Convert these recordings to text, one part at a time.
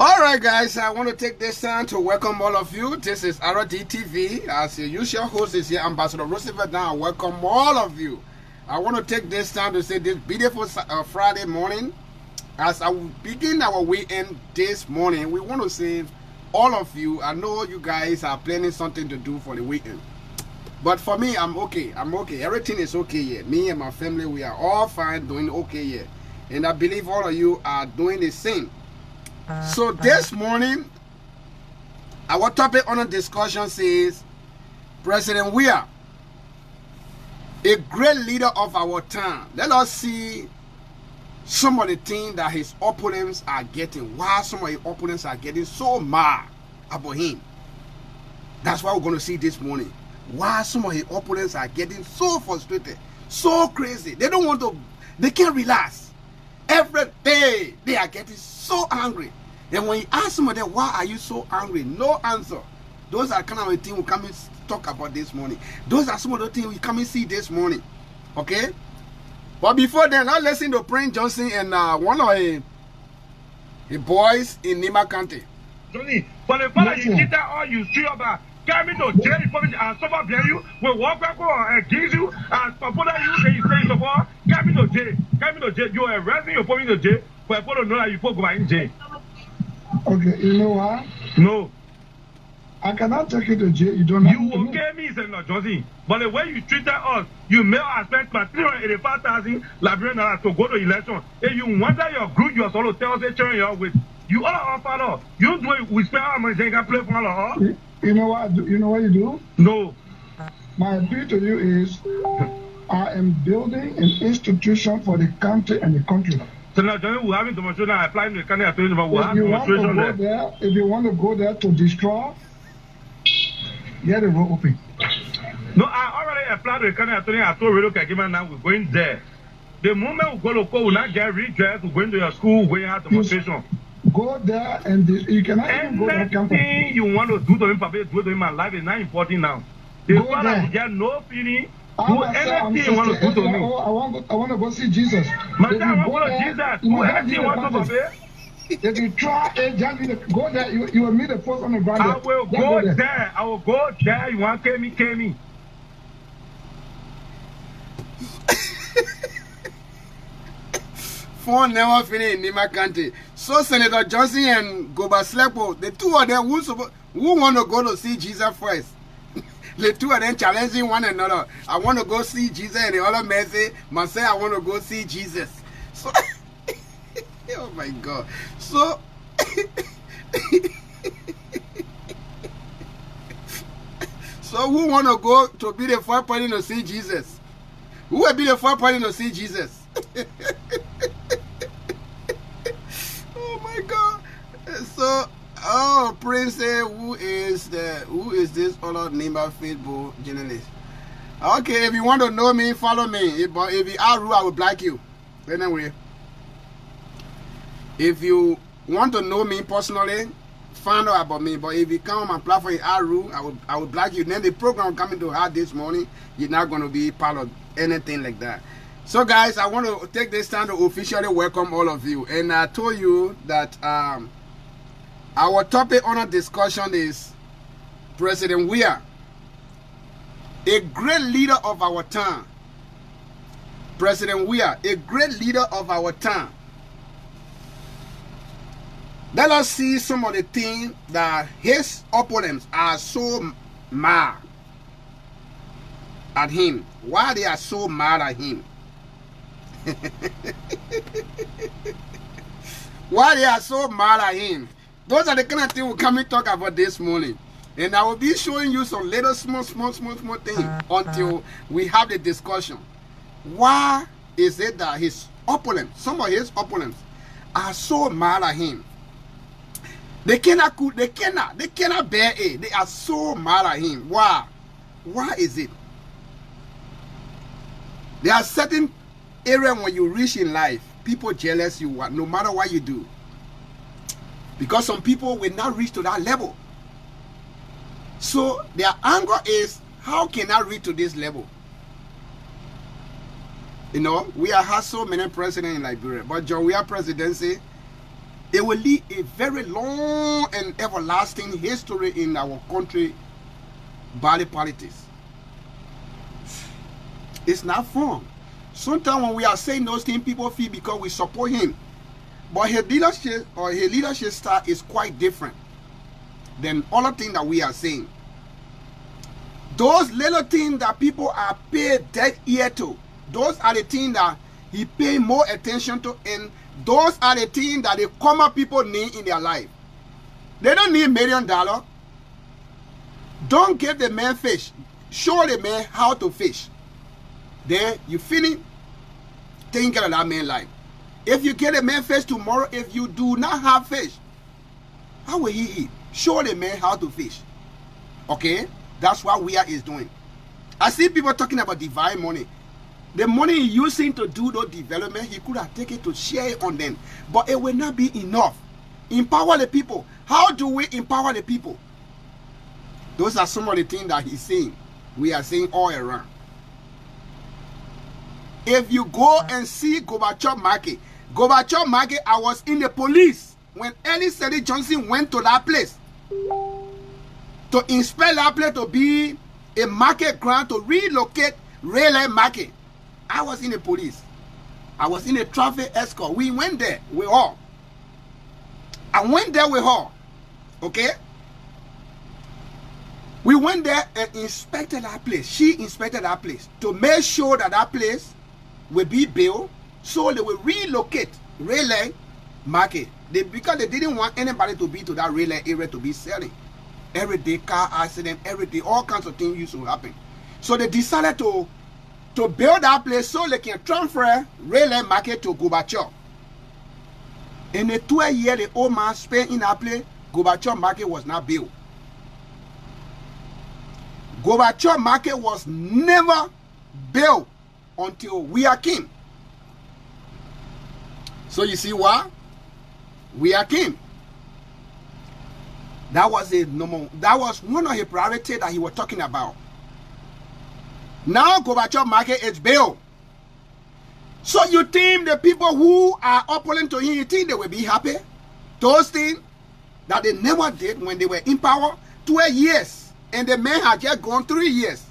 Alright guys, I want to take this time to welcome all of you. This is RD TV. As your usual host is here, Ambassador Roosevelt. Now, welcome all of you. I want to take this time to say this beautiful Friday morning. As I begin our weekend this morning, we want to say all of you, I know you guys are planning something to do for the weekend. But for me, I'm okay. I'm okay. Everything is okay here. Me and my family, we are all fine, doing okay here. And I believe all of you are doing the same. So this morning, our topic on the discussion says, President Weah, a great leader of our time. Let us see some of the things that his opponents are getting. Why some of his opponents are getting so mad about him. That's what we're going to see this morning. Why some of his opponents are getting so frustrated, so crazy. They don't want to, they can't relax. Every day they are getting so angry. And when you ask somebody, why are you so angry? No answer. Those are kind of the things we come and talk about this morning. Those are some of the things we come and see this morning. Okay? But before then, let's listen to Prince Johnson and one of his boys in Nima County. Johnny, for the father you did that all you see about coming to jail and someone blame you, will walk back and give you and support you, then you say support, coming to jail, you are arresting your phone to jail, for people to know that you go in jail. Okay, you know what? No. I cannot take you to jail. You don't have to. You okay me, Senator Johnson. But the way you treated us, you made us spend 385,000 Liberian to go to election. And you wanted your group, you are sort of tell us you're with. You all are father. You do it, we spend our money, they can play for all of us. You know what? You know what you do? No. My appeal to you is, I am building an institution for the country and the country. Senator Johnson, we have a demonstration applying to the country. If you want to go there to destroy, get the road open. No, I already applied to the country. I told Radio Kagiman now we're going there. The moment we go to school, we not get redress, we're going to your school, we're going to have demonstration. Go there and you cannot even go to campus. Anything you want to do to him, Papa, do to him. My life is not important now. The father will get no feeling. Do anything you want to do to me. I want to go see Jesus. Man, I want to go to Jesus. Do anything you want to, Papa. If you try and go there, you will meet the force on the ground. I will go there. I will go there. You want to kill me? Phone never finished in Nima County. So Senator Johnson and Goba Slepo, the two of them who want to go to see Jesus first. The two of them challenging one another. I want to go see Jesus, and the other man say, I want to go see Jesus. So, oh my God. So, so who want to go to be the first person to see Jesus? Who will be the first person to see Jesus? Oh my God. So, oh, Prince, who is this other neighbor Facebook journalist? Okay, if you want to know me, follow me. But if you are rude, I will block you. Anyway, if you want to know me personally, find out about me. But if you come on my platform, you are rude, I will block you. Then the program coming to her this morning, you're not going to be part of anything like that. So guys, I want to take this time to officially welcome all of you. And I told you that our topic on our discussion is President Weah, a great leader of our time. President Weah, a great leader of our time. Let us see some of the things that his opponents are so mad at him. Why they are so mad at him? Why they are so mad at him? Those are the kind of things we'll come and talk about this morning. And I will be showing you some little small things until we have the discussion. Why is it that his opponents, some of his opponents, are so mad at him? They cannot bear it. They are so mad at him. Why? Why is it? There are certain areas when you reach in life, people jealous you no matter what you do. Because some people will not reach to that level. So their anger is, how can I reach to this level? You know, we have had so many presidents in Liberia, but John Weah presidency, it will lead a very long and everlasting history in our country body politics. It's not fun. Sometimes when we are saying those things, people feel because we support him. But his leadership style is quite different than other things that we are saying. Those little things that people are paid dead ear to, those are the things that he pay more attention to, and those are the things that the common people need in their life. They don't need $1 million. Don't give the man fish. Show the man how to fish. Then you finish taking care of that man's life. If you get a man fish tomorrow, if you do not have fish, how will he eat? Show the man how to fish. Okay? That's what Weah is doing. I see people talking about divine money. The money he's using to do those development, he could have taken to share it on them. But it will not be enough. Empower the people. How do we empower the people? Those are some of the things that he's saying. We are saying all around. If you go and see Gorbachev Market, I was in the police when Ellie Sedi Johnson went to that place to inspect that place to be a market ground to relocate railway market. I was in the police. I was in a traffic escort. We went there with her. I went there with her. Okay? We went there and inspected that place. She inspected that place to make sure that that place will be built, so they will relocate railway market. Because they didn't want anybody to be to that railway area to be selling. Every day car accident, every day all kinds of things used to happen. So they decided to build that place so they can transfer railway market to Gorbachev. In the 12 years the old man spent in that place, Gorbachev market was not built. Gorbachev market was never built until Weah came. So you see why? Weah came. That was one of his priorities that he was talking about. Now Gorbachev market is built. So you think the people who are opponent to him, you think they will be happy? Those things that they never did when they were in power, 12 years. And the man had just gone 3 years.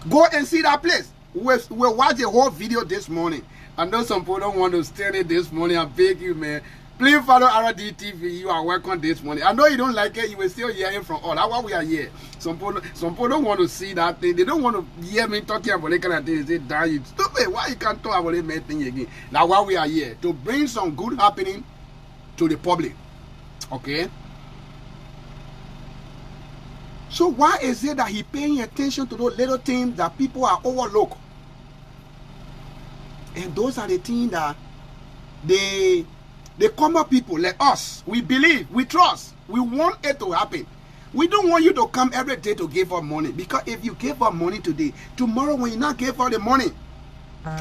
Go and see that place. We'll watch the whole video this morning. I know some people don't want to study this morning. I beg you, man. Please follow RDTV. You are welcome this morning. I know you don't like it. You will still hear it from all. That's why we are here. Some people don't want to see that thing. They don't want to hear me talking about that kind of thing. They say, damn, you stupid. Why you can't talk about that thing again? That's why we are here. To bring some good happening to the public. Okay? So why is it that he paying attention to those little things that people are overlooked? And those are the things that the common people like us, we believe, we trust, we want it to happen. We don't want you to come every day to give up money, because if you give up money today, tomorrow when you not give up the money,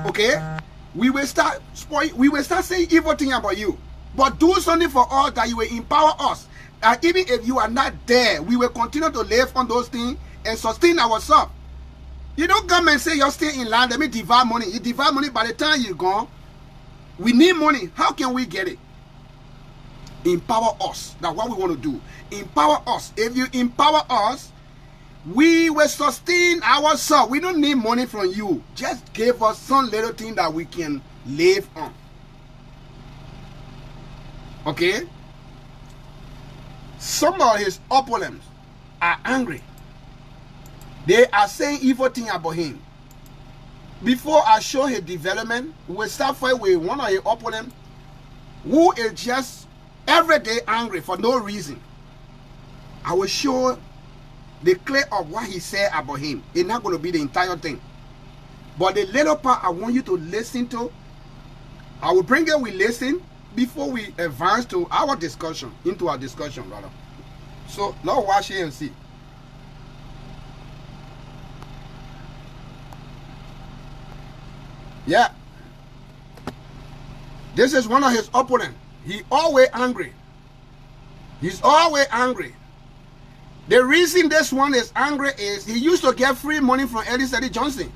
okay, we will start saying evil things about you. But do something for us that you will empower us. And even if you are not there, we will continue to live on those things and sustain ourselves. You don't come and say you're still in line, let me divide money. You divide money, by the time you're gone, we need money. How can we get it? Empower us. That's what we want to do. Empower us. If you empower us, we will sustain ourselves. We don't need money from you. Just give us some little thing that we can live on. Okay? Some of his opponents are angry. They are saying evil things about him. Before I show his development, we will start fight with one of his opponents who is just every day angry for no reason. I will show the clip of what he said about him. It's not going to be the entire thing. But the little part I want you to listen to, I will bring it, we listen, before we advance to our discussion, into our discussion, brother. So, let's watch it and see. Yeah. This is one of his opponents. He always angry. He's always angry. The reason this one is angry is he used to get free money from Elizabeth Johnson.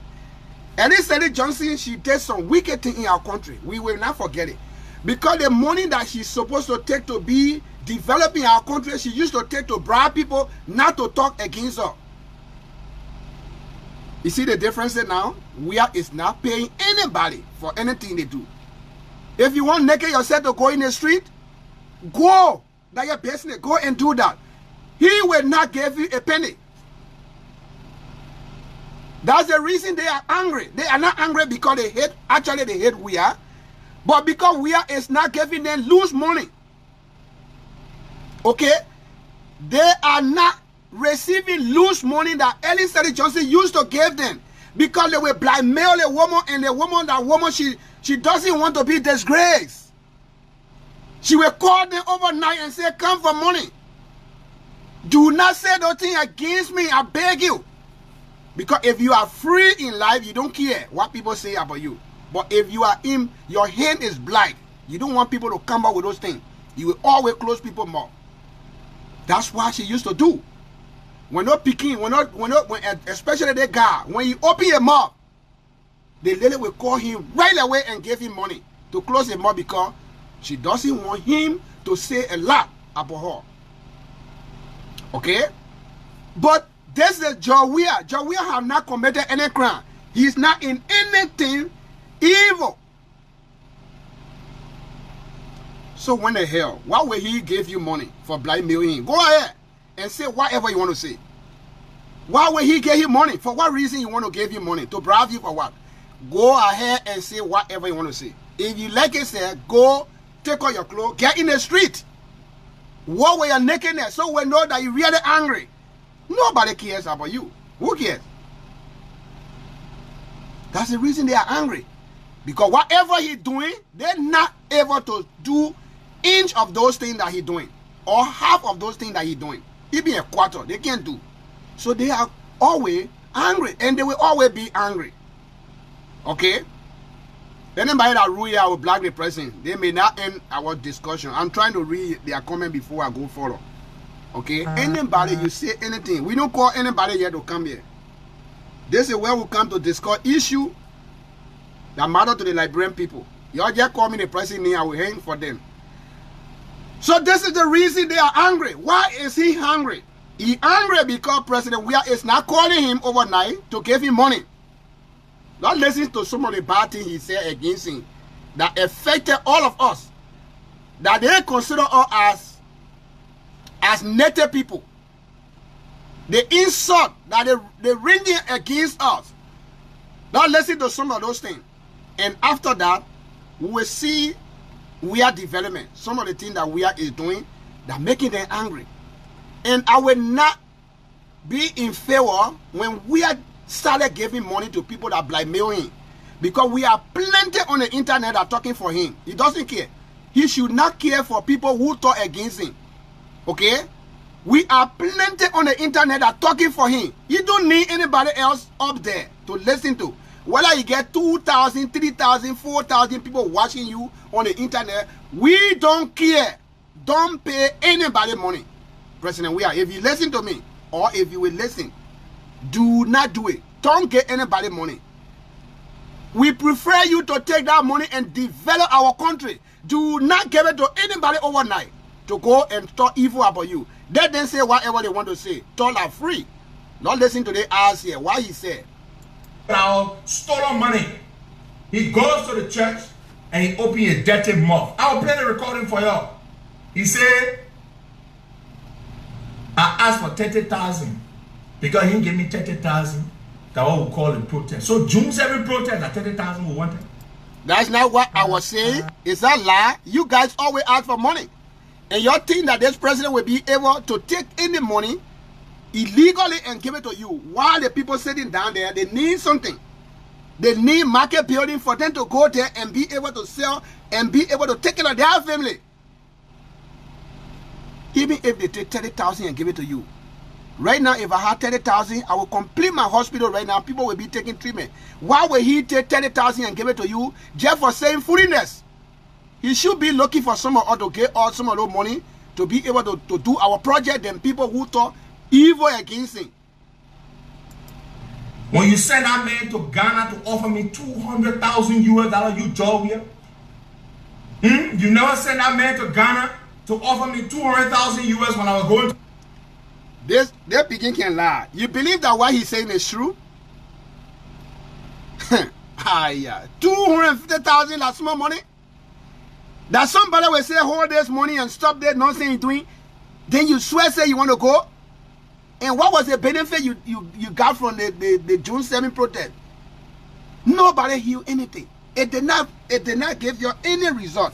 Elizabeth Johnson, she did some wicked thing in our country. We will not forget it. Because the money that she's supposed to take to be developing our country, she used to take to bribe people not to talk against her. You see the difference now? Weah is not paying anybody for anything they do. If you want naked yourself to go in the street, go. That's your business. Go and do that. He will not give you a penny. That's the reason they are angry. They are not angry because they hate, actually they hate Weah, but because Weah is not giving them loose money. Okay? They are not receiving loose money that Elizabeth Johnson used to give them because they will blackmail a woman, and the woman, that woman, she doesn't want to be disgraced. She will call them overnight and say, come for money. Do not say those things against me, I beg you. Because if you are free in life, you don't care what people say about you. But if you are in, your hand is black, you don't want people to come up with those things. You will always close people mouth. That's what she used to do. When not picking, especially the guy, when you open your mouth, the lady will call him right away and give him money to close his mouth because she doesn't want him to say a lot about her. Okay? But this is Weah. Weah have not committed any crime. He is not in anything evil. So when the hell, why will he give you money for blackmailing? Go ahead and say whatever you want to say. Why will he give you money? For what reason you want to give you money? To bribe you for what? Go ahead and say whatever you want to say. If you like it, say, go take off your clothes, get in the street. Walk with your nakedness so we know that you're really angry. Nobody cares about you. Who cares? That's the reason they are angry. Because whatever he's doing, they're not able to do inch of those things that he's doing. Or half of those things that he's doing. Even a quarter, they can't do. So they are always angry. And they will always be angry. Okay? Anybody that rule here will black the person, they may not end our discussion. I'm trying to read their comment before I go follow. Okay? Anybody, you say anything. We don't call anybody here to come here. This is where we come to discuss issue that matter to the Liberian people. Y'all just call me the president, I will hang for them. So this is the reason they are angry. Why is he angry? He angry because President Weah is not calling him overnight to give him money. Not listen to some of the bad things he said against him that affected all of us. That they consider us as native people. The insult that they ringing against us. Not listen to some of those things. And after that, we will see Weah development. Some of the things that Weah is doing that making them angry. And I will not be in favor when Weah started giving money to people that blackmail him. Because we are plenty on the internet that are talking for him. He doesn't care. He should not care for people who talk against him. Okay? We are plenty on the internet that are talking for him. You don't need anybody else up there to listen to. Whether you get 2,000, 3,000, 4,000 people watching you on the internet, we don't care. Don't pay anybody money. President Weah, if you listen to me, or if you will listen, do not do it. Don't get anybody money. We prefer you to take that money and develop our country. Do not give it to anybody overnight to go and talk evil about you. Let them say whatever they want to say. Talk are free. Not listen to the ass here. Why he said? Our stolen money. He goes to the church and he opens a dirty mouth. I'll play the recording for y'all. He said, I asked for 30,000 because he gave me 30,000. That what we call a protest. So June's every protest at 30,000 we want it. That's not what I was saying. Is that lie? You guys always ask for money. And you think that this president will be able to take any money illegally and give it to you while the people sitting down there, they need something. They need market building for them to go there and be able to sell and be able to take care of their family. Even if they take 30,000 and give it to you. Right now, if I had 30,000, I will complete my hospital right now. People will be taking treatment. Why will he take 30,000 and give it to you just for saying foolishness? He should be looking for someone to get all some of those money to be able to do our project. Then people who talk evil against him. When you send that man to Ghana to offer me $200,000 US, you Georgia? You never send that man to Ghana to offer me $200,000 US when I was going to... They begin can lie. You believe that what he's saying is true? Yeah. 250,000, that's small money. That somebody will say hold this money and stop that nonsense you're doing. Then you swear say you want to go. And what was the benefit you got from the June 7 protest? Nobody healed anything. It did not give you any result.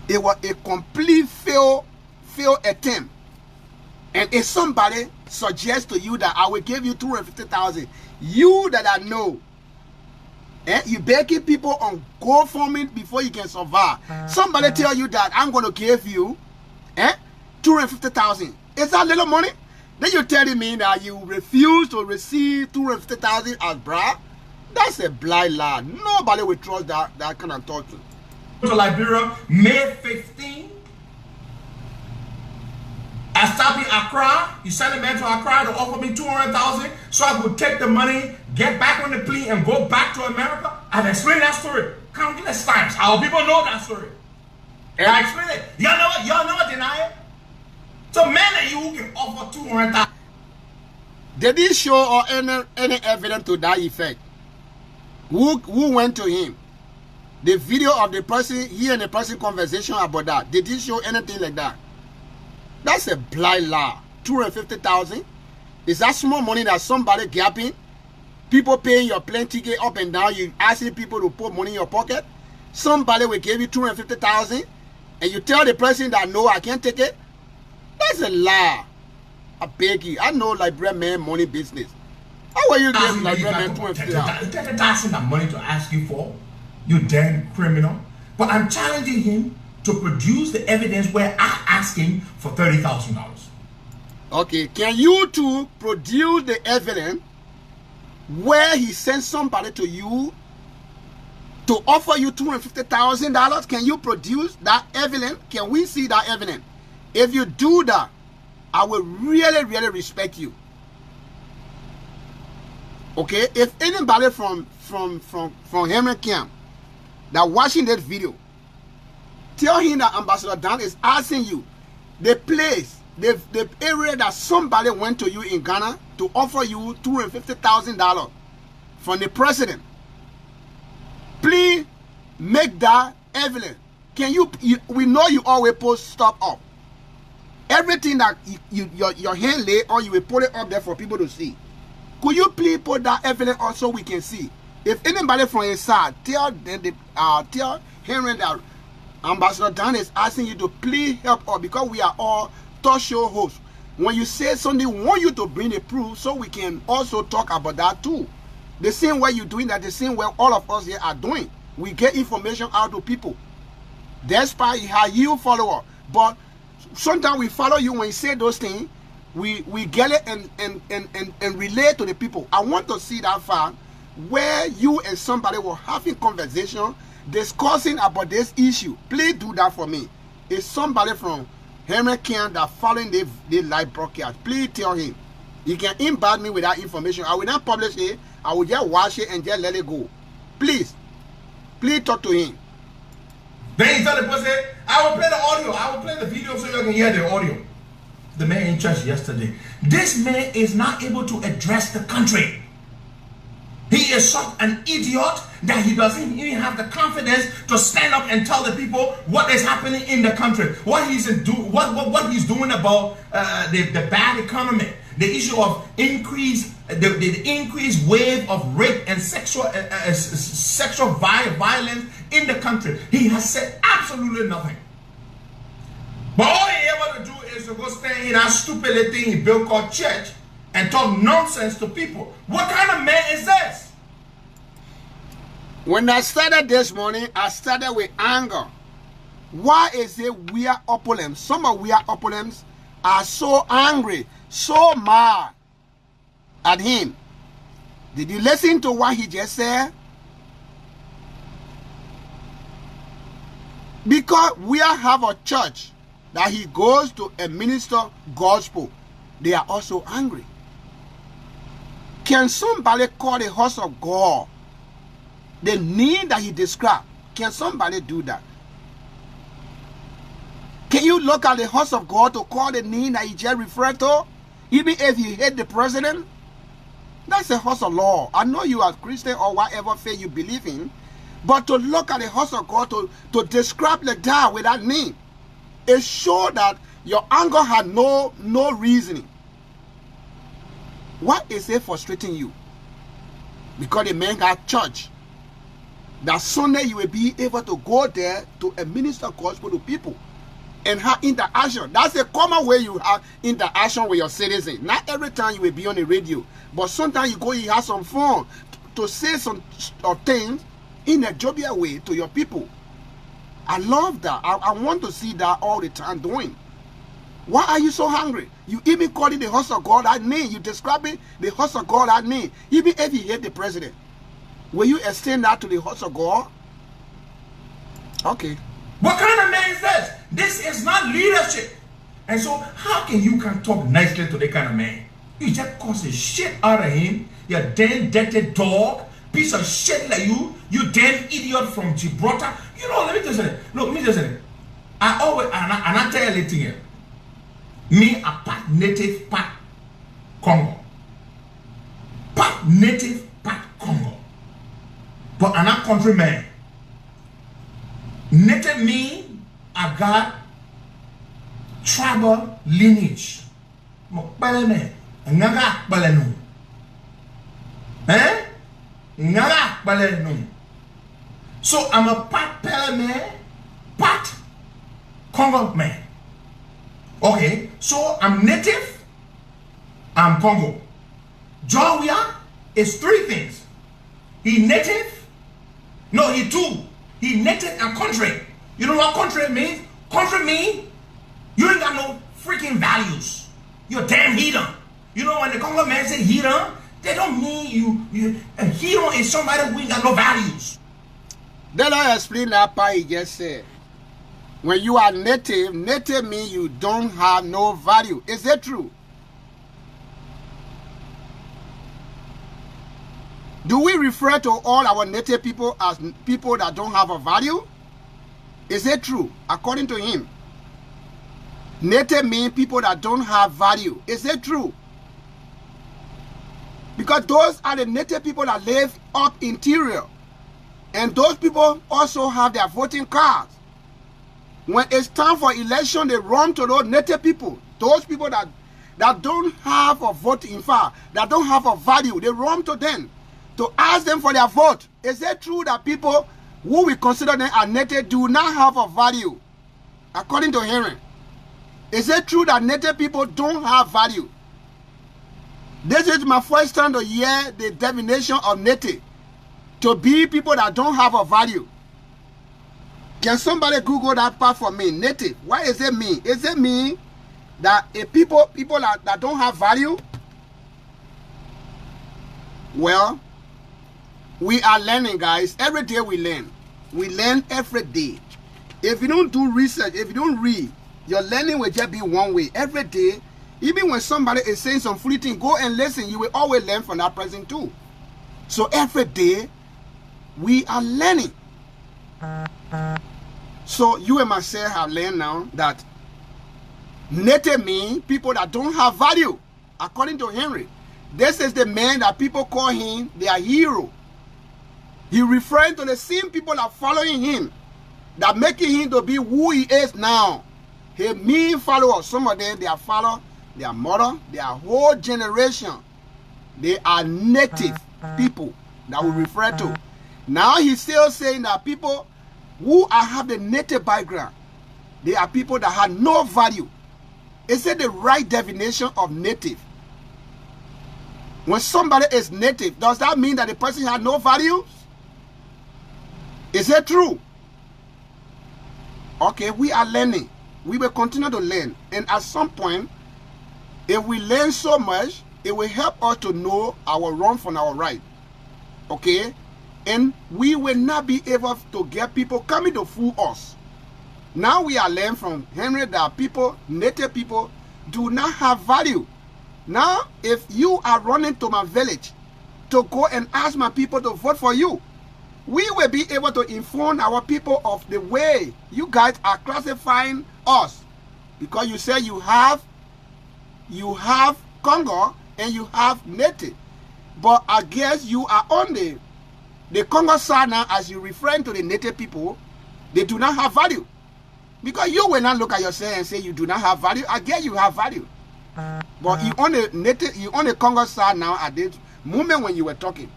It was a complete failed attempt. And if somebody suggests to you that I will give you 250,000, you that I know, you begging people on GoFundMe before you can survive. Somebody tell you that I'm going to give you 250,000. Is that little money? Then you telling me that you refuse to receive 250,000 as bribe? That's a blind lie. Nobody will trust that kind of talk to Liberia, May 15. I stopped in Accra. You sent a man to Accra to offer me 200,000 so I could take the money, get back on the plane, and go back to America. I've explained that story countless times. Our people know that story. And I explained it. Y'all never deny it. So men like you who can offer 200,000. Did he show or any evidence to that effect? Who went to him? The video of the person, he and the person conversation about that. Did he show anything like that? That's a blind lie. 250,000. Is that small money that somebody gapping? People paying your plane ticket up and down. You asking people to put money in your pocket. Somebody will give you 250,000, and you tell the person that no, I can't take it. That's a lie. I beg you. I know Liberian man money business. How will you give Liberian man 250,000? That's not money to ask you for. You damn criminal. But I'm challenging him to produce the evidence where I asked him for $30,000. Okay, can you two produce the evidence where he sent somebody to you to offer you $250,000? Can you produce that evidence? Can we see that evidence? If you do that, I will really, really respect you. Okay, if anybody from Henry Camp that watching that video, tell him that Ambassador Dan is asking you the place, the area that somebody went to you in Ghana to offer you $250,000 from the president. Please make that evident. Can you we know you always post stuff up. Everything that your hand lay on, you will put it up there for people to see. Could you please put that evidence also we can see? If anybody from his side, tell Henry that Ambassador Dan is asking you to please help us because we are all talk show hosts. When you say something, we want you to bring the proof so we can also talk about that too. The same way you're doing that, the same way all of us here are doing. We get information out to people. Despite you follower, but sometimes we follow you when you say those things. We get it and relate to the people. I want to see that fact where you and somebody were having conversation discussing about this issue. Please do that for me. If somebody from Henry Camp that following the live broadcast, please tell him. He can inbound me with that information. I will not publish it. I will just watch it and just let it go. Please talk to him. Then he told the person, I will play the audio. I will play the video so you can hear the audio. The man in church yesterday. This man is not able to address the country. He is such an idiot that he doesn't even have the confidence to stand up and tell the people what is happening in the country, what he's doing about the bad economy, the issue of the increased wave of rape and sexual violence in the country. He has said absolutely nothing. But all he able to do is to go stand in that stupid little thing he built called church and talk nonsense to people. What kind of man is this? When I started this morning, I started with anger. Why is it we are opulents? Some of we are opulents are so angry, so mad at him. Did you listen to what he just said? Because we have a church that he goes to administer gospel. they are also angry. Can somebody call the house of God the need that he described? Can somebody do that? Can you look at the house of God to call the need that he just referred to? Even if you hate the president? That's a house of law. I know you are Christian or whatever faith you believe in, but to look at the house of God to describe like that without name, it shows that your anger had no reasoning. Why is it frustrating you? Because the man got church. That Sunday you will be able to go there to administer gospel to people and have interaction. That's a common way you have interaction with your citizens. Not every time you will be on the radio, but sometimes you have some fun to say some things in a jovial way to your people. I love that. I want to see that all the time doing. Why are you so hungry? You even call it the house of God that name. You describe it the house of God that name. Even if you hate the president, will you extend that to the house of God? Okay. What kind of man is this? This is not leadership. And so how can you talk nicely to that kind of man? You just cause the shit out of him. You damn dirty dog, piece of shit like you damn idiot from Gibraltar. You know, let me just say, look, let me just say, I always, and I tell you here, me a part native, part Congo. Part native, part Congo. But I'm not countryman. Native me, I got tribal lineage. Mokbalene, ngaga balenu. Ngaga balenu. So I'm a part Pelame, part Congo man. Okay, so I'm native, I'm Congo. John Weah is three things. He native, no, he two. He native and country. You know what country means? Country means you ain't got no freaking values. You're a damn heathen. You know when the Congo man say heathen, they don't mean you a heathen is somebody who ain't got no values. Then I explain that part he just said. When you are native, native means you don't have no value. Is that true? Do we refer to all our native people as people that don't have a value? Is it true? According to him, native means people that don't have value. Is it true? Because those are the native people that live up interior. And those people also have their voting cards. When it's time for election, they run to those native people. Those people that don't have a vote, in fact, that don't have a value, they run to them to ask them for their vote. Is it true that people who we consider them as native do not have a value? According to Henry, is it true that native people don't have value? This is my first time to hear the definition of native to be people that don't have a value. Can somebody Google that part for me? Native. What does it mean? Is it mean that a people that don't have value? Well, we are learning, guys. Every day we learn. We learn every day. If you don't do research, if you don't read, your learning will just be one way. Every day, even when somebody is saying some foolish thing, go and listen. You will always learn from that person too. So every day, we are learning. So you and myself have learned now that native means people that don't have value. According to Henry, this is the man that people call him their hero. He referring to the same people that following him, that making him to be who he is now. He mean followers. Some of them, they are follow their mother, their whole generation. They are native people that we refer to. Now he's still saying that people who have the native background, they are people that have no value. Is it the right definition of native? When somebody is native, does that mean that the person has no values? Is it true? Okay, we are learning. We will continue to learn. And at some point, if we learn so much, it will help us to know our wrong from our right. Okay? And we will not be able to get people coming to fool us. Now we are learning from Henry that people, native people, do not have value. Now, if you are running to my village to go and ask my people to vote for you, we will be able to inform our people of the way you guys are classifying us. Because you say you have Congo and you have native. But I guess you are on the Congo side now, as you referring to the native people. They do not have value. Because you will not look at yourself and say you do not have value. I guess you have value. But you on the native, you on the Congo side now at this moment when you were talking.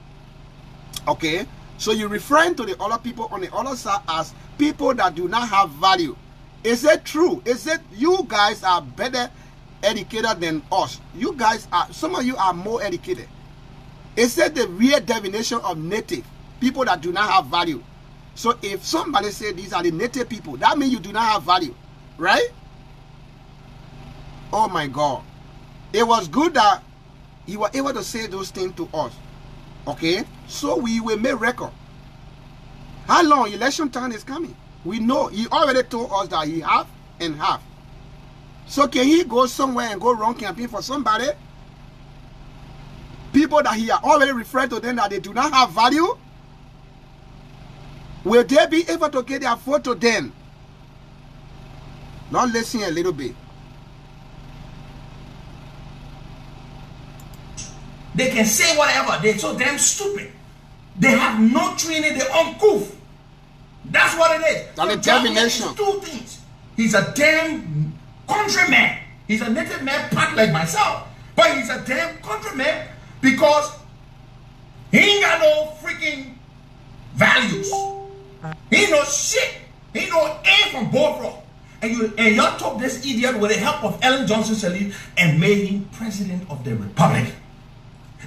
Okay? So you're referring to the other people on the other side as people that do not have value. Is it true? Is it you guys are better educated than us? You guys are, some of you are more educated. Is it the real definition of native? People that do not have value. So if somebody say these are the native people, that means you do not have value. Right? Oh my God. It was good that you were able to say those things to us. Okay? So we will make record. How long? Election time is coming. We know. He already told us that he have and have. So can he go somewhere and go wrong campaign for somebody? People that he already referred to them that they do not have value? Will they be able to get their vote to them? Now listen a little bit. They can say whatever. They're so damn stupid. They have no training. They're uncouth. That's what it is. That determination. Two things. He's a damn countryman. He's a native man, part like myself. But he's a damn countryman because he ain't got no freaking values. He ain't no shit. He ain't no A from Bofro. And y'all took this idiot with the help of Ellen Johnson Sirleaf and made him president of the republic.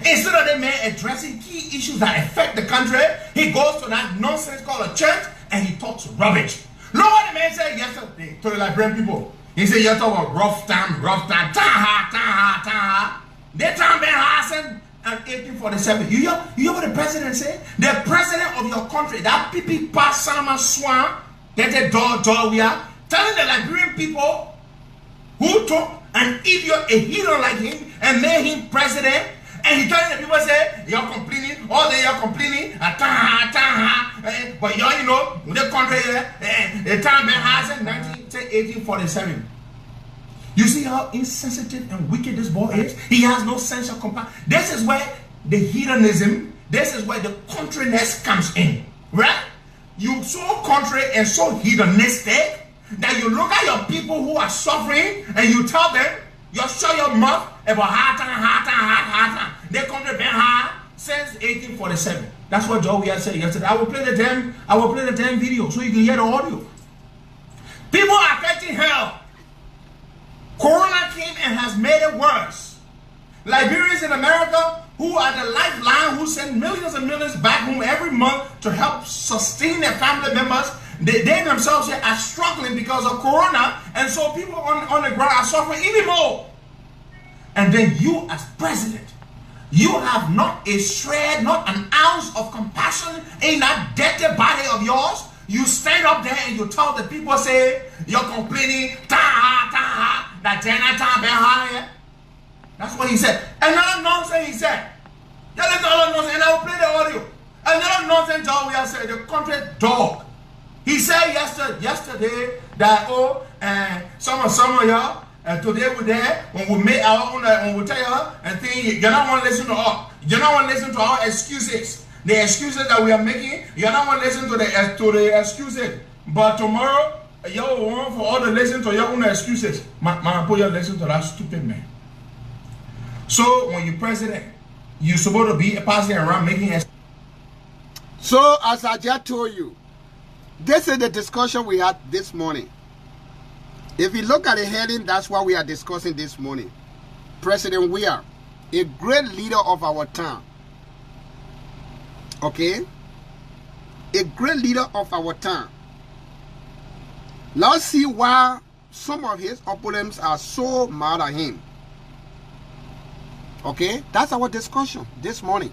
Instead of the man addressing key issues that affect the country, he goes to that nonsense called a church and he talks rubbish. Look what the man said yesterday to the Liberian people. He said, you're talking about rough time, taha. They time Ben Hassan and 1847. You hear what the president said? The president of your country, that Pipi Pasama Swan, that the Weah, telling the Liberian people who took an idiot, a hero like him, and made him president. And he telling the people, say, you're complaining, all day you're complaining, but you know, the country, the time Ben Hassan, 1847. You see how insensitive and wicked this boy is? He has no sense of compassion. This is where the hedonism, this is where the countryness comes in, right? You so country and so hedonistic that you look at your people who are suffering and you tell them, you shut your mouth about hard. They country been hard since 1847. That's what Weah said yesterday. I will play the damn video so you can hear the audio. People are catching hell. Corona came and has made it worse. Liberians in America who are the lifeline, who send millions and millions back home every month to help sustain their family members, they themselves are struggling because of Corona, and so people on the ground are suffering even more. And then you as president, you have not a shred, not an ounce of compassion in that dirty body of yours. You stand up there and you tell the people, say, you're complaining, that's what he said. Another nonsense he said. That is another nonsense, and I will play the audio. Another nonsense Weah said, the country dog. He said yesterday that, some of y'all, today we're there, when we make our own, when we tell you, and think you don't want to listen to us. You don't want to listen to our excuses. The excuses that we are making, you don't want to listen to the excuses. But tomorrow, you want for all to listen to your own excuses. Man, put your listen to that stupid man. So when you're president, you're supposed to be passing around making excuses. So as I just told you, this is the discussion we had this morning. If you look at the heading, that's what we are discussing this morning. President Weah, a great leader of our time. Okay? A great leader of our time. Let's see why some of his opponents are so mad at him. Okay? That's our discussion this morning.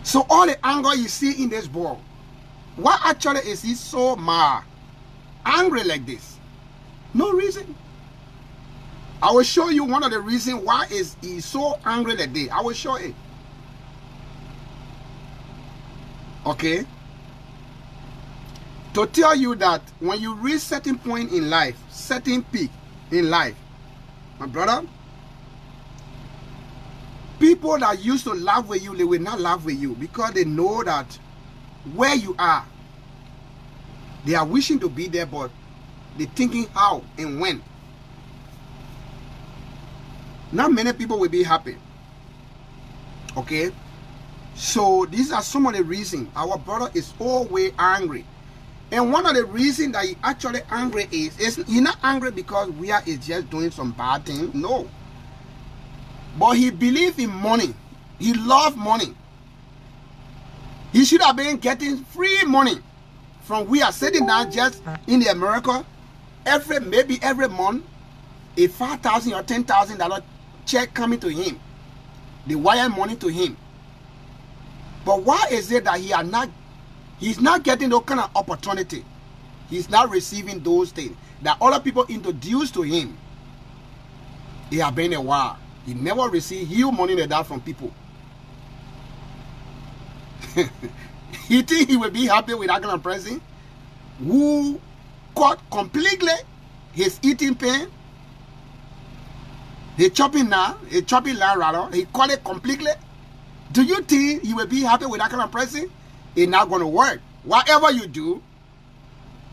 So all the anger you see in this boy, why actually is he so mad, angry like this? No reason. I will show you one of the reasons why he's so angry today. I will show it. Okay? To tell you that when you reach certain point in life, certain peak in life, my brother, people that used to laugh with you, they will not laugh with you because they know that where you are, they are wishing to be there, but they're thinking how and when. Not many people will be happy. Okay? So these are some of the reasons our brother is always angry. And one of the reasons that he actually angry is he's not angry because Weah is just doing some bad thing. No. But he believes in money. He loves money. He should have been getting free money from Weah, sitting down just in the America maybe every month, a $5,000 or $10,000 check coming to him. They wire money to him. But why is it that he's not getting those kind of opportunity? He's not receiving those things that other people introduced to him. It has been a while. He never received huge money like that from people. He think he will be happy with that kind of person who cut completely his eating pain. He chopping now, he chopping land rather. He cut it completely. Do you think he will be happy with that kind of person? It's not going to work. Whatever you do,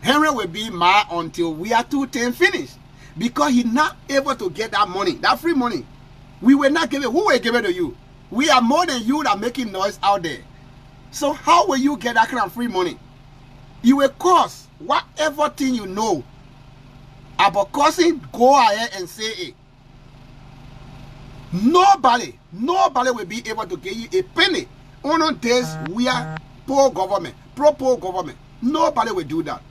Henry will be mad until we are 210 finished. Because he's not able to get that money, that free money. We will not give it. Who will give it to you? We are more than you that are making noise out there. So how will you get that kind of free money? You will curse whatever thing you know about cursing, go ahead and say it. Nobody will be able to give you a penny on this we are poor government, pro-poor government. Nobody will do that.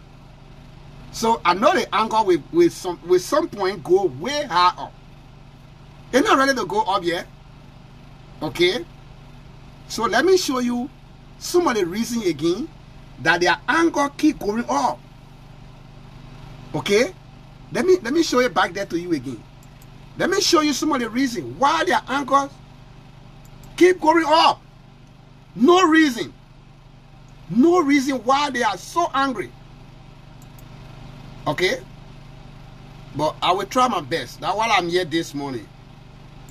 So I know the anger with some point go way high up. It's not ready to go up yet. Okay? So let me show you some of the reasons again that their anger keep going up. Okay? Let me show it back there to you again. Let me show you some of the reasons why their anger keep going up. No reason. No reason why they are so angry. Okay? But I will try my best. That's why I'm here this morning.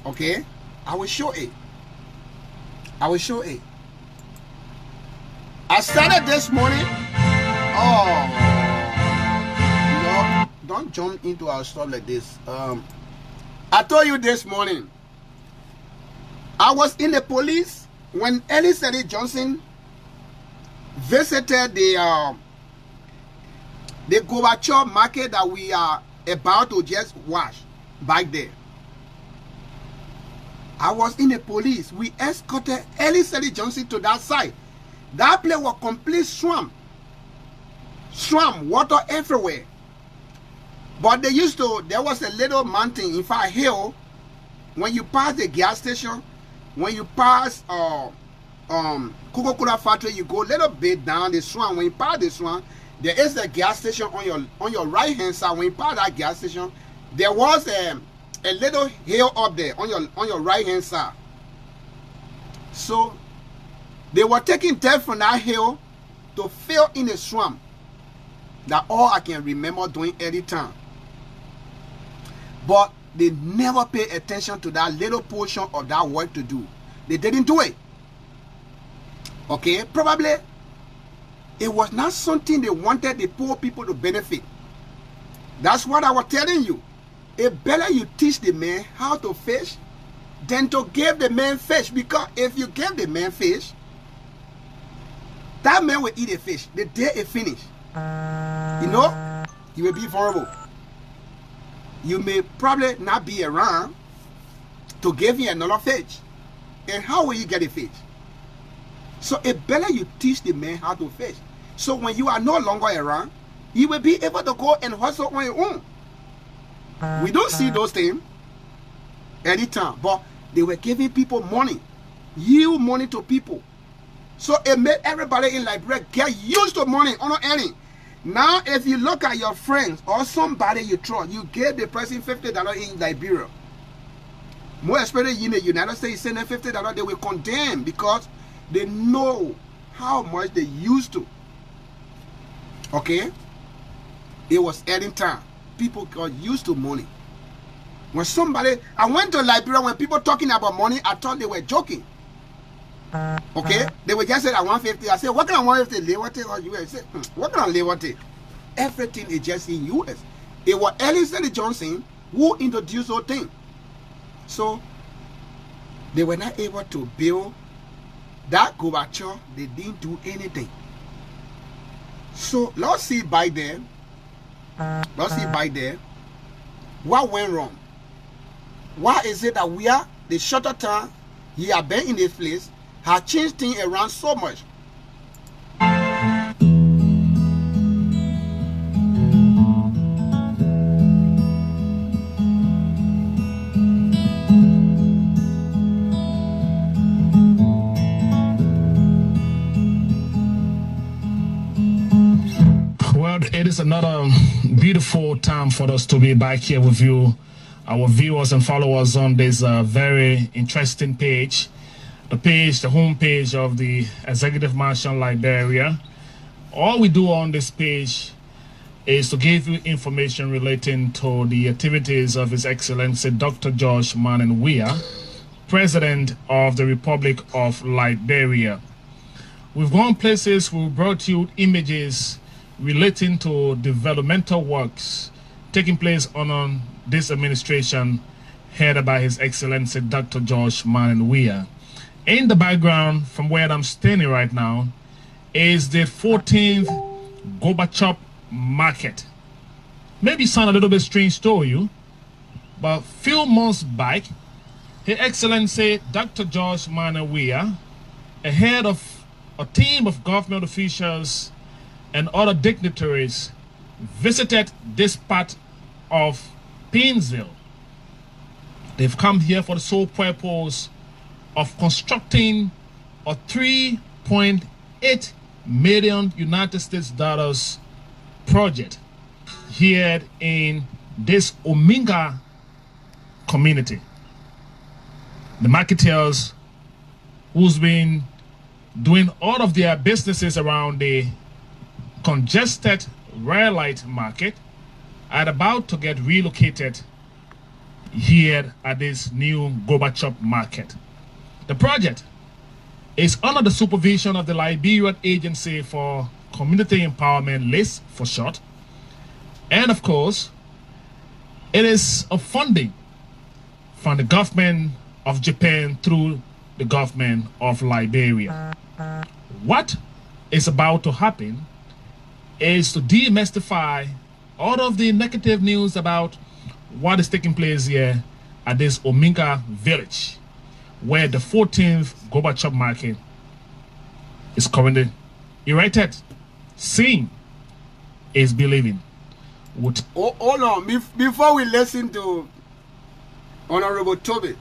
Okay? I will show it. I will show it. I started this morning. Oh. No, don't jump into our stuff like this. I told you this morning. I was in the police when Elizabeth Johnson visited the Gorbachev market that we are about to just wash back there. I was in the police. We escorted Elizabeth Johnson to that site. That place was complete swamp. Swamp, water everywhere. But there was a little mountain, in fact, hill. When you pass the gas station, when you pass Coca-Cola factory, you go a little bit down the swamp. When you pass the swamp, there is a gas station on your right hand side. When you pass that gas station, there was a little hill up there on your right hand side. So they were taking dirt from that hill to fill in the swamp. That's all I can remember doing any time. But they never paid attention to that little portion of that work to do. They didn't do it. Okay, probably it was not something they wanted the poor people to benefit. That's what I was telling you. It's better you teach the man how to fish than to give the man fish. Because if you give the man fish, that man will eat a fish. The day it finished, you know, he will be vulnerable. You may probably not be around to give him another fish. And how will you get a fish? So it's better you teach the man how to fish. So when you are no longer around, he will be able to go and hustle on your own. We don't see those things anytime. But they were giving people money. Yield money to people. So it made everybody in Liberia get used to money on earning. Now, if you look at your friends or somebody you trust, you give the person $50 in Liberia. More especially in the United States, send them $50, they will condemn because they know how much they used to. Okay? It was earning time. People got used to money. When somebody, I went to Liberia, when people talking about money, I thought they were joking. Okay? They would just say, I want 50. I said, what can I want 50? Liberty or US? I said, what can I liberty? Everything is just in US. It was Ellen Johnson who introduced the whole thing. So, they were not able to build that Gorbachev. They didn't do anything. So, let's see by there. What went wrong? Why is it that we are the shorter time he had been in this place has changed things around so much? Well, it is another beautiful time for us to be back here with you, our viewers and followers on this very interesting page. The home page of the Executive Mansion Liberia. All we do on this page is to give you information relating to the activities of His Excellency Dr. George Manning Weah, President of the Republic of Liberia. We've gone places, we brought you images relating to developmental works taking place on this administration headed by His Excellency Dr. George Manning Weah. In the background, from where I'm standing right now, is the 14th Gorbachev market. Maybe sound a little bit strange to you, but a few months back, His Excellency Dr. George Manning Weah, ahead of a team of government officials and other dignitaries, visited this part of Painesville. They've come here for the sole purpose of constructing a $3.8 million United States dollars project here in this Ominga community. The marketers who's been doing all of their businesses around the congested red light market are about to get relocated here at this new Gorbachev market. The project is under the supervision of the Liberian Agency for Community Empowerment, LIS for short. And of course, it is a funding from the government of Japan through the government of Liberia. What is about to happen is to demystify all of the negative news about what is taking place here at this Ominga village, where the 14th Gorbachev market is currently erected. Seeing is believing. Hold on, before we listen to Honorable Toby,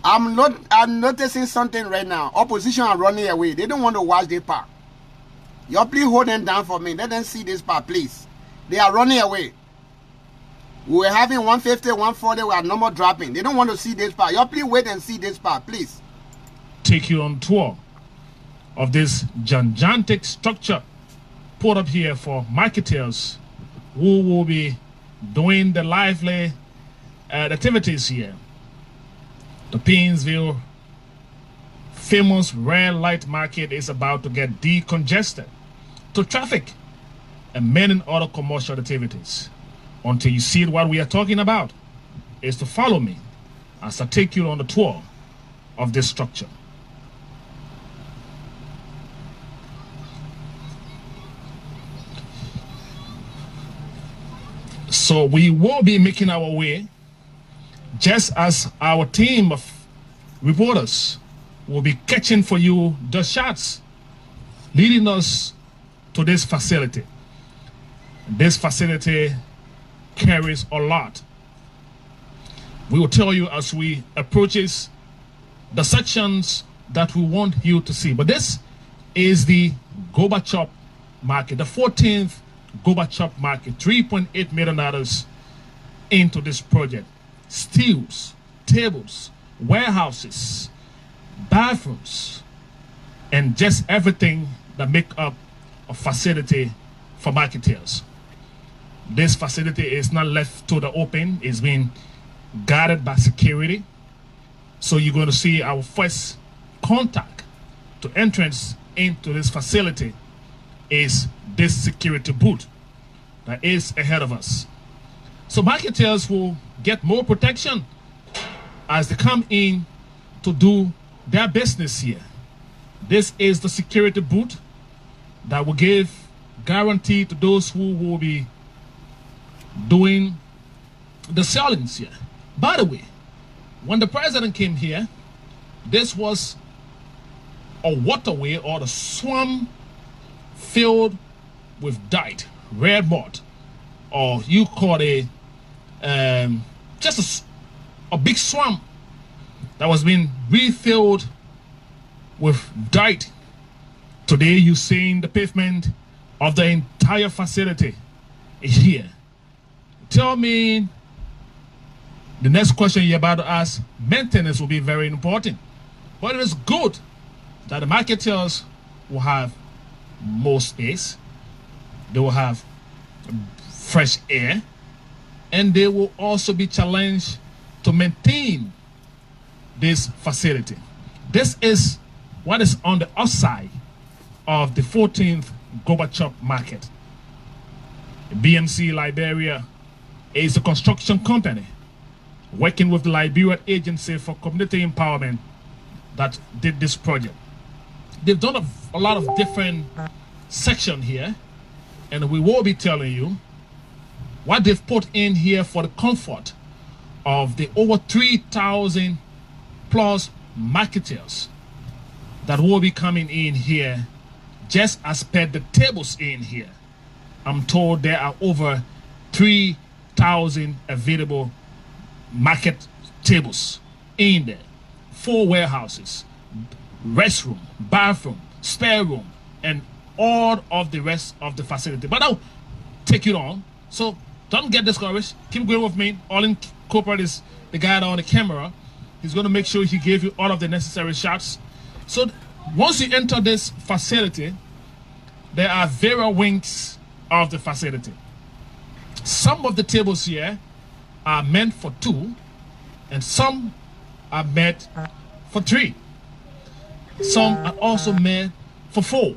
I'm noticing something right now. Opposition are running away. They don't want to watch this part. Y'all please hold them down for me. Let them see this part, please. They are running away. We were having 150, 140, we are no more dropping. They don't want to see this part. Y'all please wait and see this part, please. Take you on tour of this gigantic structure put up here for marketers who will be doing the lively activities here. The Painesville famous red light market is about to get decongested to traffic and many other commercial activities. Until you see what we are talking about, is to follow me as I take you on the tour of this structure. So we will be making our way, just as our team of reporters will be catching for you the shots leading us to this facility. This facility carries a lot. We will tell you as we approaches the sections that we want you to see. But this is the Gorbachev market, the 14th Goba Chop Market, $3.8 million into this project. Steels, tables, warehouses, bathrooms, and just everything that make up a facility for marketeers. This facility is not left to the open. It's been guarded by security. So you're going to see our first contact to entrance into this facility is this security booth that is ahead of us. So marketers will get more protection as they come in to do their business here. This is the security booth that will give guarantee to those who will be doing the sellings here. By the way, when the president came here, this was a waterway or the swamp filled with dirt, red mud, or you call it just a big swamp that was being refilled with dirt. Today you're seeing the pavement of the entire facility here. Tell me, the next question you're about to ask, maintenance will be very important. But it is good that the marketers will have more space, they will have fresh air, and they will also be challenged to maintain this facility. This is what is on the outside of the 14th Goba Chop Market. BMC Liberia is a construction company working with the Liberian Agency for Community Empowerment that did this project. They've done a lot of different sections here, and we will be telling you what they've put in here for the comfort of the over 3,000 plus marketers that will be coming in here just as per the tables in here. I'm told there are over 3,000 available market tables in there. 4 warehouses, restroom, bathroom, spare room, and all of the rest of the facility. But I'll take it on. So don't get discouraged. Keep going with me. All in corporate is the guy on the camera. He's going to make sure he gave you all of the necessary shots. So once you enter this facility, there are various wings of the facility. Some of the tables here are meant for 2, and some are meant for 3. Some are also meant for 4.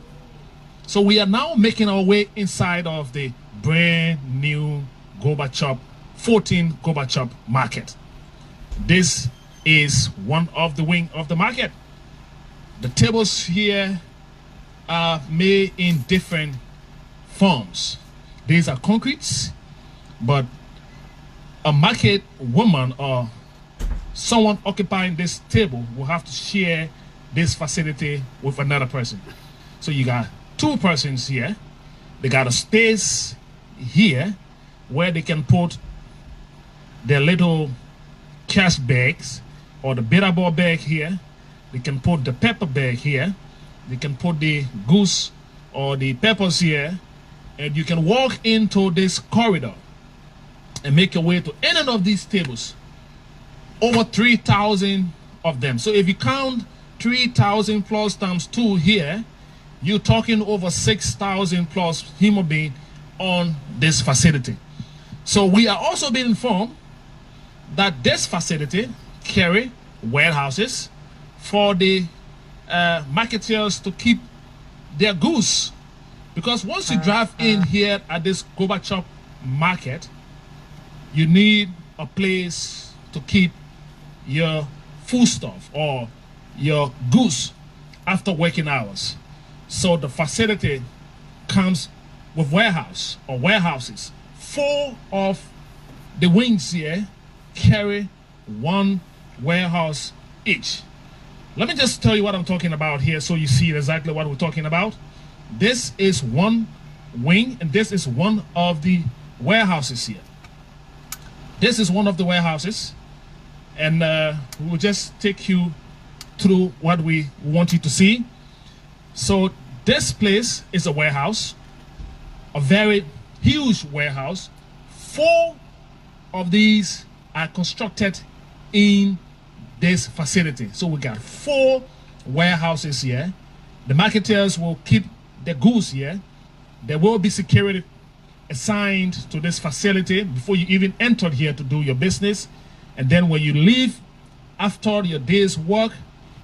So we are now making our way inside of the brand new Goba Chop, 14 Goba Chop Market. This is one of the wing of the market. The tables here are made in different forms. These are concretes, but a market woman or someone occupying this table will have to share this facility with another person. So you got 2 persons here. They got a space here where they can put their little cash bags or the bitter ball bag here. They can put the pepper bag here. They can put the goose or the peppers here. And you can walk into this corridor and make your way to any of these tables. Over 3,000 of them. So if you count 3,000 plus times 2 here, you're talking over 6,000 plus human beings on this facility. So we are also being informed that this facility carry warehouses for the marketers to keep their goods. Because once you drive in here at this Goba Chop Market, you need a place to keep your foodstuff or your goods after working hours. So the facility comes with warehouse or warehouses. 4 of the wings here carry 1 warehouse each. Let me just tell you what I'm talking about here so you see exactly what we're talking about. This is 1 wing and this is one of the warehouses here. This is one of the warehouses, and we'll just take you through what we want you to see. So this place is a warehouse, a very huge warehouse. 4 of these are constructed in this facility. So we got 4 warehouses here. The marketers will keep the goods here. There will be security assigned to this facility before you even entered here to do your business. And then when you leave after your day's work,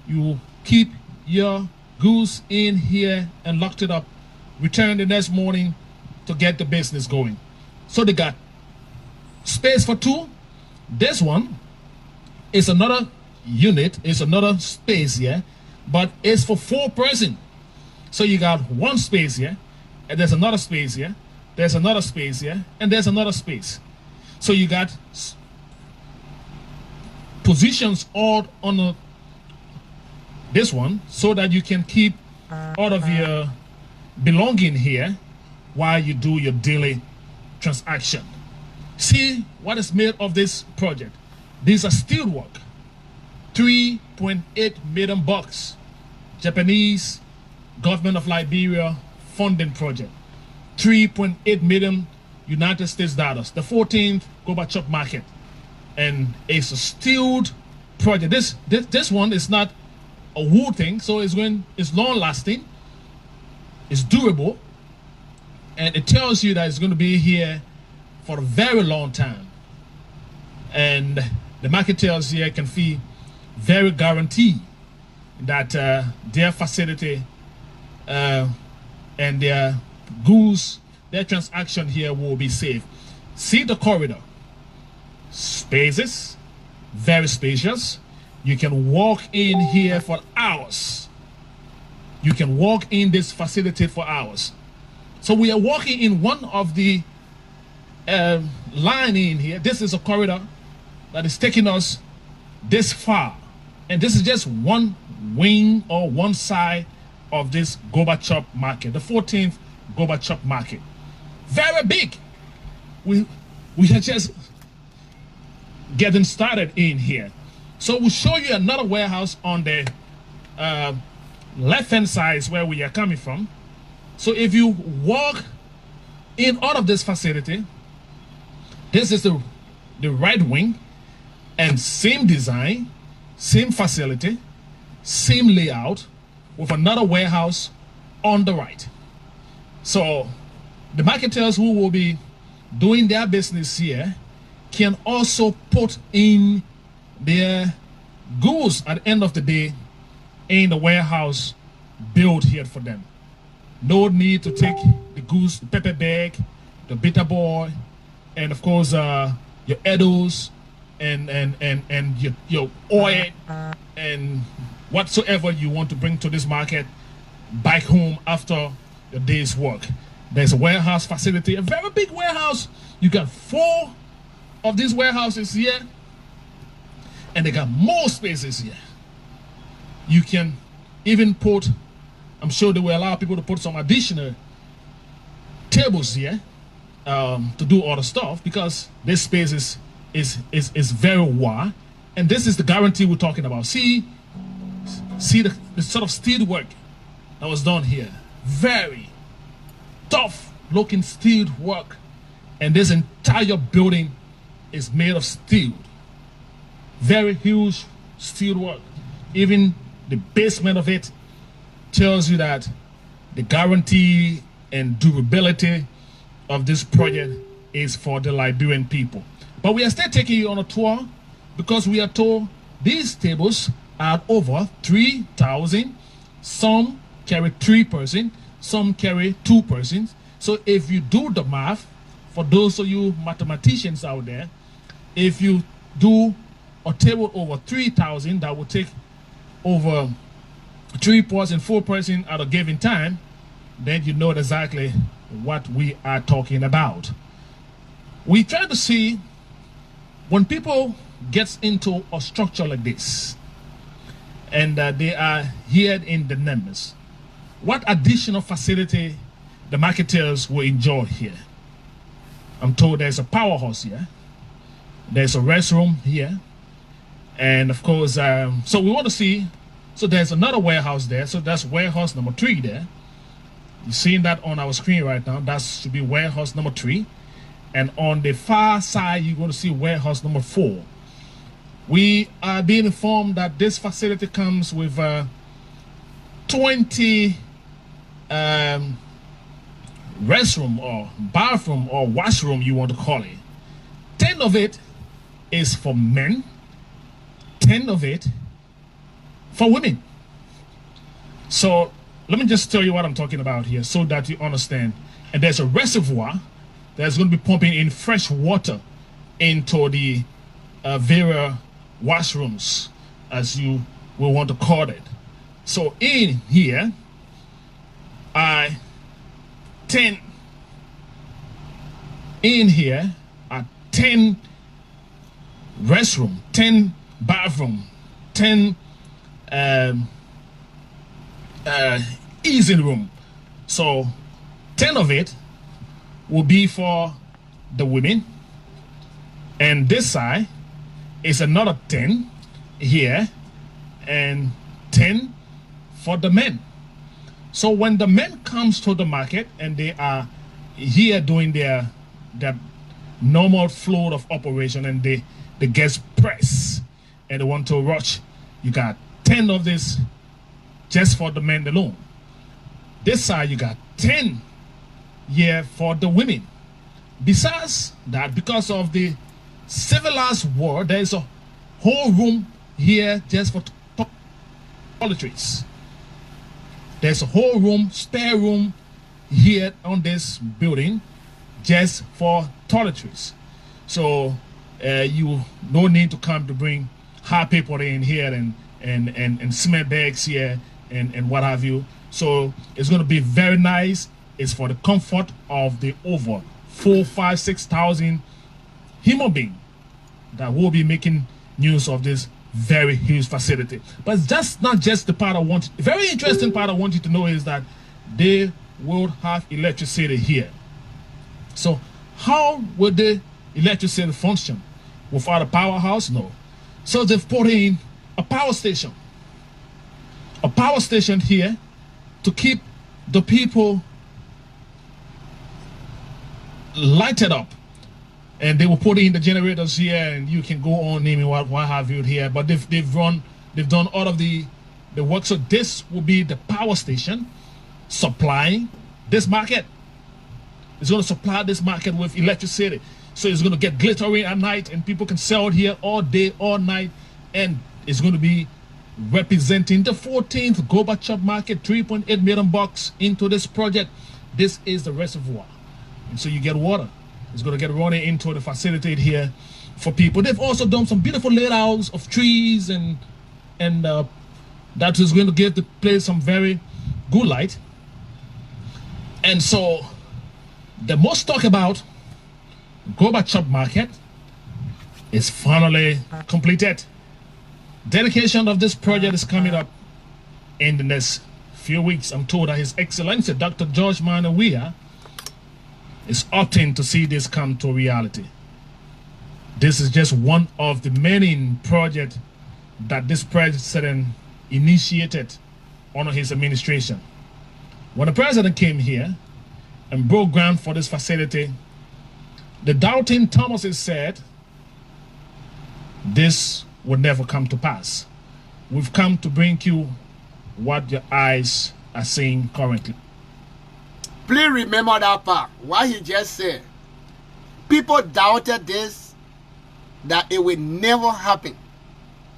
you keep your goods in here and locked it up. Return the next morning to get the business going. So they got space for 2. This one is another unit, it's another space here, but it's for 4 person. So you got 1 space here, and there's another space here, there's another space here, and there's another space. So you got positions all on this one so that you can keep all of your belonging here while you do your daily transaction. See what is made of this project. These are steel work. $3.8 million. Japanese government of Liberia funding project. 3.8 million United States dollars. The 14th Gorbachev market. And it's a steel project. This one is not a wood thing, so it's long lasting, it's durable, and it tells you that it's going to be here for a very long time. And the marketers here can feel very guaranteed that their facility and their goods, their transaction here will be safe. See the corridor. Spaces, very spacious. You can walk in here for hours. You can walk in this facility for hours. So we are walking in one of the line in here. This is a corridor that is taking us this far. And this is just one wing or one side of this Gorbachev market, the 14th Gorbachev market. Very big. We are just getting started in here. So we'll show you another warehouse on the left-hand side is where we are coming from. So if you walk in out of this facility, this is the right wing, and same design, same facility, same layout, with another warehouse on the right. So the marketers who will be doing their business here can also put in their goods at the end of the day in the warehouse built here for them. No need to take the goods, the pepper bag, the bitter boy, and of course your edibles and your oil and whatsoever you want to bring to this market back home after your day's work. There's a warehouse facility, a very big warehouse. You got 4 of these warehouses here, and they got more spaces here. You can even put, I'm sure they will allow people to put some additional tables here to do all the stuff, because this space is very wide, and this is the guarantee we're talking about. See the sort of steel work that was done here. Very tough looking steel work, and this entire building is made of steel. Very huge steel work. Even the basement of it tells you that the guarantee and durability of this project is for the Liberian people. But we are still taking you on a tour, because we are told these tables are over 3,000. Some carry 3 persons, some carry 2 persons. So if you do the math, for those of you mathematicians out there, if you do a table over 3,000, that will take over 3 persons, 4 persons at a given time, then you know exactly what we are talking about. We try to see, when people get into a structure like this, and they are here in the numbers, what additional facility the marketers will enjoy here. I'm told there's a powerhouse here, there's a restroom here, and of course, so we want to see, so there's another warehouse there, so that's warehouse number 3 there. You're seeing that on our screen right now. That should be warehouse number 3. And on the far side, you're going to see warehouse number 4. We are being informed that this facility comes with 20 restroom or bathroom or washroom, you want to call it. 10 of it is for men, 10 of it for women. So let me just tell you what I'm talking about here so that you understand. And there's a reservoir that's going to be pumping in fresh water into the various washrooms, as you will want to call it. So in here, 10 in here are 10 restroom, 10 bathroom, 10 easy room. So 10 of it will be for the women, and this side is another 10 here, and 10 for the men. So when the men comes to the market and they are here doing their normal flow of operation, and they get press and they want to rush, you got 10 of this just for the men alone. This side you got 10 here for the women. Besides that, because of the civilized world, there is a whole room here just for toiletries. There's a whole room, spare room here on this building just for toiletries. So you no need to come to bring hot paper in here and cement bags here and what have you. So it's going to be very nice. It's for the comfort of the over 4, 5, 6,000 human beings that will be making use of this very huge facility. But that's not just the part I want. Very interesting part I want you to know is that they will have electricity here. So how would the electricity function? Without a powerhouse? No. So they've put in a power station. A power station here to keep the people lighted up. And they will put in the generators here, and you can go on naming what have you here. But they've done all of the work. So this will be the power station supplying this market. It's going to supply this market with electricity. So it's going to get glittering at night, and people can sell it here all day, all night. And it's going to be representing the 14th Gorbachev market, $3.8 million into this project. This is the reservoir. And so you get water. It's going to get running into the facility here for people. They've also done some beautiful layouts of trees, and that is going to give the place some very good light. And so the most talk about Gorbachev market is finally completed. Dedication of this project is coming up in the next few weeks. I'm told that His Excellency Dr. George Manuel Weah is opting to see this come to reality. This is just one of the many projects that this president initiated under his administration. When the president came here and broke ground for this facility, the doubting Thomases said this would never come to pass. We've come to bring you what your eyes are seeing currently. Please remember that part, what he just said. People doubted this, that it will never happen.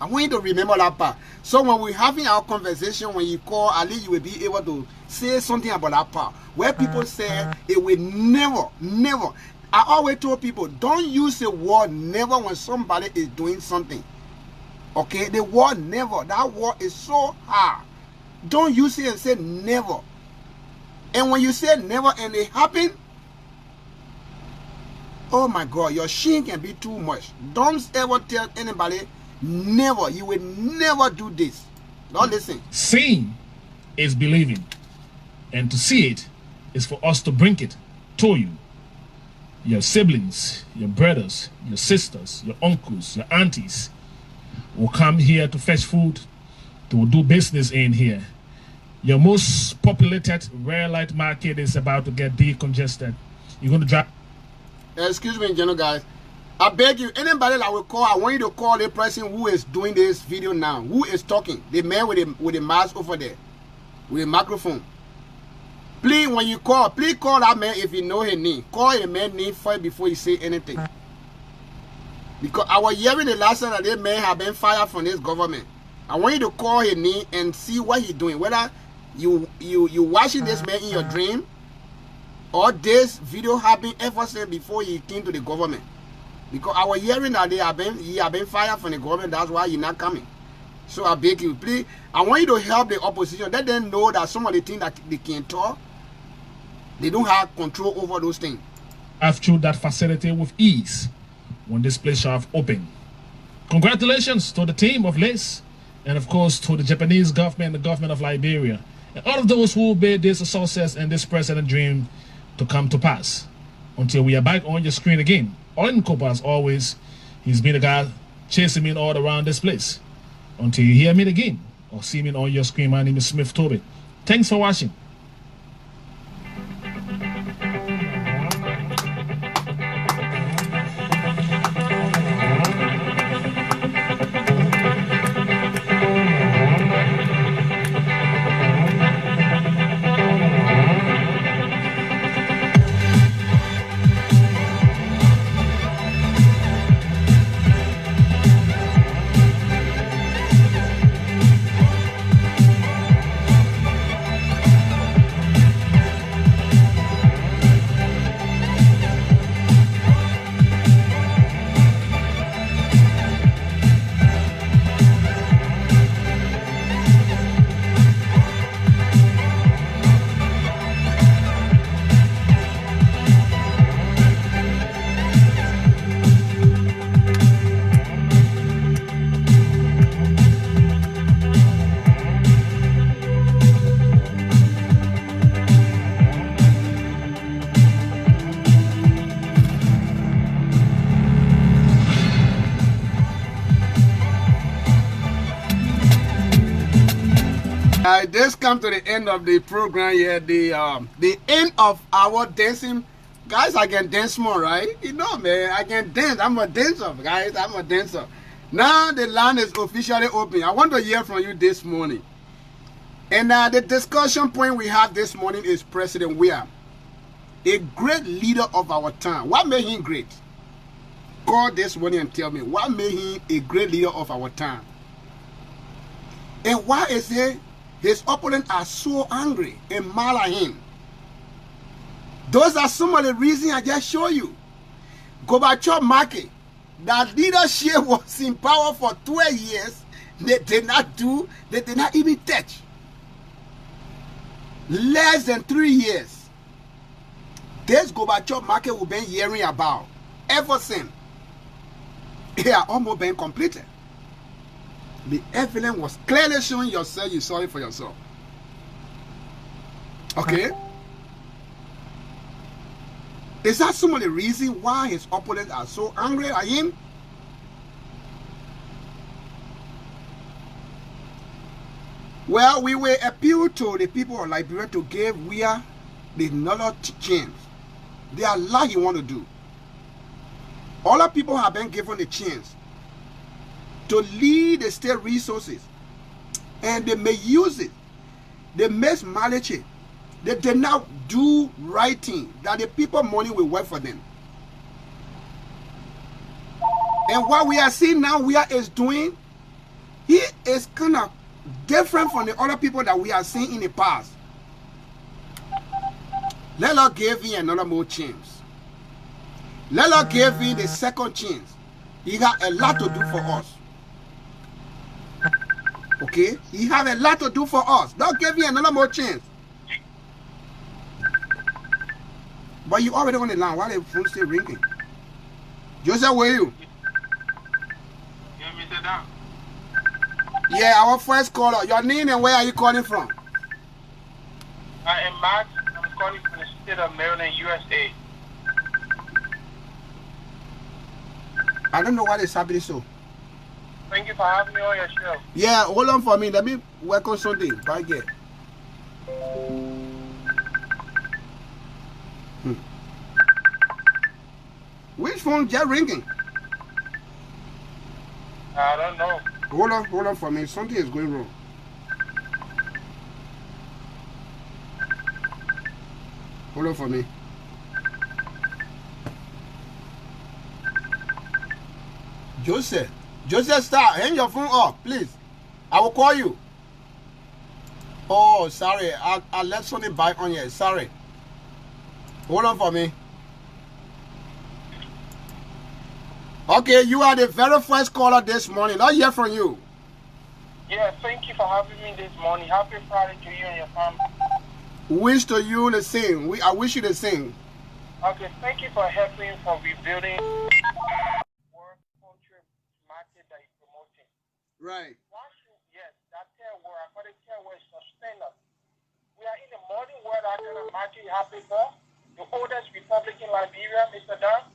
I want you to remember that part. So when we're having our conversation, when you call, at least you will be able to say something about that part. Where people say it will never. I always told people, don't use the word never when somebody is doing something. Okay, the word never, that word is so hard. Don't use it and say never. And when you say never and it happen, oh my God, your shame can be too much. Don't ever tell anybody never. You will never do this. Don't listen. Seeing is believing. And to see it is for us to bring it to you. Your siblings, your brothers, your sisters, your uncles, your aunties will come here to fetch food, to do business in here. Your most populated red light market is about to get decongested. You're going to drive. Excuse me, general guys. I beg you, anybody that will call, I want you to call the person who is doing this video now, who is talking, the man with the mask over there, with a microphone. Please, when you call, please call that man if you know his name. Call the man name first before you say anything. Because I was hearing the last time that this man have been fired from this government. I want you to call his name and see what he's doing. Whether you watching this man in your dream, or this video happened ever since before he came to the government. Because I was hearing that he have been fired from the government. That's why he's not coming. So I beg you, please. I want you to help the opposition. Let them know that some of the things that they can talk, they don't have control over those things. I've through that facility with ease when this place shall have opened. Congratulations to the team of LACE, and of course to the Japanese government and the government of Liberia, and all of those who made this success and this president dream to come to pass. Until we are back on your screen again. Olin Cooper, as always, he's been the guy chasing me all around this place. Until you hear me again or see me on your screen, my name is Smith Toby. Thanks for watching. This come to the end of the program here. The end of our dancing. Guys, I can dance more, right? You know, man, I can dance. I'm a dancer, guys. I'm a dancer. Now the line is officially open. I want to hear from you this morning. And the discussion point we have this morning is President Weah, a great leader of our time. What made him great? Call this morning and tell me what made him a great leader of our time. And why is it his opponents are so angry and mad at him? Those are some of the reasons I just showed you. Gorbachev market, that leadership was in power for 12 years. They did not do, they did not even touch. Less than 3 years. This Gorbachev market we've been hearing about ever since. It had almost been completed. The evidence was clearly showing yourself, you saw it for yourself. Okay? Is that some of the reason why his opponents are so angry at him? Well, we will appeal to the people of Liberia to give Weah the another chance. There are a lot he want to do. All the people have been given the chance to lead the state resources, and they may use it. They mismanage it. They did not do right thing, that the people money will work for them. And what we are seeing now, Weah is doing, he is kind of different from the other people that we are seeing in the past. Let us give him another more chance. Let us give him the second chance. He got a lot to do for us. Okay? He have a lot to do for us. Don't give him another more chance. But you already on the line. Why the phone still ringing? Joseph, where are you? Yeah, our first caller. Your name and where are you calling from? I am Matt. I'm calling from the state of Maryland, USA. I don't know what is happening so. Thank you for having me on your show. Yeah, hold on for me. Let me work on something. Bye, again. Which phone just ringing? I don't know. Hold on for me. Something is going wrong. Hold on for me. Joseph Star, hang your phone up, please. I will call you. Oh, sorry. I left something back on here. Sorry. Hold on for me. Okay, you are the very first caller this morning. I'll hear from you. Yeah, thank you for having me this morning. Happy Friday to you and your family. Wish to you the same. I wish you the same. Okay, thank you for helping for rebuilding work country market that you're promoting. Right. Yes, that third world, according to third world, is sustainable. We are in the modern world that kind of market happy for the oldest republic in Liberia, Mr. Dan.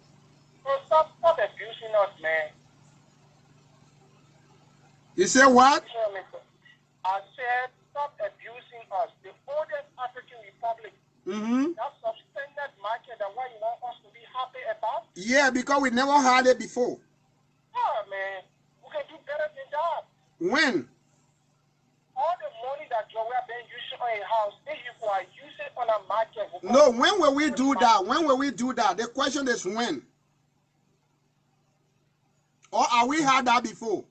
So stop abusing us, man. You said what? I said stop abusing us. The oldest African republic. That substandard market that what you want us to be happy about? Yeah, because we never had it before. Oh man, we can do better than that. When? All the money that Joe have been using on a house, if you are using on a market. No, when will we do that? When will we do that? The question is when. Or are we had that before?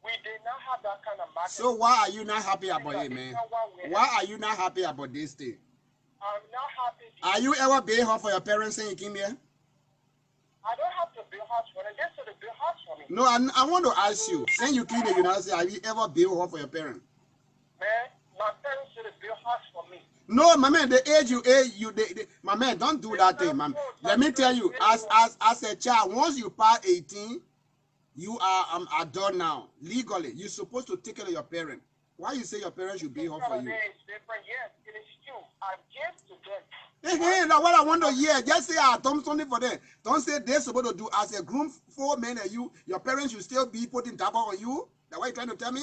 We did not have that kind of market. So why are you not happy about it, man? Why are you not happy about this thing? I'm not happy. Are you ever paying her for your parents saying you came here? I don't have to build house for them. They said to build house for me. No, I want to ask you. Saying you came here, you know, say, have you ever built her for your parents? Man, my parents said to build house for me. No, my man, the age my man, don't do that thing, man. Let me tell you, as a child, once you pass 18, you are adult now. Legally, you're supposed to take care of your parents. Why you say your parents should be home for you? It's different. Yes, it is true. I give to them. Hey, now what I want to hear, just say I done something for them. Don't say they're supposed to do as a groom for men and your parents should still be putting tobacco on you. That's what you're trying to tell me?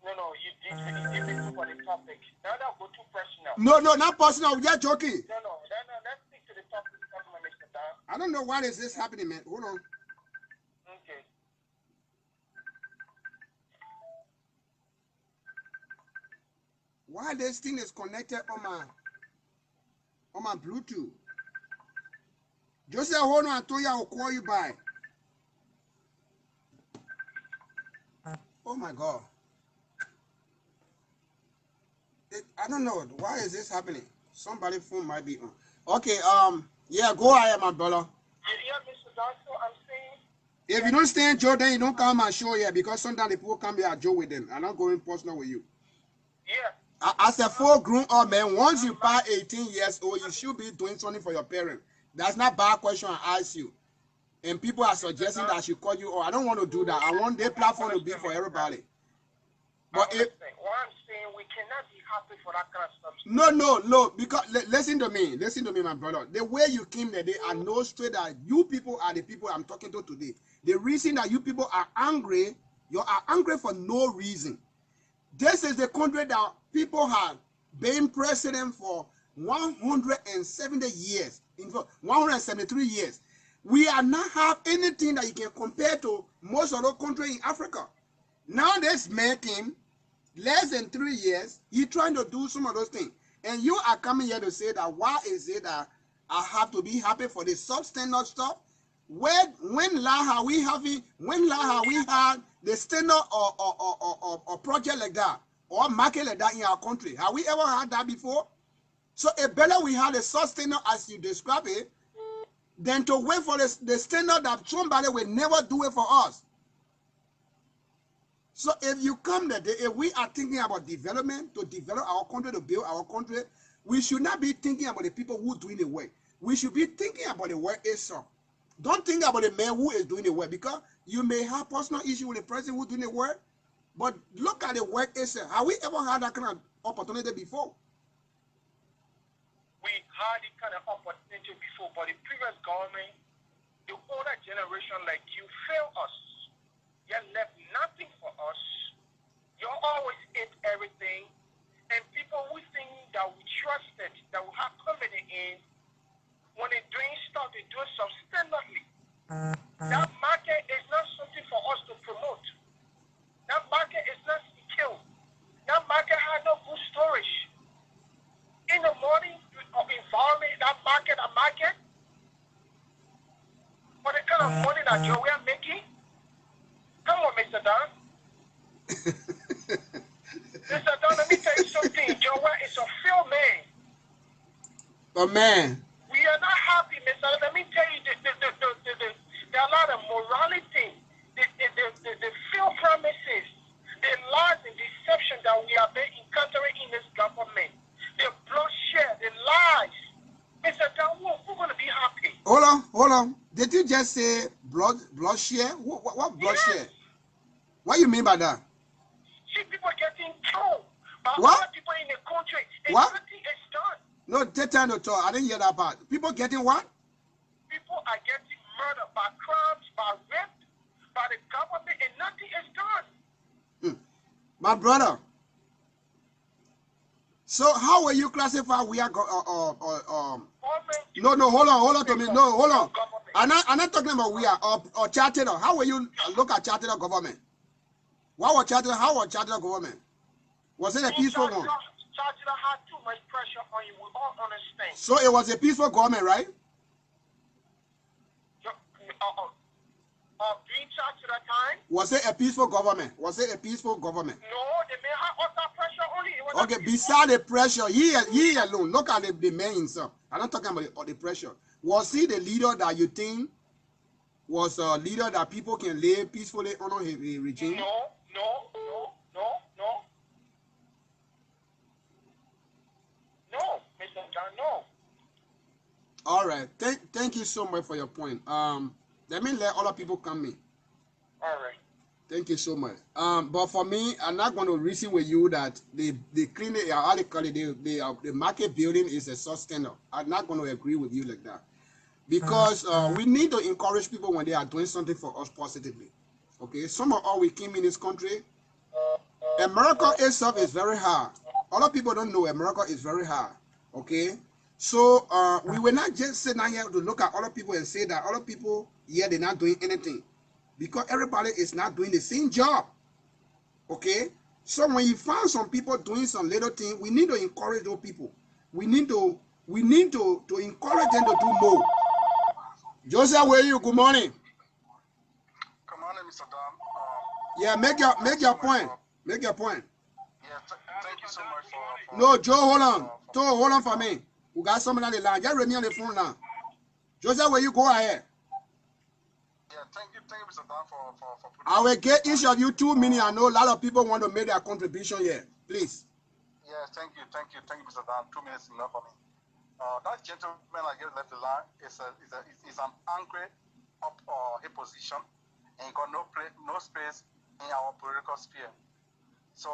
No, you did it for the topic. Now that go too personal. No, not personal. We're just joking. No, let's stick to the topic, Mr. Dan. I don't know why is this happening, man. Hold on. Okay. Why this thing is connected on my Bluetooth? Just say hold on, I told you I will call you back. Oh my God. I don't know. Why is this happening? Somebody's phone might be on. Okay, yeah, go ahead, my brother. Yeah, Mr. Dan, so I'm saying. If you don't stay in Joe, then you don't come and show here because sometimes the people come here and Joe with them. I'm not going personal with you. Yeah. As a full grown up man, once you pass 18 years old, you should be doing something for your parents. That's not a bad question I ask you. And people are suggesting that I should call you. Oh, I don't want to do that. I want their platform to be for everybody. But what I'm saying, we cannot be happy for that kind of stuff. No. Because listen to me, my brother. The way you came there, I know straight that you people are the people I'm talking to today. The reason that you people are angry, you are angry for no reason. This is the country that people have been president for 170 years, in fact, 173 years. We are not have anything that you can compare to most of the countries in Africa. Now this man came, less than 3 years, he trying to do some of those things. And you are coming here to say that why is it that I have to be happy for the substandard stuff? When have we had the standard or project like that or market like that in our country? Have we ever had that before? So it better we have a sustainer as you describe it than to wait for the standard that somebody will never do it for us. So if you come there, if we are thinking about development, to develop our country, to build our country, we should not be thinking about the people who are doing the work. We should be thinking about the work itself. Don't think about the man who is doing the work, because you may have personal issue with the person who is doing the work, but look at the work itself. Have we ever had that kind of opportunity before? We had this kind of opportunity before, but the previous government, the older generation like you, failed us. You left nothing for us. You always ate everything. And people who that Joe Weah making? Come on, Mr. Don. Mr. Don, let me tell you something. Joe Weah is a field man. Oh man. We are not happy, Mr. Let me tell you, there are a lot of morality, the field promises, the lies and deception that we have been encountering in this government, the bloodshed, the lies. Mr. Don, we're going to be happy. Hold on. Did you just say bloodshed? What bloodshed? Yes. What do you mean by that? See, people getting killed by what? Other people in the country. And what? Nothing is done. No, take time to talk. I didn't hear that part. People getting what? People are getting murdered by crimes, by rape, by the government, and nothing is done. My brother. So how will you classify we are No, hold on to me. No, hold on. I'm not talking about we are or chartered. How will you look at chartered government? How was chartered government? Was it a peaceful one? Chartered had too much pressure on you. We all understand. So it was a peaceful government, right? Being charged at that time? Was it a peaceful government? No, they may have other pressure on you. Okay, beside the pressure, he alone. Look at the man himself. I'm not talking about the pressure. Was he the leader that you think was a leader that people can live peacefully under his regime? No. No, Mr. John, no. All right. Thank you so much for your point. Let me let other people come in. All right. Thank you so much. But for me, I'm not going to reason with you that the clinic, how they call it, the market building is a source scandal. I'm not going to agree with you like that. Because we need to encourage people when they are doing something for us positively. Okay? Some of us, we came in this country. America itself is very hard. A lot of people don't know America is very hard. Okay? So we will not just sit down here to look at other people and say that other people, yeah, they're not doing anything. Because everybody is not doing the same job. Okay? So when you find some people doing some little thing, we need to encourage those people. We need to encourage them to do more. Joseph, where are you? Good morning. Good morning, Mr. Don. Yeah, make your point. Make your point. Yeah, thank you so much for no, Joe, hold on. Joe, hold on for me. We got someone on the line. Just remain on the phone now. Joseph, where you go ahead? Yeah, thank you, Mr. Don, for I will get each of you 2 minutes. I know a lot of people want to make their contribution here. Please. Yeah, thank you, Mr. Don. 2 minutes enough for me. That gentleman I just left the line is an angry up his position, and he got no space in our political sphere. So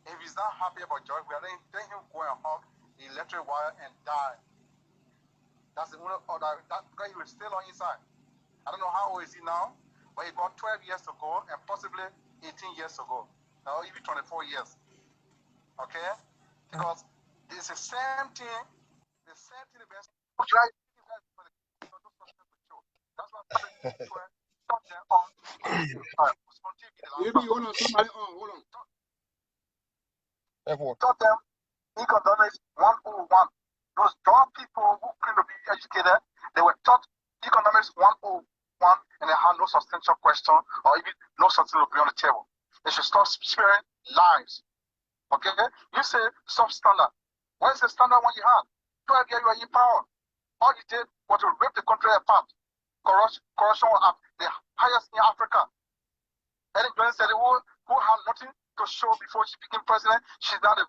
if he's not happy about George, we are letting him go and hug the electric wire and die. That's the only other because he was still on inside. I don't know how old is he now, but he got 12 years to go and possibly 18 years to go. Now even 24 years. Okay? Because it's the same thing. The same thing the best. That's why hold on, somebody hold on. Taught them economics 101. Those dumb people who claim to be educated, they were taught economics 101 and they had no substantial question or even no something to be on the table. They should stop sparing lives. Okay? You say substandard. What is the standard one you had? 12 years you were in power. All you did was to rip the country apart. Corruption was at the highest in Africa. Ellen Johnson said who had nothing to show before she became president, she's now the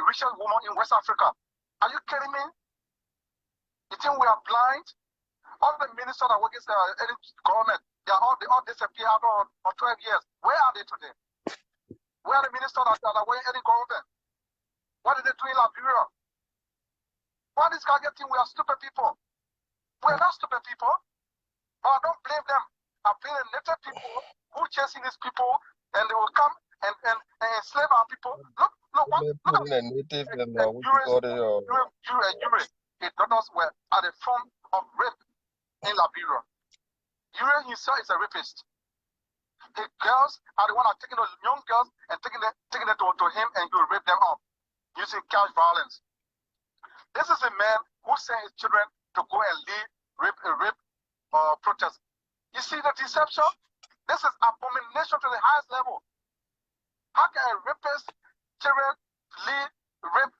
richest woman in West Africa. Are you kidding me? You think we are blind? All the ministers that work in the government, they all disappeared after 12 years. Where are they today? Where are the ministers that are working in the government? What did they do in Liberia? Why this guy think we are stupid people? We are not stupid people. But I don't blame them. I blame the native people who chasing these people and they will come and enslave our people. Look what native and his daughters were at the front of rape in Liberia. Ure himself is a rapist. The girls are the one that are taking those young girls and taking them to him and he will rape them up using cash violence. This is a man who sent his children to go and lead rape protest. You see the deception? This is abomination to the highest level. How can a rapist, children, lead, rape,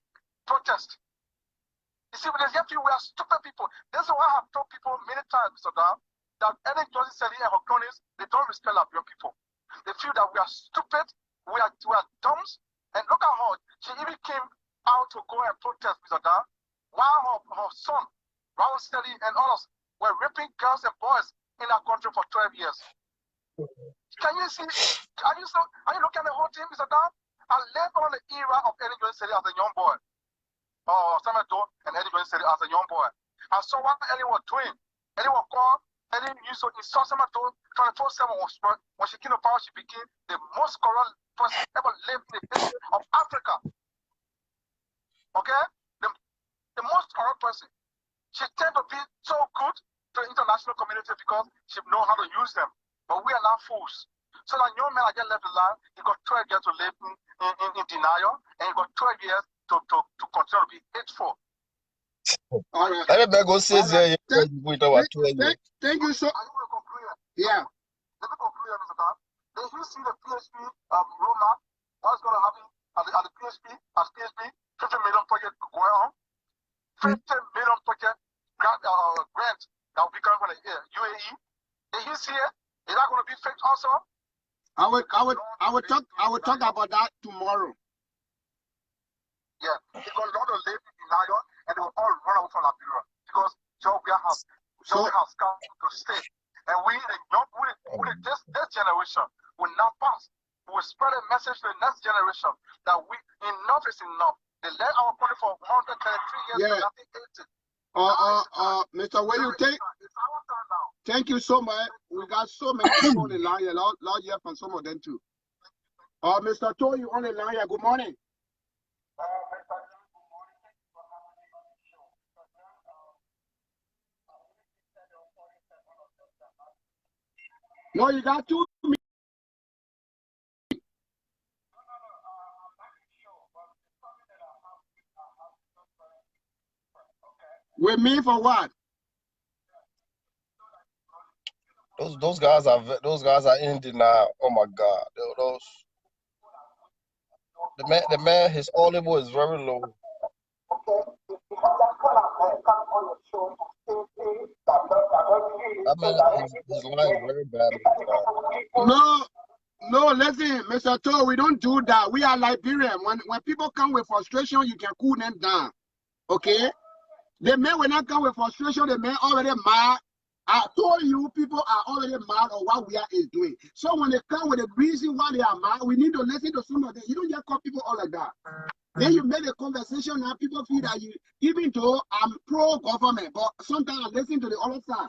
protest? You see, with the young people, we are stupid people. This is why I have told people many times, Mr. Dam, that any Johnson Sally and her cronies, they don't respect our young people. They feel that we are stupid, we are dumps. And look at her. She even came out to go and protest, Mr. Dam, while her son, Raul Sally, and others were raping girls and boys in our country for 12 years. Can you see? Are you looking at the whole thing, Mr. Dam? I lived on the era of Eddie Johnson Sally as a young boy. Samuel Doe and Eddie Johnson Sally as a young boy. I saw what Eddie was doing. Eddie was called. Eddie used to insult Samuel Doe 24/7. When she came to power, she became the most corrupt person ever lived in the history of Africa. Okay? The most corrupt person. She tended to be so good to the international community because she knows how to use them. But we are not fools. So that young man again left the land, he got 12 years to live in denial, and he got 12 years to continue to be hateful. All right. Let me go say Thank you so. Yeah. Let me conclude, Mr. Dan. Did you see the PHP roadmap? What's going to happen at the PHP? As PHP, 50 million project going on. 50 million project grant that will be coming from the UAE. Did you see it? Is that going to be fixed also? I will talk about that tomorrow. Yeah, because Lord will live in denial and they will all run away from Liberia because Weah has come to stay. And we, this generation, will not pass. We will spread a message to the next generation that enough is enough. They let our country for 133 years. Yeah. Mr. Weah, thank you so much. We got so many people on the line here. Lord, hear from some of them too. Mr. Toh, you on the line here. Good morning. No, you got 2 minutes. With me for what? those guys are in denial. Oh my God, the man, his audible is very low. I mean, his line is very bad. No, listen, Mr. Toh, we don't do that. We are Liberian. When people come with frustration, you can cool them down. Okay? The men will not come with frustration. The men already mad. I told you, people are already mad on what Weah is doing. So when they come with a reason why they are mad, we need to listen to some of them. You don't just call people all like that. Then you make a conversation now, people feel that you, even though I'm pro-government, but sometimes I listen to the other side.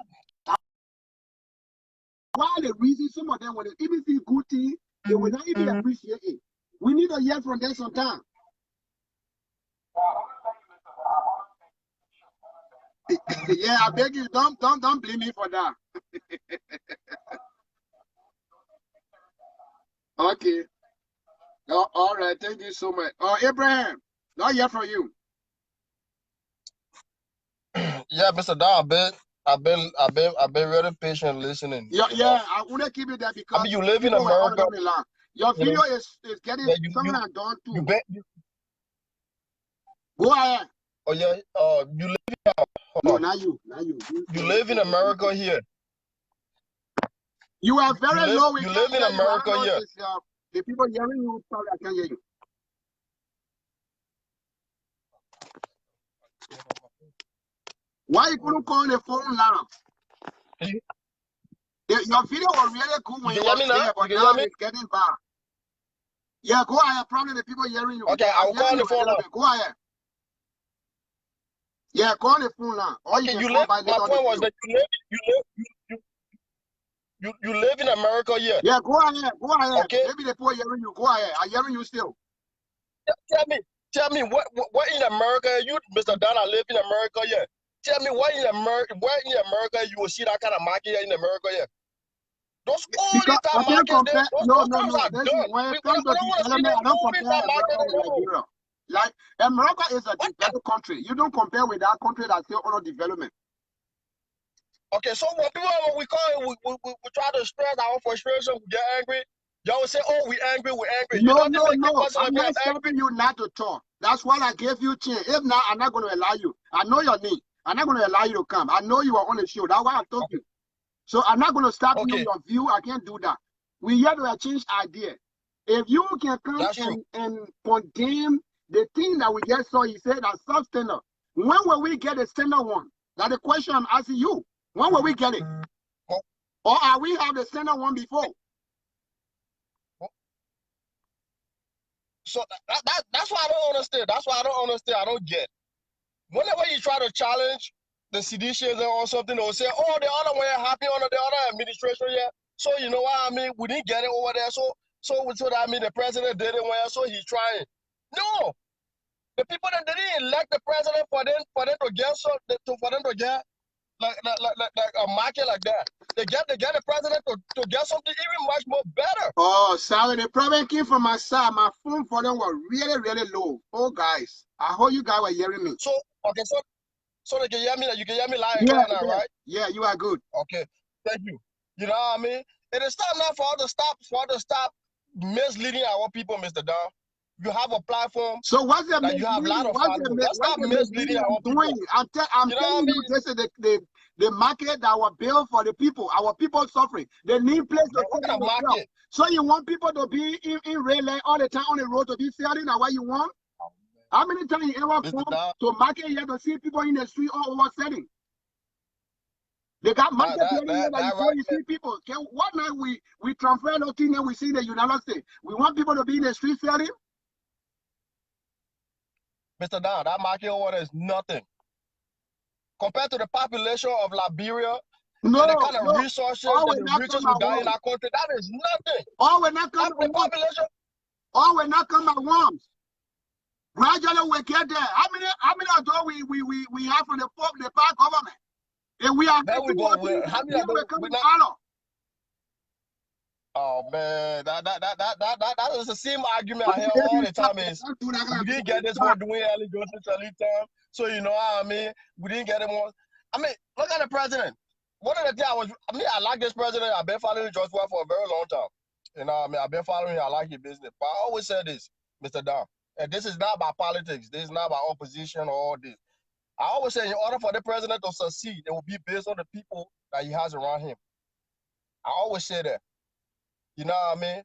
Why the reason some of them, when they even see good things, they will not even appreciate it. We need to hear from them sometimes. Yeah, I beg you, don't blame me for that. Okay. All right, thank you so much. Abraham, not hear from you. Yeah, Mr. Don, I've been really patient listening. Yeah, I want to keep it there because I mean, you live in America. Your video is getting something I done too. Go ahead. Oh yeah, you live in no, not you. You live in America here. You are very low. You live in America here. The people hearing you, sorry, I can't hear you. Why you couldn't call the phone loud? Your video was really good when you were there, but now it's getting bad. Yeah, go ahead. Probably the people hearing you. Okay, I'll call the phone now. Go ahead. Yeah, call the phone now. Okay, my point was that you live in America here. Yeah, go ahead. Okay. Maybe the people hearing you. Go ahead. I'm hearing you still. Tell me what in America you, Mr. Donna, live in America here. Tell me where in America you will see that kind of market here in America here. Those all the time markets, those times are done. When it comes to development, I don't compare America with Nigeria. Like, America is a developed country. You don't compare with that country that's still under development. Okay, so when people we call it, we try to express our frustration, we get angry. Y'all say, "Oh, we angry, we angry." You No, don't no, make a no. person I'm get not angry. stopping you not to talk. That's why I gave you a chance. If not, I'm not going to allow you. I know your name. I'm not going to allow you to come. I know you are on the show. That's why I told you. So I'm not going to stop you Okay. your view. I can't do that. We here to exchange idea. If you can come That's true. and condemn the thing that we just saw, he said that substandard. When will we get a standard one? That's the question I'm asking you. When will we get it? Or are we have the standard one before? So that's why I don't understand. That's why I don't understand. I don't get. Whenever you try to challenge the seditions or something, they'll say, "Oh, the other one happened under the other administration, yeah." So you know what I mean? We didn't get it over there. So that I mean the president did it well, so he's trying. No, the people that didn't elect the president for them to get for them to get like a market like that. They get the president to get something even much more better. Oh, sorry, the problem came from my side. My phone for them was really, really low. Oh, guys, I hope you guys were hearing me. So okay, so they can hear me. You can hear me loud and clear now, right? Yeah, you are good. Okay, thank you. You know what I mean? It is time now for us to stop misleading our people, Mr. Don. You have a platform. So what's the that you have a lot of followers. Let's stop misleading our people. I'm telling you, this is the market that was built for the people. Our people suffering. They need place to what kind of market? So you want people to be in rail line all the time on the road to be selling that what you want? How many times you ever come to market here to see people in the street all over selling? They got market you see people. Okay, what night we transfer those things and we see the United States. We want people to be in the street selling. Mr. Don, that market over there is nothing. Compared to the population of Liberia and the kind of resources and the riches we got in our country, that is nothing. All will not come at population. All will not come at once. Gradually we get there. How many of those we have from the past government? And we are how many of those Oh man, that is the same argument I hear all the time. Is we didn't get this one doing early time, so you know what I mean. We didn't get it more. I mean, look at the president. One of the things I like this president. I've been following George Weah for a very long time. You know, what I mean, I've been following him. I like his business, but I always say this, Mr. Don, and this is not about politics. This is not about opposition or all this. I always say, in order for the president to succeed, it will be based on the people that he has around him. I always say that. You know what I mean?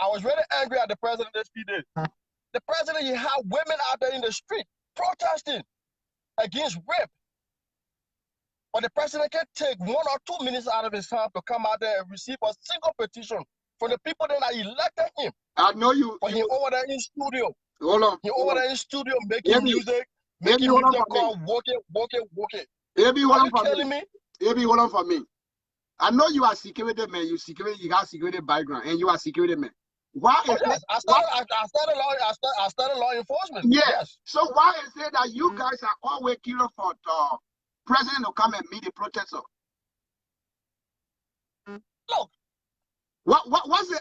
I was really angry at the president this few days. The president, he had women out there in the street protesting against rape. But the president can take 1 or 2 minutes out of his time to come out there and receive a single petition from the people that elected him. I know you. But he over there in studio. Hold on. He over there in studio making music called Walk It. Baby, hold on for me. Baby, hold on for me. I know you are security man. You got security background, and you are security man. Why is yes, I started law enforcement. Yes. So why is it that you guys are always killing for the president to come and meet the protester? Look. What's the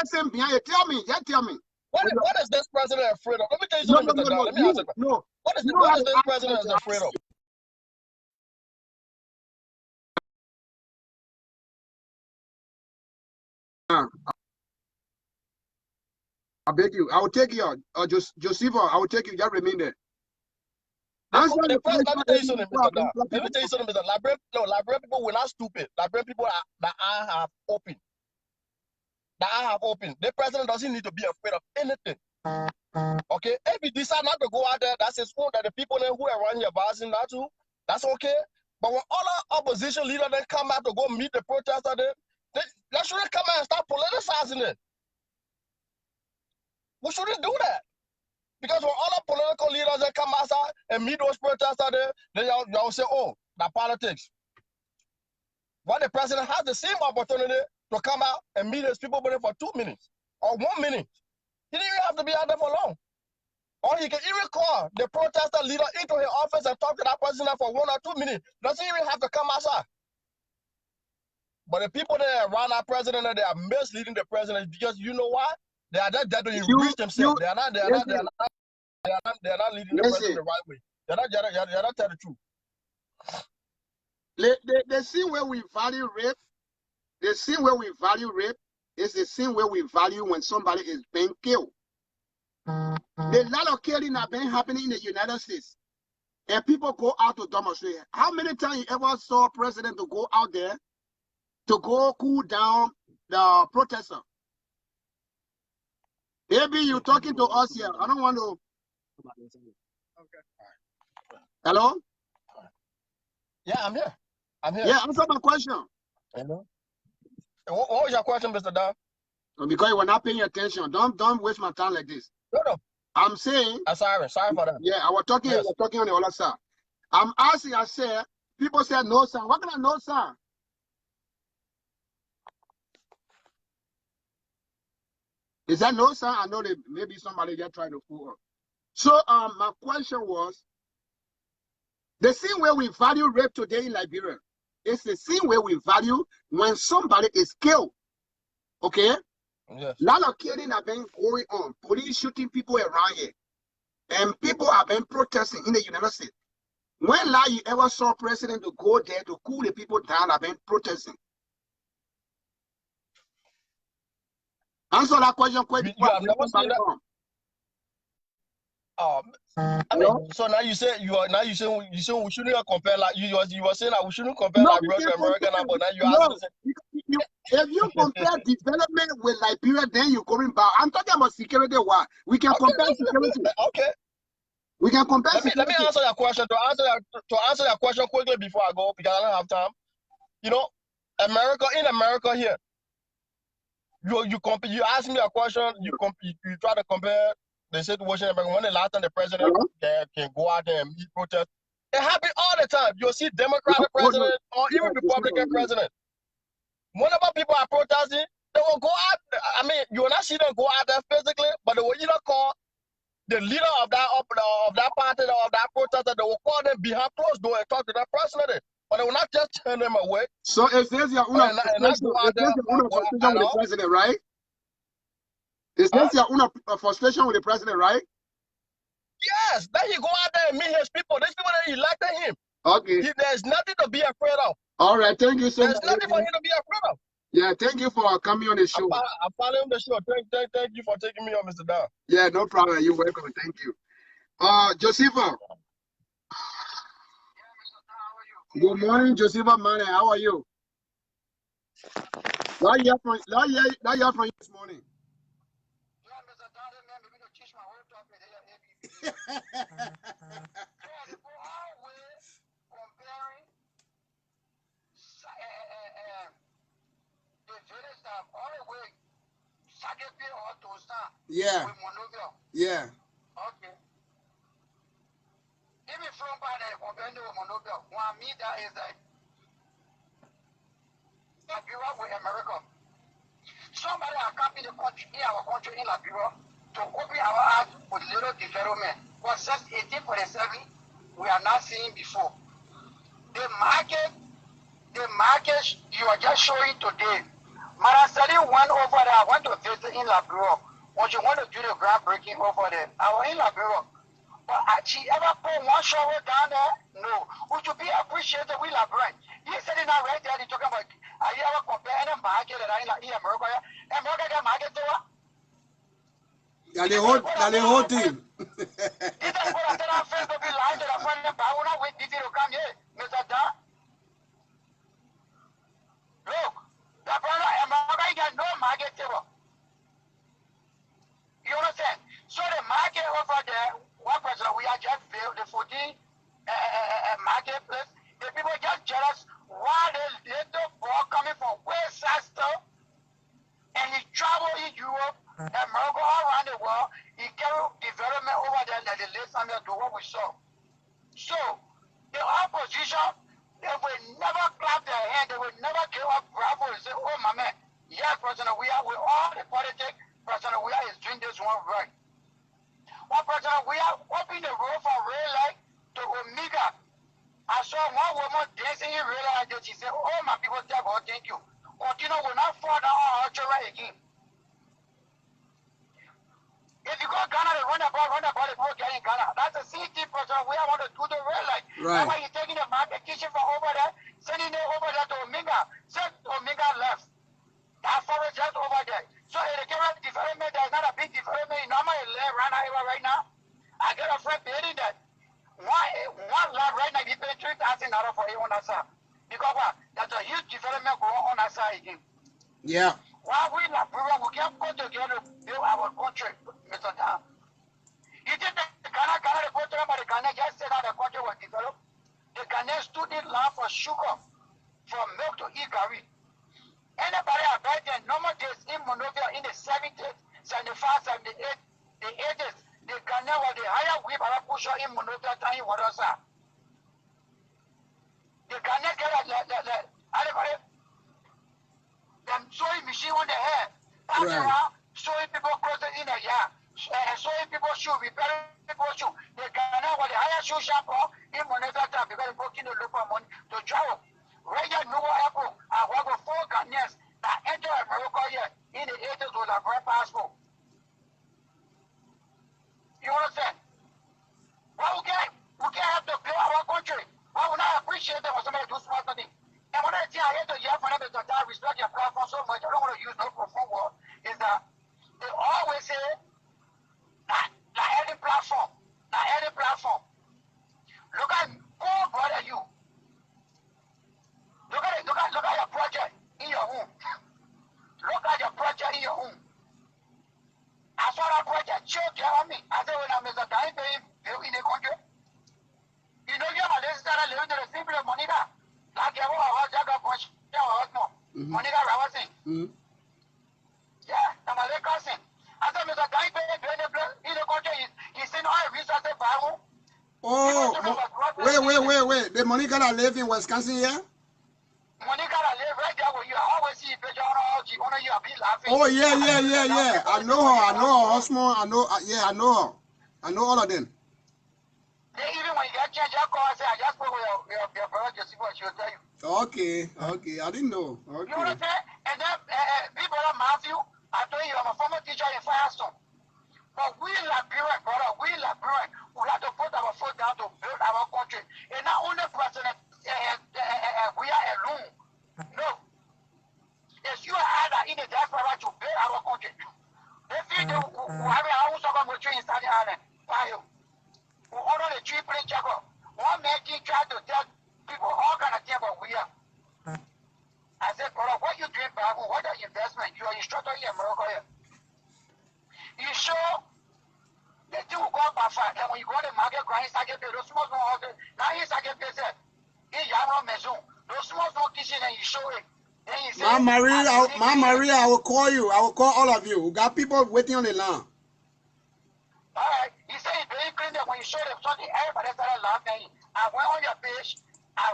essence behind it? Tell me. Just tell me. What is this president afraid of? Let me tell you something, Mr. Don. Let me ask you. No. What is this president afraid of? I beg you. I will take you. Josepha, I will take you. Just remain there. Let me tell you something, Mr. Don. Let me tell you something, Mr. Liberian people were not stupid. Liberian people that I have open. The president doesn't need to be afraid of anything. Okay? If he decides not to go out there, that's his fault. That the people who are around here advising not to, that's okay. But when other opposition leaders then come out to go meet the protesters, they shouldn't come out and start politicizing it. We shouldn't do that. Because when other political leaders then come outside and meet those protesters, then y'all say, oh, that politics. Why the president has the same opportunity to come out and meet his people for 2 minutes or 1 minute. He didn't even have to be out there for long. Or he can even call the protester leader into his office and talk to that person for 1 or 2 minutes. Doesn't even have to come outside. But the people that are around our president, they are misleading the president because you know why? They are not there to enrich themselves. They are not leading the president the right way. They're not telling the truth. The scene where we value rape, the scene where we value rape is the scene where we value when somebody is being killed. The lot of killing have been happening in the United States. And people go out to demonstrate. How many times you ever saw a president to go out there to go cool down the protester? Maybe you're talking to us here. I don't want to. Hello? Yeah, I'm here. I'm here. Yeah, answer my question. Hello? What was your question, Mr. Don? Because you were not paying attention. Don't waste my time like this. No. I'm saying. Sorry for that. Yeah, I was talking. Yes. I was talking on the other side. I'm asking. I said, people said no sound. What kind of no sound? Is that no sound? I know that maybe somebody just trying to fool up. So my question was, the scene where we value rape today in Liberia is the scene where we value when somebody is killed. Okay? Yes. A lot of killing have been going on. Police shooting people around here. And people have been protesting in the United States. When last you ever saw president to go there to cool the people down have been protesting? Answer that question quick. You have never seen that? I mean, so now you say we shouldn't compare, like you were saying that we shouldn't compare Liberia to America now, but now you ask me. If you compare development with Liberia, then you're going back. I'm talking about security. Why? We can compare security. Okay. We can compare security. Let me answer your question. To answer your question quickly before I go, because I don't have time. You know, in America here, you ask me a question, you try to compare the situation when the last time the president can go out there and meet protest. It happens all the time. You'll see Democratic president or even Republican president. Whenever people are protesting, they will go out. I mean, you will not see them go out there physically, but they will either call the leader of that party or of that protester. They will call them behind closed door and talk to them personally, but they will not just turn them away. So is this your own frustration with the president, right? Is this your own frustration with the president, right? Yes, that he go out there and meet his people. These people that elected him. Okay. There's nothing to be afraid of. All right, thank you so much. There's nothing for him to be afraid of. Yeah, thank you for coming on the show. I'm following the show. Thank you for taking me on, Mr. Dow. Yeah, no problem. You're welcome. Thank you. Josepha. Good morning, Josepha Mane. How are you? Not yet from you this morning. Yeah. Yeah. Okay. Even from by the Convento of Monobel, one meter is that Liberia with America. Somebody accompanied the country in our country in Liberia to open our eyes with little development. But since 1847, we are not seeing before. The market you are just showing today. Marasali went over there. I went to visit in Liberia. When you want to do the groundbreaking over there, I was in Liberia. But she ever put one shovel down there? No. Would you be appreciated with Liberia? He said it now right there. He's talking about, are you ever compare any market that I in America? America got market too? Yeah, the whole thing. This is what I said on Facebook. Be lying to the friend. But I will not wait this to come here, Mr. Dan. Look, the brother America got no market table. You understand? So the market over there, one person, we are just built the 14 marketplace. The people just jealous why they little boy coming from West Side stuff and he travel in Europe and America all around the world. He carry development over there that the late time to what we saw. So the opposition, they will never clap their hand, they will never give up bravo and say, oh my man, yeah, President Weah, with all the politics, President Weah is doing this one right. One President Weah opened the road from Red Light to Omega. I saw one woman dancing in Red Light and she said, oh my people, thank you. Continue will not fall down on our children again. If you go to Ghana, they run about the people get in Ghana. That's a CT President Weah want to do the Red Light. Right. That's why he's taking the market kitchen from over there, say right now. I got a friend paying that. One lot right now, he paid $3,000 for it on that side. Because what? There's a huge development going on that side again. Yeah. Why we not we can't go together to build our country, Mr. Dan. You think the Ghana go to but the Ghana just said that the country was developed? The Ghanaians stood in line for sugar, for milk to eat curry. Anybody about the normal days in Monrovia in the 70s, 75, 78, the 80s, the Ghana was the higher whip and pusher in Monrovia than in Wadosa. The Ghana get anybody, them sewing machine on the head, passing around, sewing people clothes in the yard, sewing people shoes, repairing people shoes. The Ghana was the higher shoe shop in Monrovia town because they're working the local money to travel. Right here, no apple, I work with 4 Ghanaians that enter America here in the 80s with a great passport. You understand? Well, we can't have to build our country. Why would not appreciate them when somebody do smart money? And one of the things I hate to hear from them is that I respect your platform so much, I don't want to use no profound word, is that they always say, that any platform. Look at God, brother, you. Look at your project in your home. Look at your project in your home. I saw that project choke on me. I said, when I'm Mr. Dying paying bill in the country, you know, you're a listener living to the simple money that. Like you have a hot jack of money that I was saying. Yeah, I'm a little cousin. I said, Mr. Dying paying bill in the country, he's seen all the resources for home. Oh, wait. The Monica that live in Wisconsin here? Monica that live right there where you always see a picture on you be laughing. Oh, yeah. I know her husband. I know her. I know all of them. Even when you get changed, you call and say, I just spoke with your brother, just see what she'll tell you. Okay. I didn't know. Okay. You know what I'm saying? And then, big brother Matthew, I told you, I'm a former teacher in Firestone. But we Liberian, brother, we have to put our foot down to build our country. And not only President, we are alone. No. It's you and I that in the diaspora to build our country. They feel they have a house of a tree in Staten Island. Why? We order the tree plane check up. One man try to tell people all kind of things about we are. I said, brother, what you doing, Bible? What are investment? You are instructor here in America here. You sure the thing will go up by 5. And when you go to the market, grind, those small houses, now he's in Yaro Maison. Those small kitchen and you show it. Then you say, Maria, I will call you. I will call all of you. We got people waiting on the line. Alright. He said it's very clean that when you show them something, everybody started laughing. I went on your page, I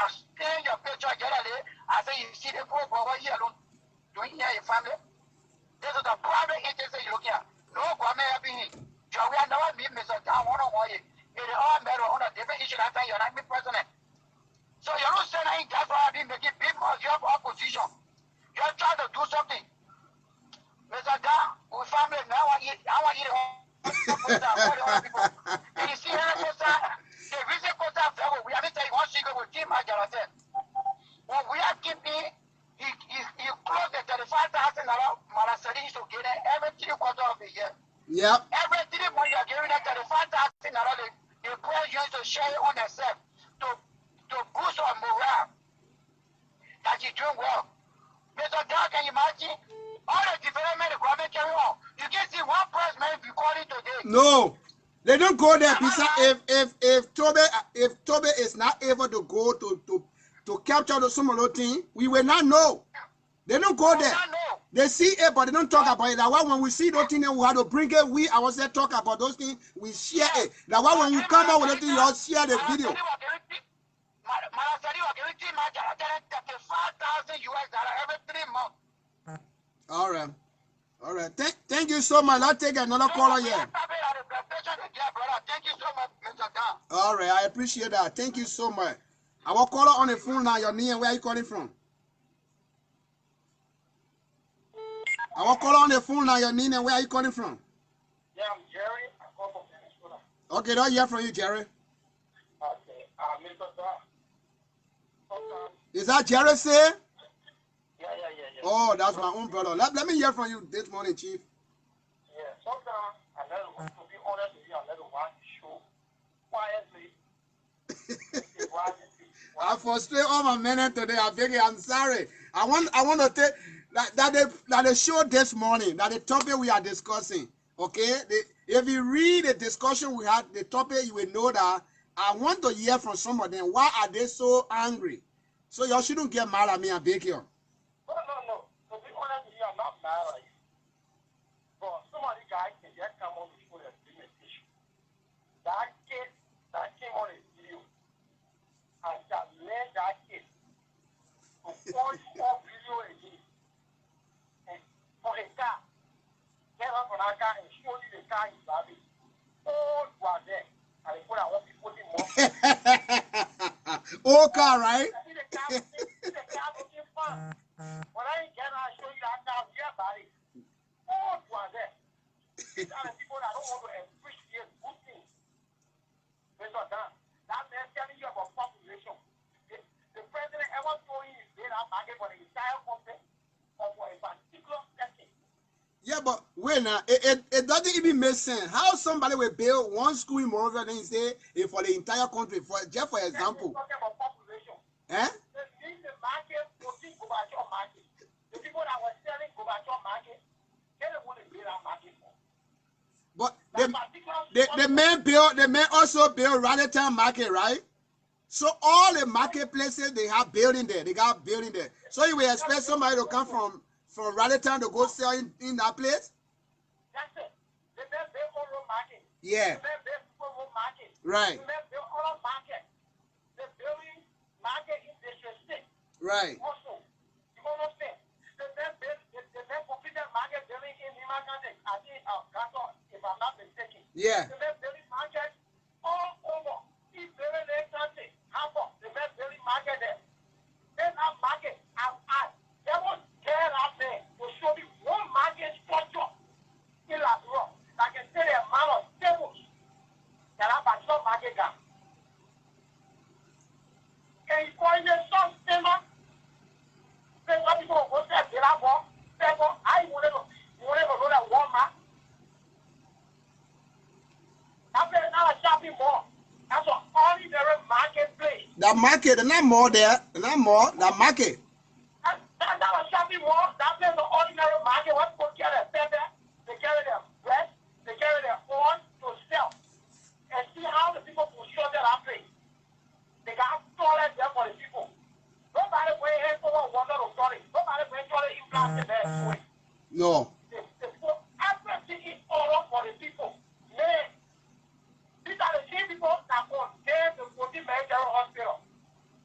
scanned your picture, get a day. I said, you see the poor boy here alone doing here your family. This is the private agency you're looking at. No government helping him. So we are never meet Mr. John one-on-one. It is all matter on a different issue that time you're not me president. So you're not saying anything, that's why I've been making big moves. You have opposition. You're trying to do something. Mr. John, we family, now I want to eat it all. And you see here, the reason we haven't taken one single with Tim Majalate. When we are keeping, he closed the $35,000 Malasari to get it every 3 quarters of the year. Yep. Every 3 months you're giving that $35,000, the president to share it on themselves to boost our morale that you're doing well. Mr. Doug, can you imagine all the development the government carry on? You can see one president be calling today. No, they don't go there. Besides, if Toby is not able to go to capture the similar thing, we will not know. They don't go there. They see it, but they don't talk about it. That's why when we see those things, we have to bring it. We ourselves talk about those things. We share it. That's why when we come out with it, you all share the video. All right. Thank you so much. I'll take another caller here. Thank you so much, Mr. Dan. All right, I appreciate that. Thank you so much. I will call on the phone now. Your name, where are you calling from? I will call on the phone now. Your name and where are you calling from? Yeah, I'm Jerry. I call from Venezuela. Okay, don't hear from you, Jerry. Okay, Mr. Dan. Is that Jerry, say? Yeah. Oh, that's my own brother. Let me hear from you this morning, Chief. Yeah, sometimes I know I frustrate all my men today. I beg you, I'm sorry. I want to take that they show this morning, that the topic we are discussing. Okay? If you read the discussion we had, the topic, you will know that I want to hear from some of them. Why are they so angry? So y'all shouldn't get mad at me, I beg you. No. To be honest with you, I'm not mad at you. But some of the guys can just come on the school and bring an issue. That kid that came on his video, and that led that kid to watch all video again. And for a car, get up on that car and show you the car he's driving. All was there. And they put out what people did more. Old car, right? See the car looking fun. When I get out, I show you that car, yeah, buddy. All was there. These are the people that don't want to appreciate good things. Mr. Dan, that man telling you about population. The president ever told you he's made a market for the entire country or for a particular section. Yeah, but wait now, it doesn't even make sense. How somebody will build one school in Moreover and say for the entire country, just for example. Talking about population. Eh? They need the market for the Gorbachev market. The people that were selling Gorbachev market, they don't want to build that market for. But the men also build Raditown market, right? So all the marketplaces they have building there, they got building there. So you will expect somebody to come from Raditown to go sell in that place? That's it. They build all market. Yeah. They build people market. Right. They build all market. They building market in district. Right. Also, you understand? They completed market building in Himakande. I think if I'm not mistaken. Yeah. They building market all over. East Berlin country, Hamburg. They building market there. Then that market, they won't care out there to show me one market structure in Labrador. I can tell the amount of tables that have a short market gap. And it's going to some similar. Then what people go say, therefore, I want to go to Walmart. After now, a shopping mall. That's an ordinary marketplace. The market, there's not more there. There's not more. The market. That's not a shopping mall. That place is an ordinary market. What people carry their pepper, they carry their bread, they carry their corn to sell. And see how the people will show that place. They got toilets there for the people. Nobody went here for water or toilet. Nobody went to the implant there. No. They put everything in order for the people. Man, these are the same people that condemn the 14 medical hospital.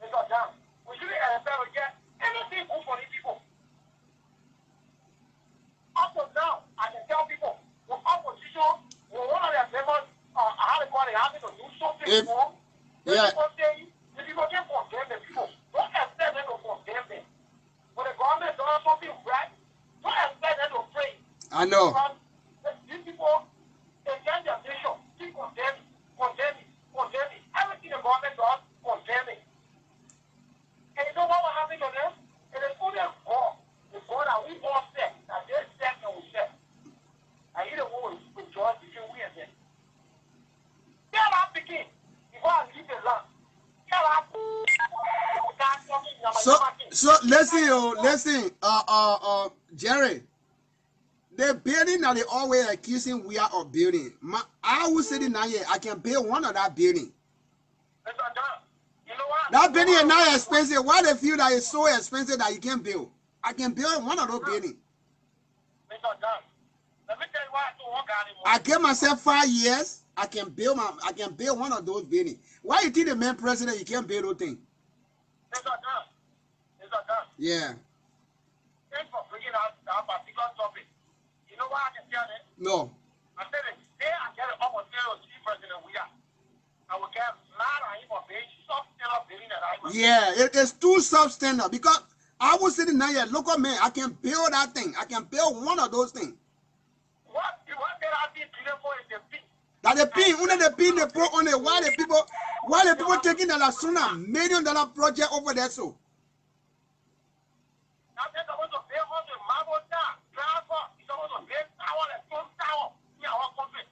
Mr. John, we shouldn't expect to get anything good for the people. Up to now, I can tell people, the opposition, when one of their members, how they call it, having to do something wrong, yeah. the people can condemn the people. Don't expect them to condemn them. When the government does something right, don't expect them to pray. I know. Because these people, they get their nation, keep condemning. Everything the government does, condemning. And you know what will happen to them? It is only a God, the God that we all set, that they set and we set. And he the one who rejoice between we and them. Tell our picking, before I leave the land. Tell our So listen, Jerry. The building that they always accusing Weah of building. I will say it now here, I can build one of that building. You know what? That building is not expensive. Why they feel that it's so expensive that you can't build? I can build one of those buildings. Mr. Dunn, let me tell you why I don't work out anymore. I give myself 5 years. I can build one of those buildings. Why you think the man president you can't build those things? Mr. Dunn. Yeah. Thanks for bringing out that particular topic. You know why I can tell them? No. I said the day I get an opportunity to see President Weah, I will get mad at him for being substandard building that I must. Yeah, it is too substandard because I was sitting there, local man, I can build that thing. I can build one of those things. What did I be treated for is the pin. That the pin, only the pin they put on it. Why the people taking the Lasuna $1 million project over there so? Now they're supposed to build on the marble tower, transfer. It's supposed to build tower, the stone tower in our country.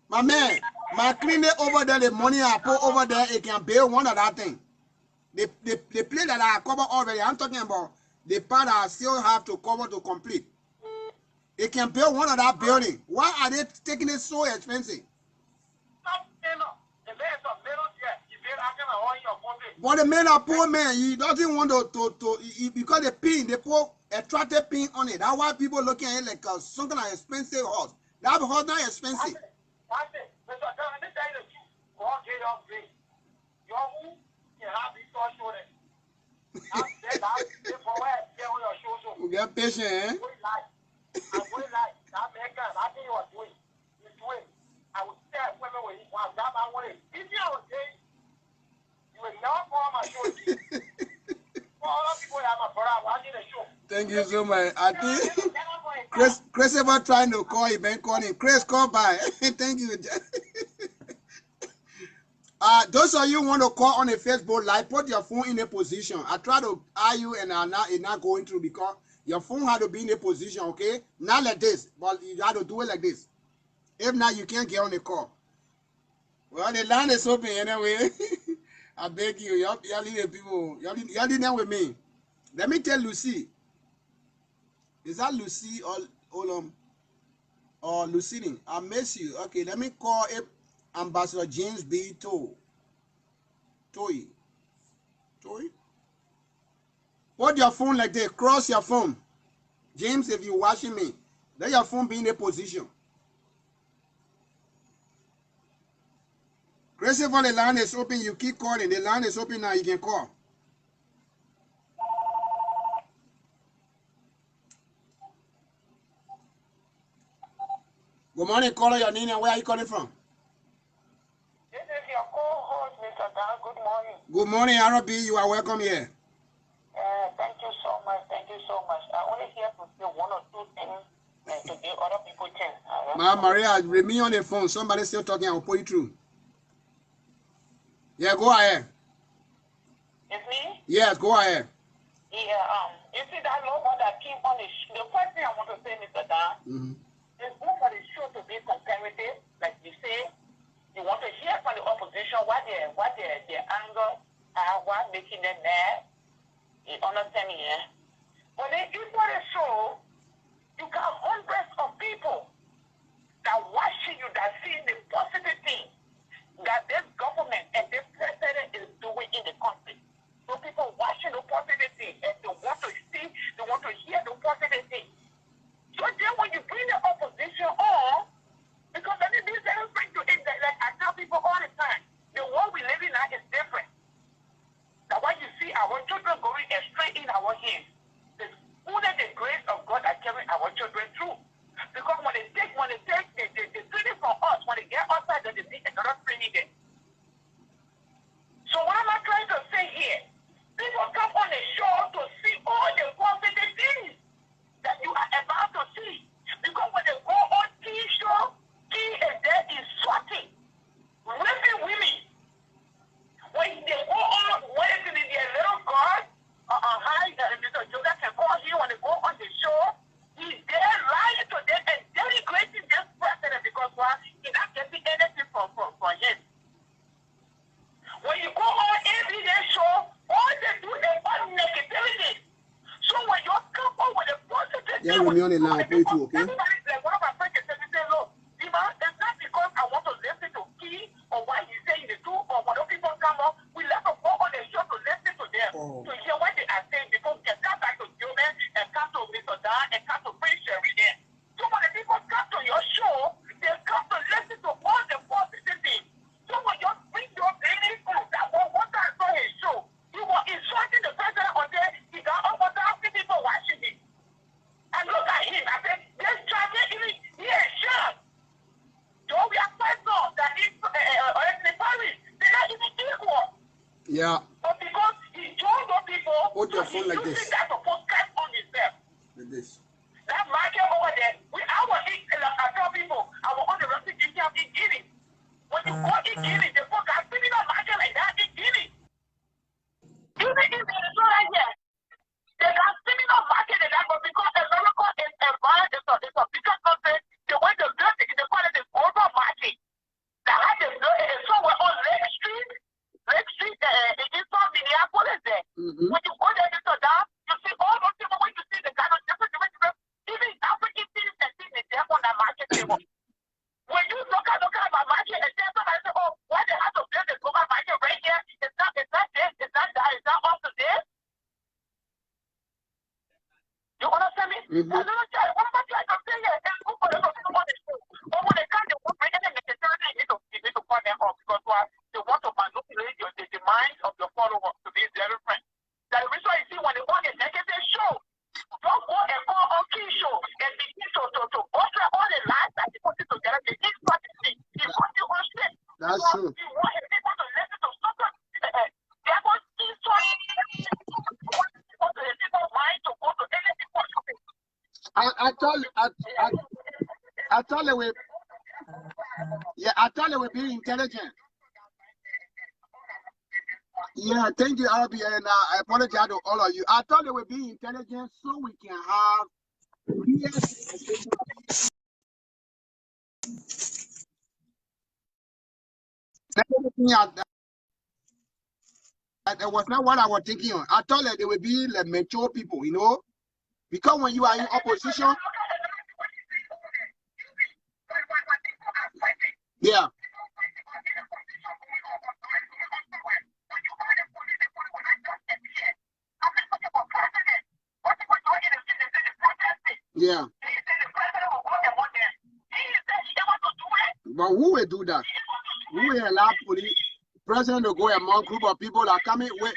My man, my clinic over there, the money I put over there, it can build one of that thing. the place that I cover already, I'm talking about the part that I still have to cover to complete. They can build one of that building. Why are they taking it so expensive? But the man a poor man, he doesn't want because the pin, they put attractive pin on it. That's why people looking at it like something like expensive horse. That horse not expensive. We get patient, eh? Thank you so much. I think Christopher trying to call you, been calling. Chris, call by. Thank you. Those of you want to call on a Facebook Live, put your phone in a position. I try to eye you and it's not going through because your phone had to be in a position, okay? Not like this, but you have to do it like this. If not, you can't get on the call. Well, the line is open anyway. I beg you, y'all leave the people. Y'all leave them with me. Let me tell Lucy. Is that Lucy or Lucine? I miss you. Okay, let me call Ambassador James B. Toy. Put your phone like this. Cross your phone. James, if you're watching me, let your phone be in a position. Christopher, the line is open. You keep calling. The line is open now. You can call. Good morning, caller. Your name and where are you calling from? This is your co-host, Mr. Dan. Good morning. Good morning, Arabi. You are welcome here. Thank you so much. Thank you so much. I only here to say one or two things and to give other people chance. Maria, remain on the phone. Somebody still talking. I'll put you through. Yeah, go ahead. It's me? Yes, go ahead. Yeah, you see that logo that came on the first thing I want to say, Mr. Dan, it's good for the show to be comparative, like you say. You want to hear from the opposition what their anger are, what making them mad. You understand me, yeah? But then you for the show, you got hundreds of people that watching you, that seeing the positive thing that this government and this president is doing in the country. So people watching the positive thing and they want to see, they want to hear the positive thing. So then when you bring the opposition on, because let me be very frank to it, like I tell people all the time, the world we live in now is different. That when you see our children going straight in our hands, it's only the grace of God that carry our children through. Because when they take the training from us, when they get outside, then they need another training there. So what am I trying to say here? People come on the show to see all the positive things that you are about to see. Because when they go on TV show, he is there insulting, raping women. When they go on wedding in their little God, Mr. Joga can call here when they go on the show, he's there lying to them and denigrating this president because he's not getting anything from him. When you go on every day show, all they do is all negativity. So when you come on with a positive Yeah, we're on the line. Put you okay? everybody's like, one of my friends said, look, it's not because I want to listen to Key or what he's saying the truth or when people come up, we let them go on the show to listen to them, to hear what they are saying because they come back to Gilman and come to Mr. Dan and come to Prince Sherry there. So when the people come to your show, they come to listen to all the positive things. So when you bring your baby food, that one time saw his show, he was insulting the president on there, he got over 1,000 people watching him. And look at him, I said, this tragedy, he is sure. Don't we are quite sure that in Paris, they're not even equal. Yeah. But because he told those people, Put your phone like this. That to put cash on himself. Like this. That market over there, I tell people, I will on the refugee camp in Guinea. When you go in Guinea, they put a criminal market like that in Guinea. Even in Venezuela here, they got criminal market in that, but because America is a bigger country, the way they build it, they call it the global market. That had the somewhere on Lake Street in East Minneapolis. They want to manipulate the minds of your followers to be their friends. That's the reason why you see when they want a negative show, don't go and go on key show and begin to utter all the lies that you put it together. They need strategy. It puts you on shit. That's true. You want people to listen to something. They're going to see strategy. You want people to people's mind to go to anything possible. I told you we, yeah, I told you we be intelligent. Yeah, thank you, Arabi, and I apologize to all of you. I thought they would be intelligent so we can have real conversation. That was not what I was thinking on. I thought that they would be like mature people, you know, because when you are in opposition, yeah. Yeah. But who will do that? Who will allow police president to go among group of people that are coming with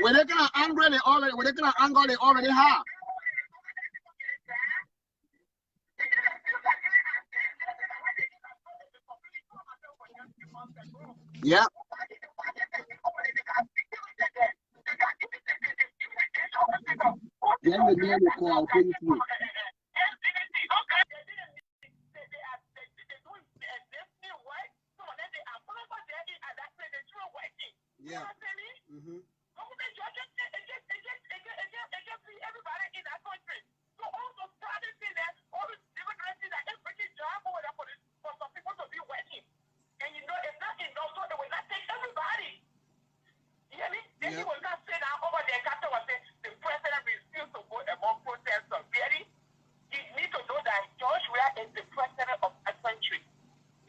when they kind of angry they already have. Yeah. Then the name will call through. Yeah. Mm-hmm. Everybody in that country. So also started in there, all the different countries that is bringing job over there for some people to be working. And you know, it's not enough, so they will not take everybody. You hear me? Then he will not sit down over there. Captain was saying the president refused to go among protesters. Really? You need to know that George Weah is the president of a country.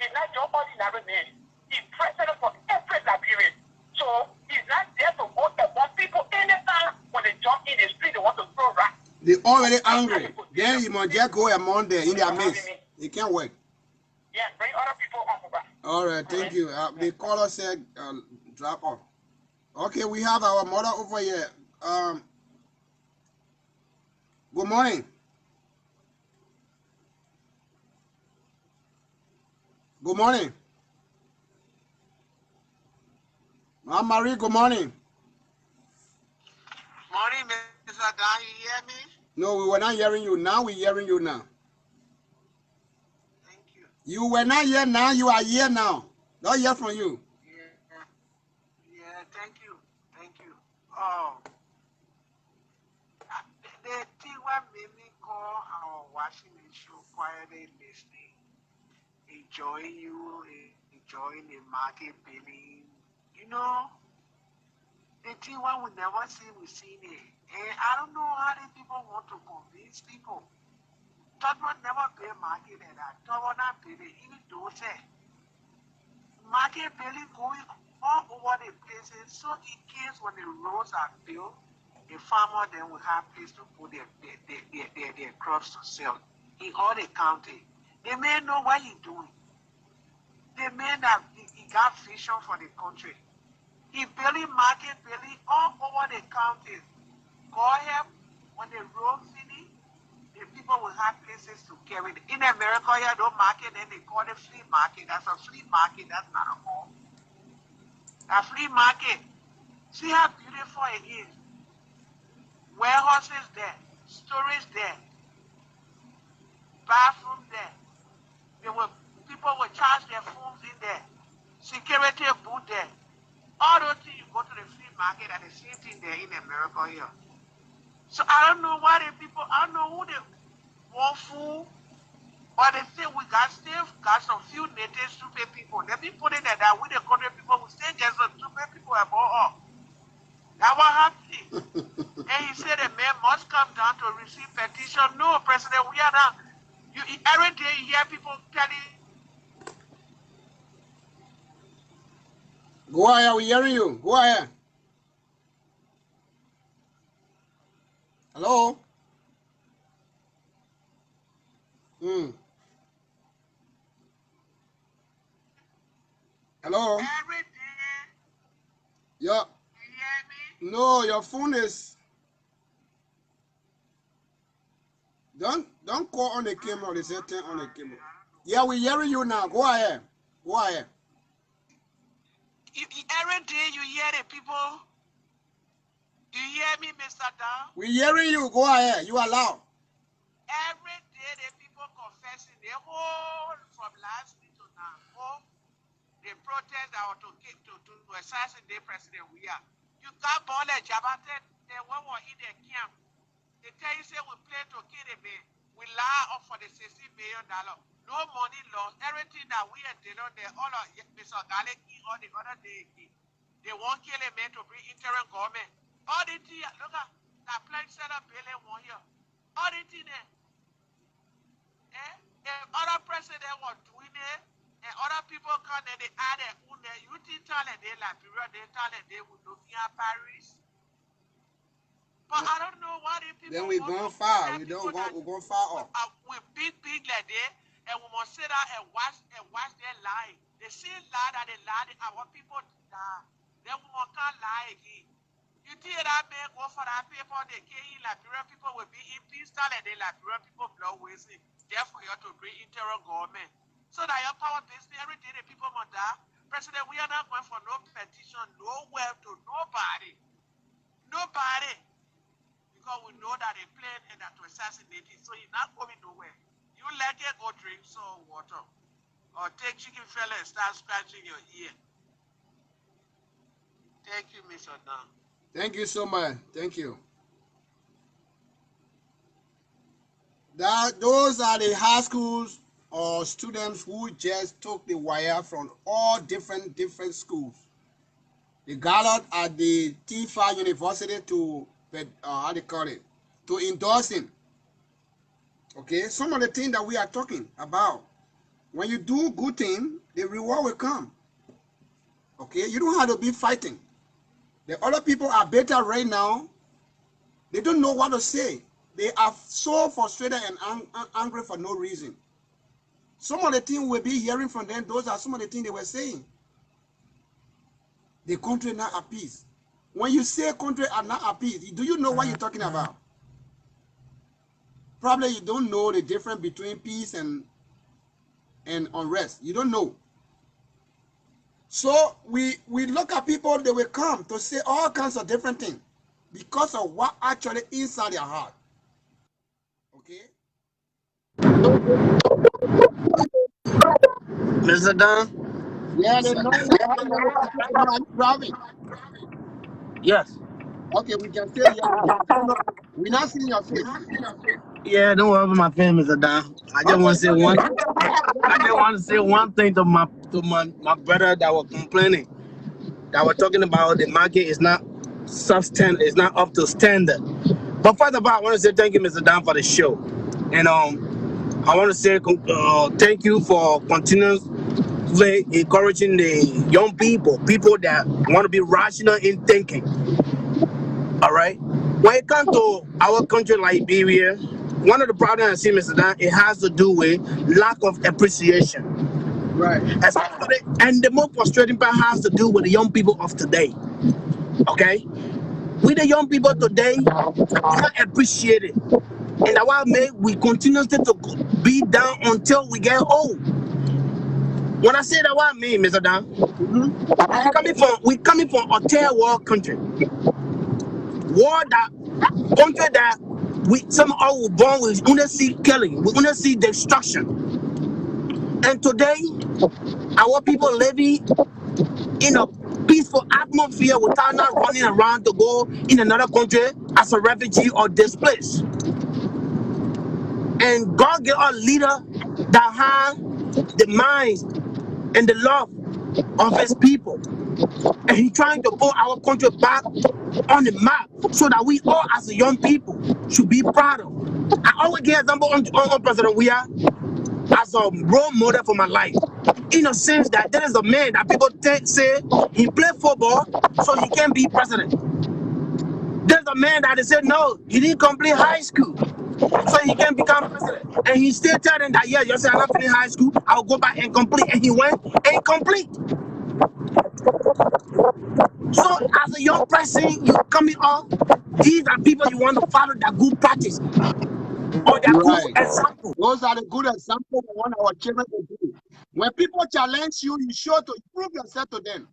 He's not your ordinary man. He's president for every Liberian. So he's not there to go among people anytime when they jump in the street, they want to throw rocks. They already angry. Then you must just go among them in their midst. It can't work. Yeah, bring other people on. All right, thank you. The caller said drop off. Okay, we have our mother over here. Good morning. Good morning. Marie, good morning. Morning, Mr. Dan, you hear me? No, we were not hearing you. Now we're hearing you now. Thank you. You were not here now. You are here now. Don't hear from you. Yeah, thank you. Thank you. Oh, the thing what made me call our watching the show quietly listening, enjoying you, enjoying the market billing. You know, the thing what we never see, we seen it. And I don't know how the people want to convince people. Tottenham never pay market at that. Tottenham not pay it. Even though say market billing going all over the places. So in case when the roads are built, the farmer then will have place to put their crops to sell in all the county. They may know what he's doing. They may that he got vision for the country. He building market building all over the counties. Go ahead when the road finish, the people will have places to carry it. In America, you don't market, then they call it flea market. That's a flea market, that's not a home. A flea market. See how beautiful it is. Warehouses there, storage there, bathroom there. People will charge their phones in there. Security booth there. All those things you go to the flea market and the same thing there in America here. So I don't know why the people, I don't know who they want food, or they say we got some few native stupid people. The people in there that we the country people will still get some stupid people about us. That what happening. And he said the man must come down to receive petition. No, President, we are not. Every day you hear people telling. Go ahead, we're hearing you. Go ahead. Hello? Hello? Every day, Your, you hear me? no, your phone is. Don't call on the camera. They say turn on the camera. Yeah, we're hearing you now. Go ahead. Go ahead. Every day you hear the people. You hear me, Mr. Don? We're hearing you. Go ahead. You are loud. Every day the people confessing the whole from last week to now. Oh, the protest that were to assassinate President Weah. You can't ball a Jabate, the one were in the camp. They tell you say we play to kill the man. We lie up for the $60 million. No money lost. Everything that we are doing there, all of Mr. Galeki, all the other day, they won't kill a man to bring interim government. All the things, look at that plan set up bill one here. All the things there. If other president was doing it, and other people come and they add their own, you think talent they Liberia, they talent they would do here Paris. But I don't know why the people. Then we're going far. We're going far off. We big like that, and we must sit down and watch their lie. They say lie that they lie. Our people die. Then we must can't lie again. You think that man go for that paper? They can't in Liberia. People will be in peace. Talent they Liberia people blow wasting. Therefore, you have to bring interim government. So that your power business every day the people must die. President, we are not going for no petition, nowhere to nobody. Nobody. Because we know that they plan and that to assassinate it, so you're not going nowhere. You like it, go drink some water. Or take chicken fella and start scratching your ear. Thank you, Mr. Don. Thank you so much. Thank you. Those are the high schools or students who just took the wire from all different schools. They gathered at the T5 University to how they call it, to endorse him. Okay, some of the things that we are talking about. When you do good thing, the reward will come. Okay, you don't have to be fighting. The other people are better right now. They don't know what to say. They are so frustrated and angry for no reason. Some of the things we'll be hearing from them, those are some of the things they were saying. The country not at peace. When you say country are not at peace, do you know what you're talking about? Probably you don't know the difference between peace and unrest. You don't know. So we look at people, they will come to say all kinds of different things because of what actually inside their heart. Okay? Mr. Don? Yeah, they know. Are you driving? Yes. Okay, we can say yeah. We're not seeing your face. Yeah, don't worry about my face, Mr. Don. I just want to say one. I just want to say one thing to my brother that was complaining, that was talking about the market is not it's not up to standard. But first of all, I want to say thank you, Mr. Don, for the show, and I want to say thank you for continuously encouraging the young people that want to be rational in thinking. All right. When it comes to our country, Liberia, one of the problems I see, Mr. Dan, it has to do with lack of appreciation. Right. Especially, and the most frustrating part has to do with the young people of today. Okay? We the young people today, we not appreciate it. And that's why we continue to be down until we get old. When I say that, what I mean, Mr. Dan, we coming from a third world country. Country that some were born with, we don't see killing, we don't see destruction. And today, our people living in a peaceful atmosphere without not running around to go in another country as a refugee or displaced. And God gave us a leader that has the minds and the love of his people. And he's trying to put our country back on the map so that we all as a young people should be proud of. I always give example on President Weah as a role model for my life. In a sense that there is a man that people say he played football so he can be president. There's a man that they said no, he didn't complete high school. so he can become president. And he still telling them that, yeah, you say I'm not finished high school, I'll go back and complete. And he went and complete. So as a young person, you coming up, these are people you want to follow that good practice or that good Right. example. Those are the good examples we want our children to do. When people challenge you, you sure to prove yourself to them.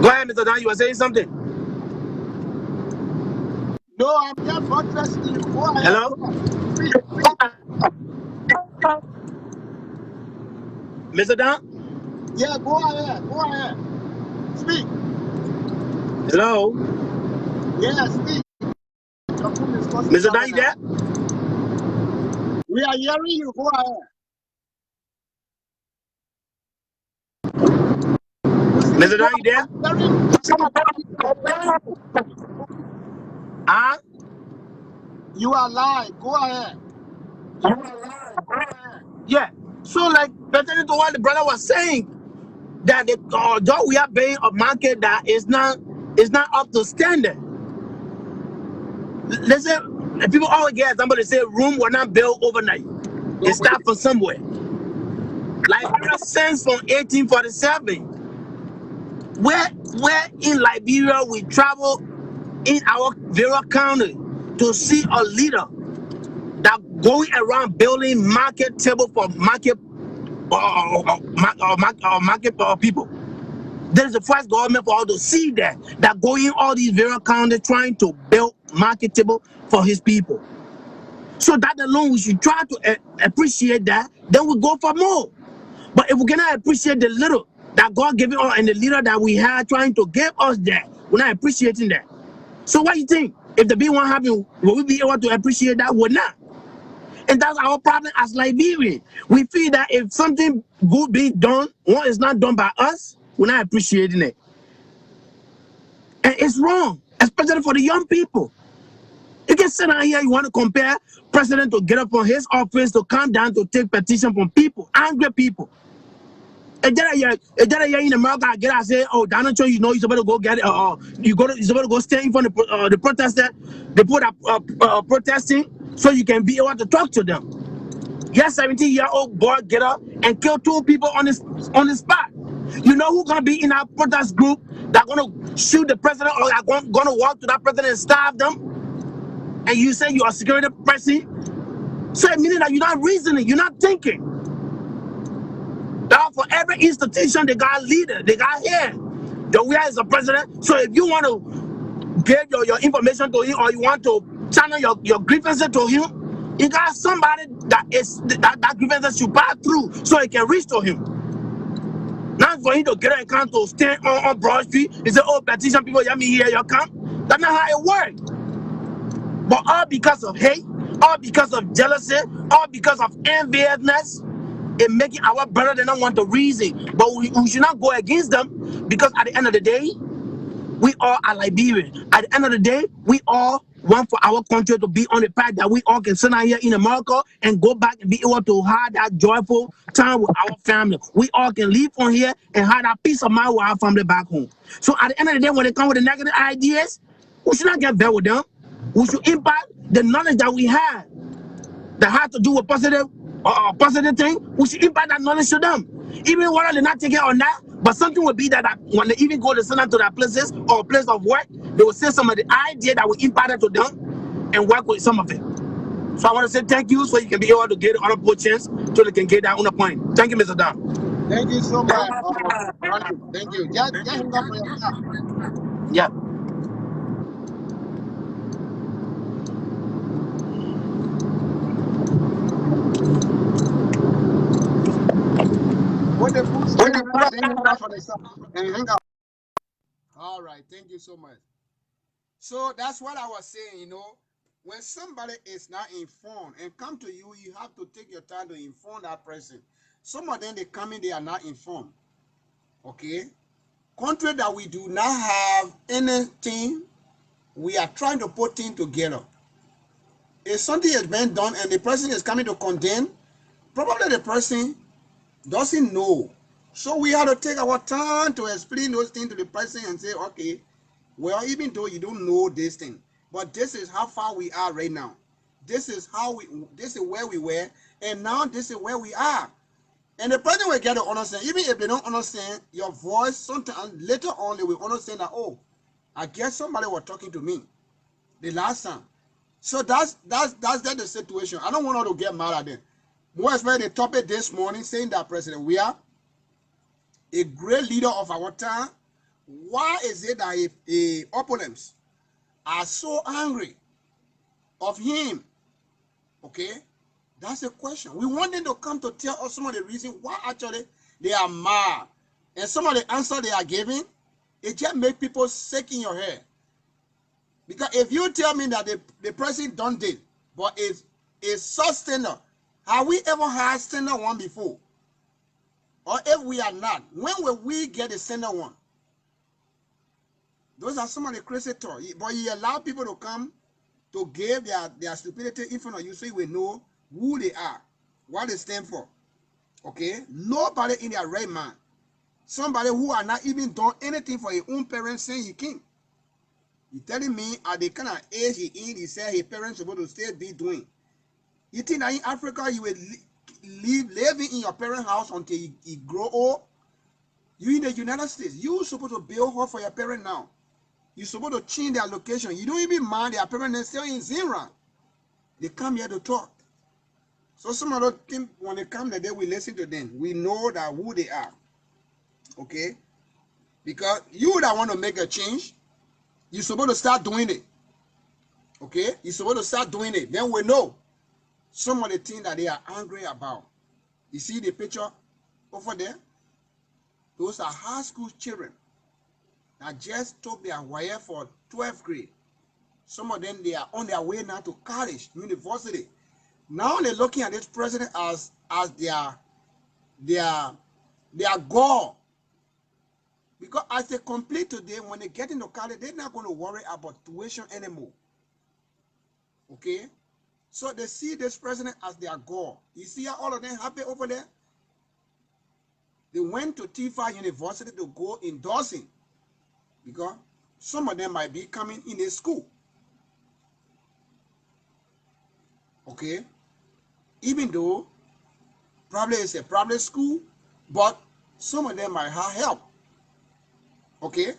Go ahead, Mr. Dan, you were saying something. No, I'm just buttressing you. Go ahead. Hello? Go ahead. Speak. Mr. Dan? Yeah, go ahead. Go ahead. Speak. Hello? Yeah, speak. Your phone is causing Mr. Dan, trouble you now. there? We are hearing you. Go ahead. Mr. Dan, you there? Huh? You are lying. Go ahead. Yeah. So, like, pertaining to what the brother was saying, that the although we are paying a market that is not up to standard. Listen, people always get somebody say room were not built overnight. It started from somewhere. Liberia since from 1847. Where in Liberia we travel in our Vera County to see a leader that going around building market table for market market people. There is the first government for all to see that going all these Vera County trying to build market table for his people. So that alone, we should try to appreciate that. Then we go for more. But if we cannot appreciate the little that God gave us and the leader that we had trying to give us that, we're not appreciating that. So what do you think? If the big one happen, will we be able to appreciate that? We're not. And that's our problem as Liberians. We feel that if something good be done, one is not done by us, we're not appreciating it. And it's wrong, especially for the young people. You can sit down here, you want to compare president to get up from his office to come down to take petition from people, angry people. And then in America, I get I say, oh, Donald Trump, you know, you're supposed to go get it. You're supposed to go stand in front of the protester. They put up protesting so you can be able to talk to them. Yes, 17-year-old boy get up and kill 2 people on the spot. You know who's gonna be in our protest group that gonna shoot the president or are gonna walk to that president and stab them? And you say you're a security person? So it meaning that you're not reasoning, you're not thinking. Now for every institution, they got a leader, they got head. The Weah is the president. So if you want to give your information to him or you want to channel your grievances to him, you got somebody that grievances should pass through so it can reach to him. Not for him to get an account to stand on Broad Street and say, oh, petition people, let me hear your come. That's not how it works. But all because of hate, all because of jealousy, all because of enviousness, it making our brother they don't want to reason. But we should not go against them because at the end of the day, we all are Liberian. At the end of the day, we all want for our country to be on the path that we all can sit out here in America and go back and be able to have that joyful time with our family. We all can live on here and have that peace of mind with our family back home. So at the end of the day, when they come with the negative ideas, we should not get bad with them. We should impact the knowledge that we have that has to do with positive thing. We should impact that knowledge to them. Even whether they're not taking it or not, but something will be that when they even go to send them to their places or place of work, they will say some of the idea that will impact it to them and work with some of it. So I want to say thank you so you can be able to get honorable chance so they can get that on the point. Thank you, Mr. Dan. Thank you so much. Thank you. Just hang up for your time. Yeah. When the food stand up, then hang up for the sun and hang up. All right. Thank you so much. So that's what I was saying, you know. When somebody is not informed and come to you, you have to take your time to inform that person. Some of them, they come in, they are not informed. Okay? Country that we do not have anything, we are trying to put things together. If something has been done and the person is coming to condemn, probably the person doesn't know. So we have to take our time to explain those things to the person and say, okay, Well, even though you don't know this thing, but this is how far we are right now. This is where we were, and now this is where we are. And the person will get to understand, even if they don't understand your voice, sometimes later on they will understand that, oh, I guess somebody was talking to me the last time. So that's the situation. I don't want her to get mad at them. More especially the topic this morning saying that President Weah, a great leader of our time, why is it that if opponents are so angry of him? Okay, that's a question. We want them to come to tell us some of the reasons why actually they are mad. And some of the answers they are giving, it just make people sick in your head. Because if you tell me that the president done did, but it's such standard, have we ever had standard one before? Or if we are not, when will we get the standard one? Those are some of the crazy talk. But you allow people to come to give their stupidity in front of you so you will know who they are, what they stand for. Okay? Nobody in their right mind. Somebody who are not even done anything for his own parents saying he king. He telling me at the kind of age he in, he said his parents supposed to still be doing. You think that in Africa you will living in your parents' house until you grow old? You in the United States, you supposed to build home for your parents now. You're supposed to change their location. You don't even mind their parents still in Zimran. They come here to talk. So some of those things, when they come today, we listen to them. We know that who they are. Okay? Because you that want to make a change, you're supposed to start doing it. Okay? You're supposed to start doing it. Then we know some of the things that they are angry about. You see the picture over there? Those are high school children that just took their wire for 12th grade. Some of them, they are on their way now to college, university. Now they're looking at this president as their goal. Because as they complete today, when they get into college, they're not going to worry about tuition anymore. Okay? So they see this president as their goal. You see how all of them happy over there? They went to T5 University to go endorsing. Because some of them might be coming in a school. Okay? Even though probably it's a private school, but some of them might have help. Okay?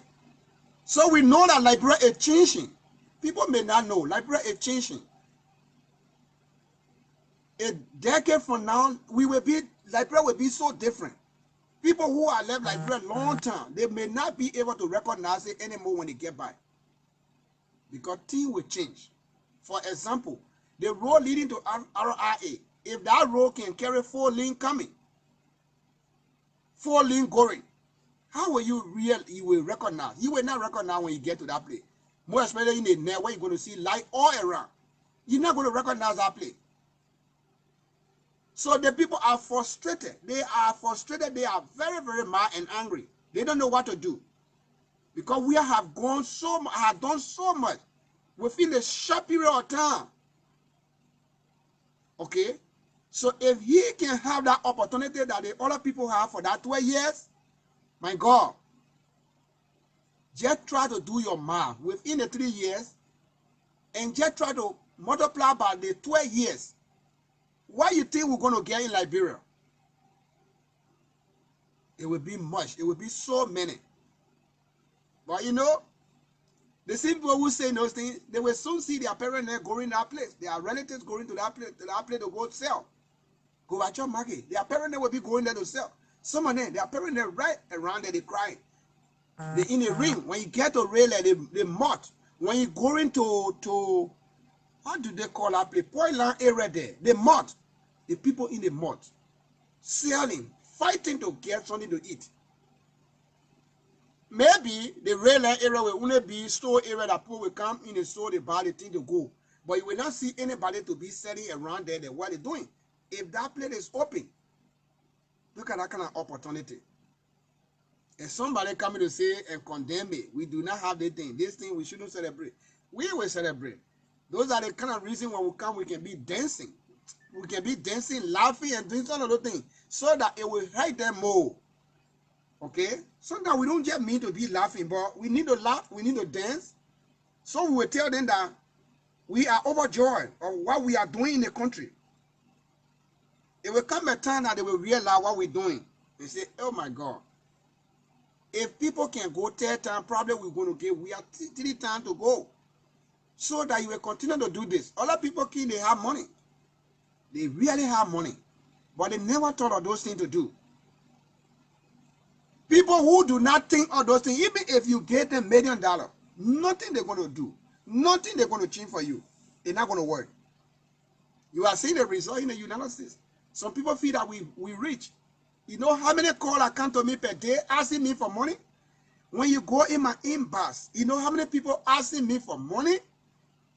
So we know that Liberia is changing. People may not know. Liberia is changing. A decade from now, Liberia will be so different. People who are left Liberia long time, they may not be able to recognize it anymore when they get back. Because things will change. For example, the road leading to RIA, if that road can carry 4 lanes coming, 4 lanes going, how will you will recognize? You will not recognize when you get to that place. More especially in the net where you're going to see light all around. You're not going to recognize that place. So the people are frustrated. They are frustrated. They are very, very mad and angry. They don't know what to do. Because we have done so much within a short period of time. Okay? So if he can have that opportunity that the other people have for that 12 years, my God, just try to do your math within the 3 years and just try to multiply by the 12 years. What you think we're going to get in Liberia? It will be much. It will be so many. But you know, the same people who say those things, they will soon see their parents there going to that place. Their relatives going to that place to go sell. Go at your market. Their parents will be going there to sell. Some of them, their parents are right around there, they crying. They in a ring. When you get to rail, they mud. When you go into how do they call that place? Poiland area there. They mud. The people in the mud. Selling, fighting to get something to eat. Maybe the rail line area will only be store area that people will come in and store, they buy the thing to go. But you will not see anybody to be selling around there what they're doing. If that place is open, look at that kind of opportunity. If somebody coming to say and condemn me, we do not have the thing. This thing we shouldn't celebrate. We will celebrate. Those are the kind of reasons when we come, we can be dancing. We can be dancing, laughing, and doing some other things so that it will hurt them more. Okay? Sometimes we don't just mean to be laughing, but we need to laugh, we need to dance. So we will tell them that we are overjoyed of what we are doing in the country. It will come a time that they will realize what we're doing. They say, oh my God. If people can go 10 times, probably we're going to get, we have 3 times to go. So that you will continue to do this. Other people they have money. They really have money. But they never thought of those things to do. People who do not think of those things, even if you get them $1 million, nothing they're going to do. Nothing they're going to change for you. They're not going to work. You are seeing the result in the United States. Some people feel that we rich. You know how many calls come to me per day asking me for money? When you go in my inbox, you know how many people asking me for money?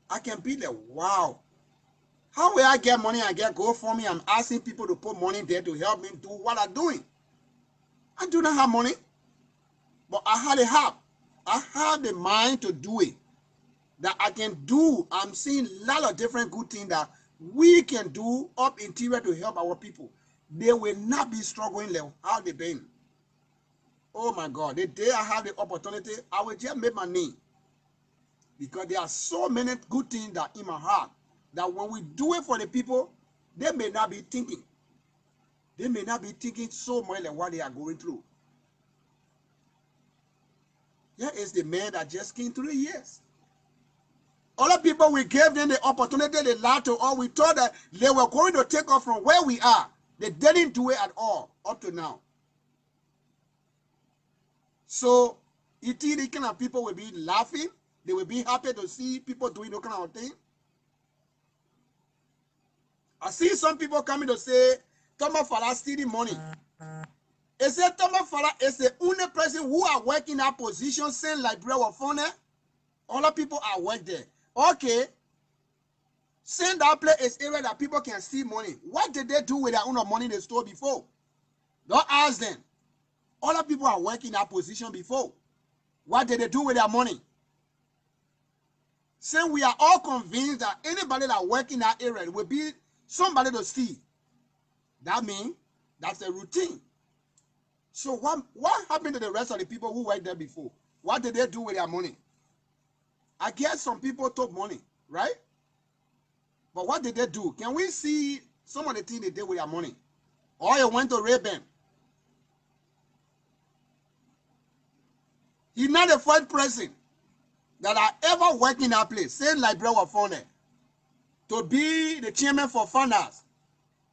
I can be like, wow. How will I get money and get GoFundMe? I'm asking people to put money there to help me do what I'm doing. I do not have money, but I have the heart. I have the mind to do it. That I can do. I'm seeing a lot of different good things that we can do up interior to help our people. They will not be struggling like how they've been. Oh my God. The day I have the opportunity, I will just make my name. Because there are so many good things that in my heart that when we do it for the people, they may not be thinking. They may not be thinking so much like what they are going through. Here is the man that just came 3 years. Other people, we gave them the opportunity, they lied to us. We thought that they were going to take us from where we are. They didn't do it at all up to now. So, you think the kind of people will be laughing? They will be happy to see people doing those kind of thing? I see some people coming to say, Thomas Fala stealing money. They say Thomas Fala is the only person who are working that position, saying like bread or phone. Other people are work there. Okay. Saying that place is area that people can steal money. What did they do with their own money they stole before? Don't ask them. Other people are working that position before. What did they do with their money? Saying we are all convinced that anybody that work in that area will be somebody to steal. That means that's a routine. So what happened to the rest of the people who worked there before? What did they do with their money? I guess some people took money, right? But what did they do? Can we see some of the things they did with their money? Or you went to Ray-Ban. He's not the first person that I ever worked in that place, same library of Founder, to be the chairman for funders.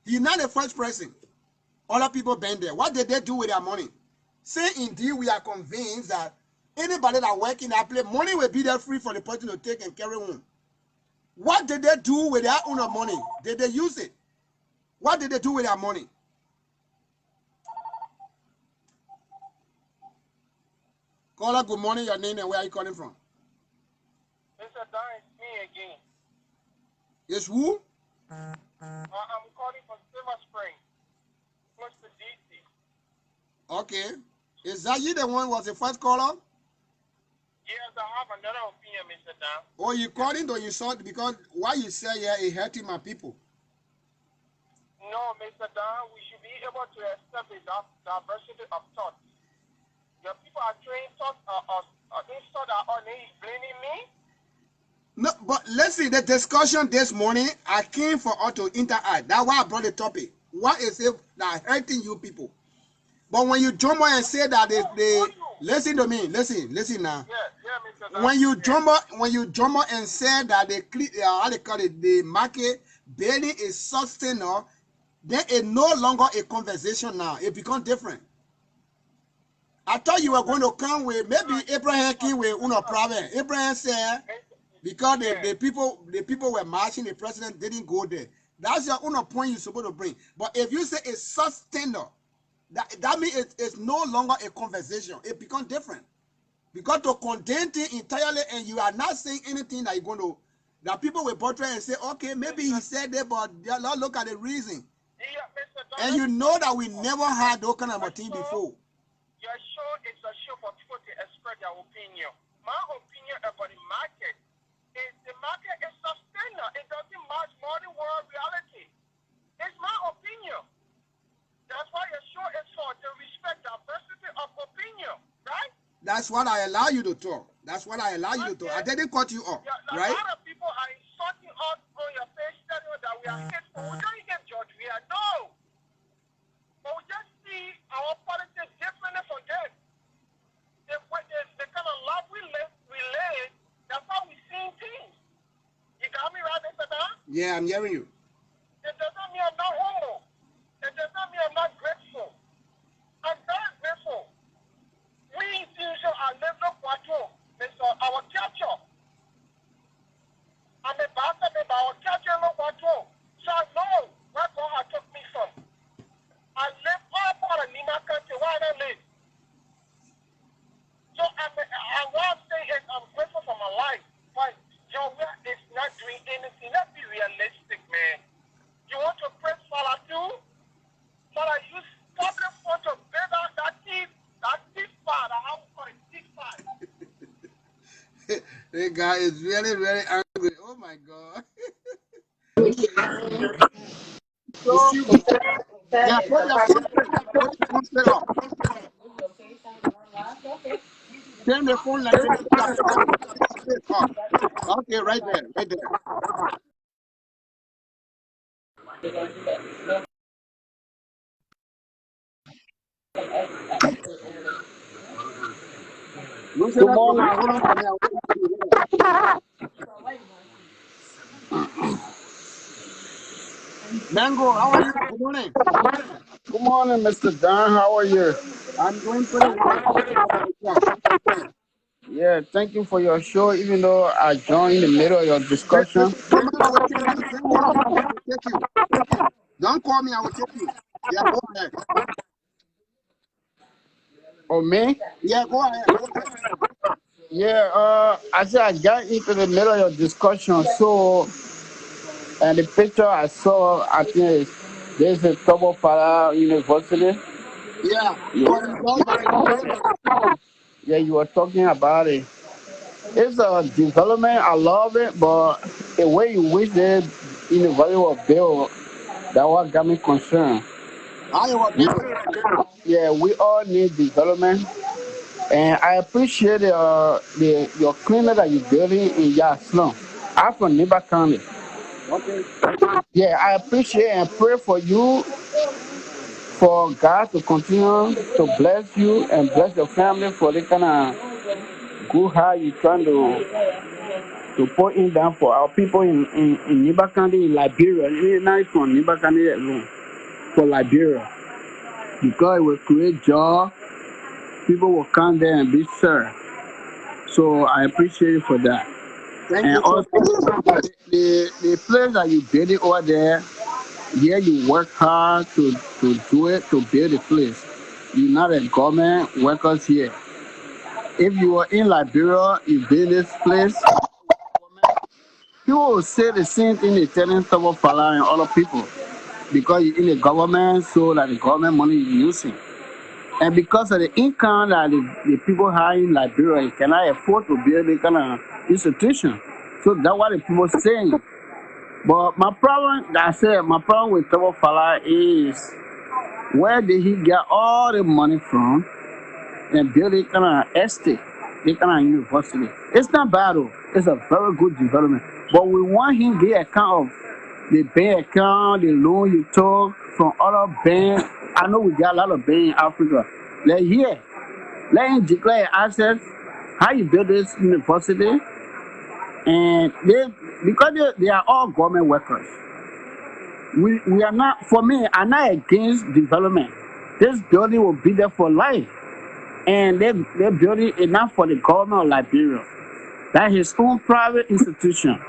He's not the first person. Other people been there. What did they do with their money? Say indeed we are convinced that anybody that work in that place, money will be there free for the person to take and carry home. What did they do with their own money? Did they use it? What did they do with their money? Caller, good morning. Your name and where are you calling from? Mr. Dan, it's me again. It's who? I'm calling from Silver Spring, close to DC. Okay. Is that you the one was the first caller? Yes, I have another opinion, Mr. Dan. Or you called in or you saw it because what you say here is hurting my people? No, Mr. Dan, we should be able to establish that diversity of thought. Your people are trained thoughts thought that are they blaming me? No, but listen, the discussion this morning, I came for us to interact. That's why I brought the topic. What is it that hurting you people? But when you jump on and say that they listen to me, listen now. Yeah, Mr. Dan. When you jump on and say that how they call it, the market barely is sustainable, then it's no longer a conversation now. It becomes different. I thought you were going to come with maybe Abraham came with no problem. Abraham said because the people were marching, the president didn't go there. That's your own point you're supposed to bring. But if you say it's sustainable, that means it's no longer a conversation. It becomes different. Because to condemn things entirely and you are not saying anything that you're going to, that people will portray and say, okay, maybe he said that, but let's look at the reason. Yeah, Mr. Dan, And you know that we never had those kind of a thing before. Your show is a show for people to express their opinion. My opinion about the market is the market is sustainable. It doesn't match modern world reality. It's my opinion. That's why your show is for to respect diversity of opinion. That's what I allow you to talk. That's what I allow you to talk. I didn't cut you off, right? A lot of people are insulting us on your page, telling us that we are hateful. We don't even judge. We are no. But we just see our politics differently from them. The kind of love we live, that's how we see things. You got me right, Mr. Dan? Yeah, I'm hearing you. It does not mean I'm not humble. It does not mean I'm not grateful. I'm very grateful. We institutions are never control. Mr. Our culture. I'm a bastard about our culture, no control. So I know where God took me from. I live all part of Nima country where I live. So what I'm saying is I'm grateful for my life. But Weah is not doing anything. Let's be realistic, man. You want to praise Father too? Father, use public phone to build out that thief part. How we call it, thief part. The guy is really, very angry. Oh my God. So, Yeah, put your phone straight. Put your phone straight up. Turn the phone like this. Put your phone straight up. Okay, right there, right there. You say good that for me. morning. Hold on for me. I will talk to you later. Mango, how are you? Good morning. Good morning, Mr. Don. How are you? I'm doing pretty well. How about yourself? Yeah, thank you for your show. Even though I joined in the middle of your discussion. Don't mind, I will take you. Say hold on for me. I will take you. Don't call me. I will take you. Yeah, go ahead. Oh, me? Yeah, go ahead. Go ahead. Yeah, I said I got into the middle of your discussion. So, and the picture I saw, I think there's a Tobo Para University. Yeah, it You, was installed by the government. yeah, you were talking about it. It's a development. I love it, but the way you wish the university was built, that what got me concerned. How it was We, built. yeah, we all need development, and I appreciate your clinic that you're building in Yaslum. I'm from Niba County. Okay. Yeah, I appreciate and pray for you for God to continue to bless you and bless your family for the kind of good heart you're trying to put in down for our people in Niba County, in Liberia. Not from Niba County alone, for Liberia. Because it will create job, people will come there and be served. So I appreciate you for that. Thank And you so also, the place that you building over there, yeah, you work hard to do it, to build the place. You're not a government workers here. If you were in Liberia, you build this place, people will say the same thing they telling Tobo Fala and other people. Because you're in the government, so that the government money you're using. And because of the income that the people have in Liberia, you cannot afford to build this kind of institution. So that's what the people saying. But my problem, like I said, my problem with Tobo Fala is where did he get all the money from and build this kind of estate, this kind of university? It's not bad though. It's a very good development. But we want him to get account of the bank account, the loan you took from other banks. I know we got a lot of banks in Africa. Like here, let him declare assets, how you build this university, and because they are all government workers. We are not, for me, I'm not against development. This building will be there for life. And they're building it not for the government of Liberia. That's his own private institution.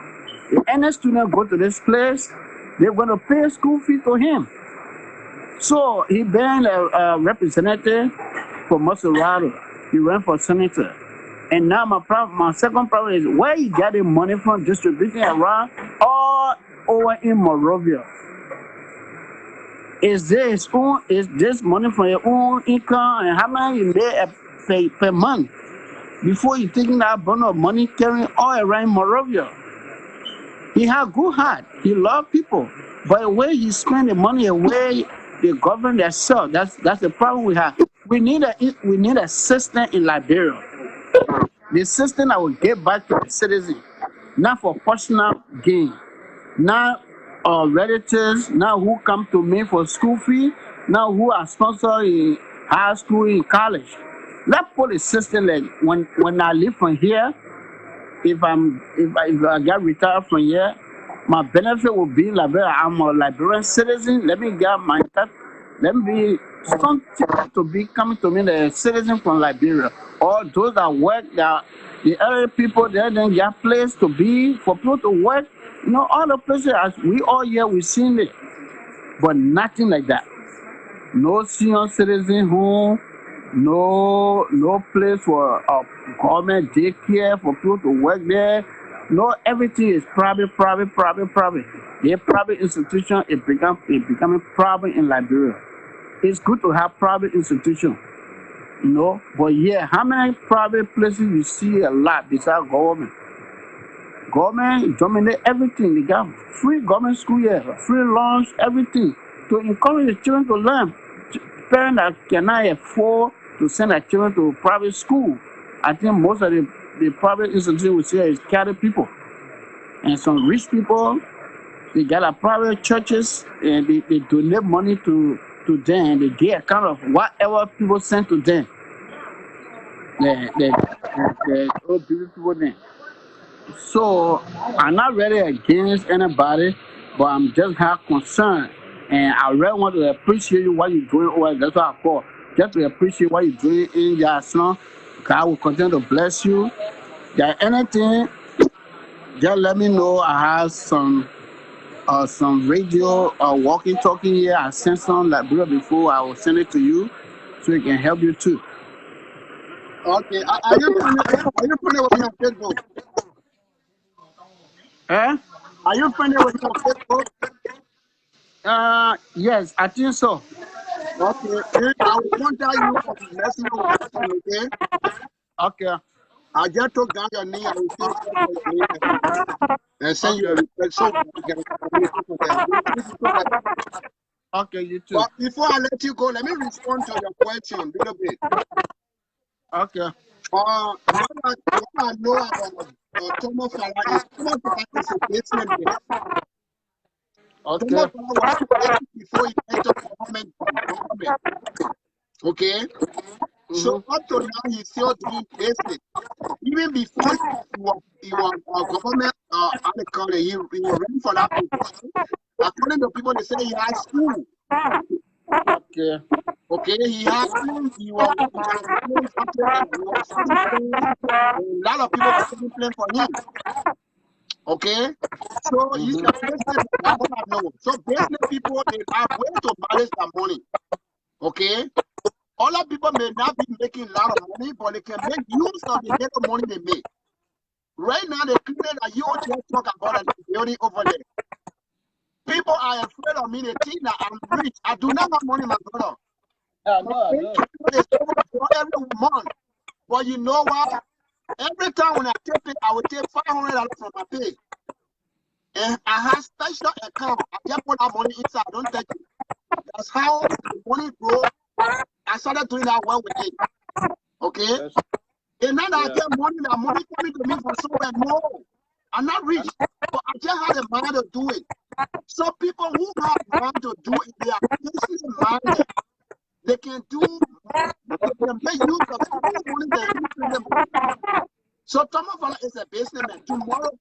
If any student go to this place, they're going to pay school fee to him. So he been a representative for Maserati. He ran for senator. And now my second problem is where he got the money from distributing around all over in Monrovia. Is this money from your own income and how much you make per month before you taking that bundle of money carrying all around Monrovia? He had good heart. He loved people. But the way he spend the money, the way the government themselves, that's the problem we have. We need a system in Liberia. The system that will get back to the citizen, not for personal gain, not relatives, not who come to me for school fee, not who are sponsored in high school, in college. Let's put a system like when I leave from here, if I get retired from here, my benefit will be like I'm a Liberian citizen. Let me get my tax. Let me be something to be coming to me the citizen from Liberia. Or those that work that the other people there then get place to be for people to work. You know, all the places as we all here we seen it, but nothing like that. No senior citizen home, no place for government daycare for people to work there. No, everything is private. The private institution it becoming private in Liberia. It's good to have private institution, you know. But yeah, how many private places you see a lot besides government? Government dominate everything. They got free government school here, free lunch, everything to encourage the children to learn. Parents that cannot afford to send their children to private school, I think most of the private institutions we see is Catholic people. And some rich people, they got a private churches and they donate money to them and they get account of whatever people send to them. The old people then. So I'm not really against anybody, but I'm just have concern. And I really want to appreciate you what you're doing over there. That's what I call. Just to appreciate what you're doing in your son. God will continue to bless you. There anything, just let me know. I have some radio or walking talking here. I sent some like before. I will send it to you so it can help you too. Okay. Are you friendly with me on Facebook? Eh? Are you friendly with me on Facebook? Yes, I think so. Okay. Then I will contact you on Messenger with my phone, okay? Okay. I just took down your name. I will still send your name and send you a Okay. request so you can communicate with them. You see, so that- Okay, you too. But before I let you go, let me respond to your question a little bit. Okay. What I know about Thomas Fala is Thomas Fala is a businessman. Okay. Thomas Fala was created before he entered government. Okay? So up to now, he's still doing business. Even before he was government, how they call it, he was ready for that position. According to people, they say he had school. Okay. Okay, he had school. He was studying things. A lot of people were taking plan for him. Okay, so he's a businessman. That's what I know. So business people, they have way to manage their money. Okay, other people may not be making a lot of money, but they can make use of the little money they make. Right now, they claim that you just talk about a building over there. People are afraid of me. They think that I'm rich. I do not have money, my brother. I know. It's every month. But you know what? Every time when I take it, I will take $500 from my pay. And I have special account. I just put that money inside. I don't take it. That's how the money grow. I started doing that well with it. Okay? Yes. And now that I get money, that money coming to me from somewhere. No, I'm not rich. But I just had a mind to do it. So people who have mind to do it, they are business minded. They can do, they can make use of any money they use them. So Thomas Fala is a businessman. Tomorrow,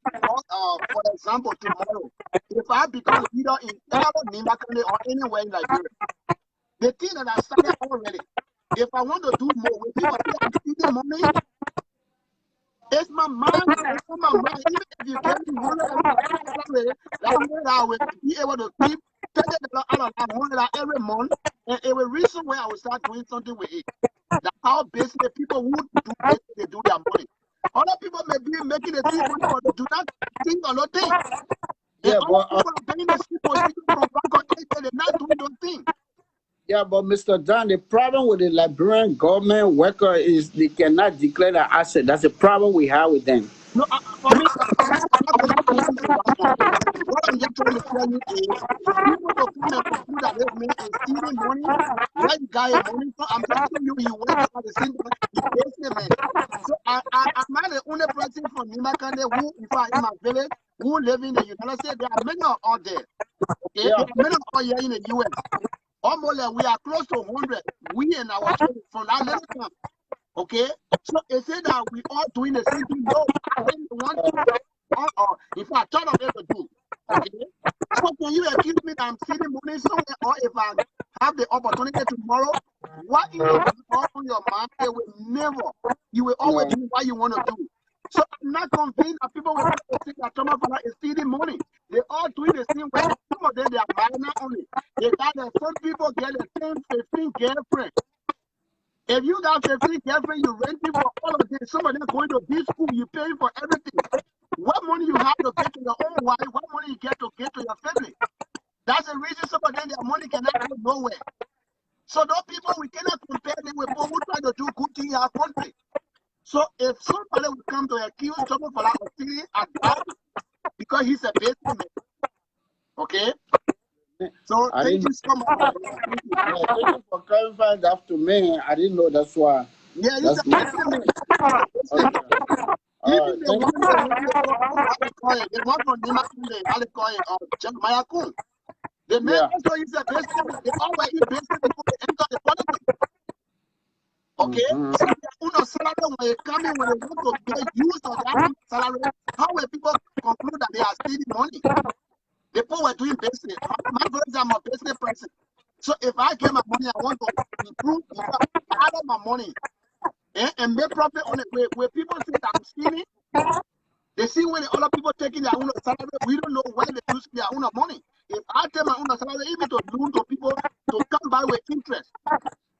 for example, tomorrow, if I become leader in Nimakane or anywhere in Liberia, the thing that I started already, if I want to do more, with people say I'm stealing money, it's my mind. It's not my mind. Even if you get me $100, I will be able to keep $30 out of that $100 every month, and it will reach somewhere I will start doing something with it. That's how basically people who do business, they do their money. Other people may be making a big money, but they do not think or not think. Yeah, And other but people are paying the same position from back on it, they're not doing those things. yeah, but Mr. John, the problem with the Liberian government worker is they cannot declare their asset. That's the problem we have with them. No, for me, I'm not going to go into that one. What I'm just trying to tell you is, people to come and conclude that this man is stealing money. Where you got your money from? I'm telling you, he went to the same time. He basically, man. So I'm not the only person from Nimakande who, in fact, in my village, who live in the United States. There are many out there. Okay, there are many out here in the US. Almost like we are close to 100. We and our children from that little town. Okay, so they say that we all doing the same thing. No, I think the one thing, or if I thought of it to do. Okay, so can you accuse me that I'm stealing money somewhere, or if I have the opportunity tomorrow, what in your mind, on your mind, they will never, you will always do what you want to do. So I'm not convinced that people will say that Thomas Fala is stealing money. They all doing the same way. Some of them, they are minor only. They got some people get a 10, 15 girlfriend. If you got 15 girlfriend, you renting for all of them. Some of them going to this school, you paying for everything. What money you have to get to your own wife, what money you get to your family. That's the reason some of them, their money cannot go nowhere. So those people, we cannot compare them with people who try to do good things in our country. So if somebody will come to accuse someone for that stealing, I doubt it, because he's a businessman. Okay? So thank you so much. Thank you for clarifying that to me. I didn't know that's why. Yeah, he's a businessman. Even the one from Nimakande, they call it Jeremiah Kun. The man also is a businessman. They always eat business before they enter the politics. Okay? So the salary, when they come in, when they want to get used of that salary, how will people conclude that they are stealing money? The people were doing business. My friends, I'm a business person. So if I get my money, I want to improve, add up my money and make profit on it. Where people say that I'm stealing, they see when the other people taking their own salary, we don't know where they use their own money. If I take my own salary, even to loan to people to come by with interest.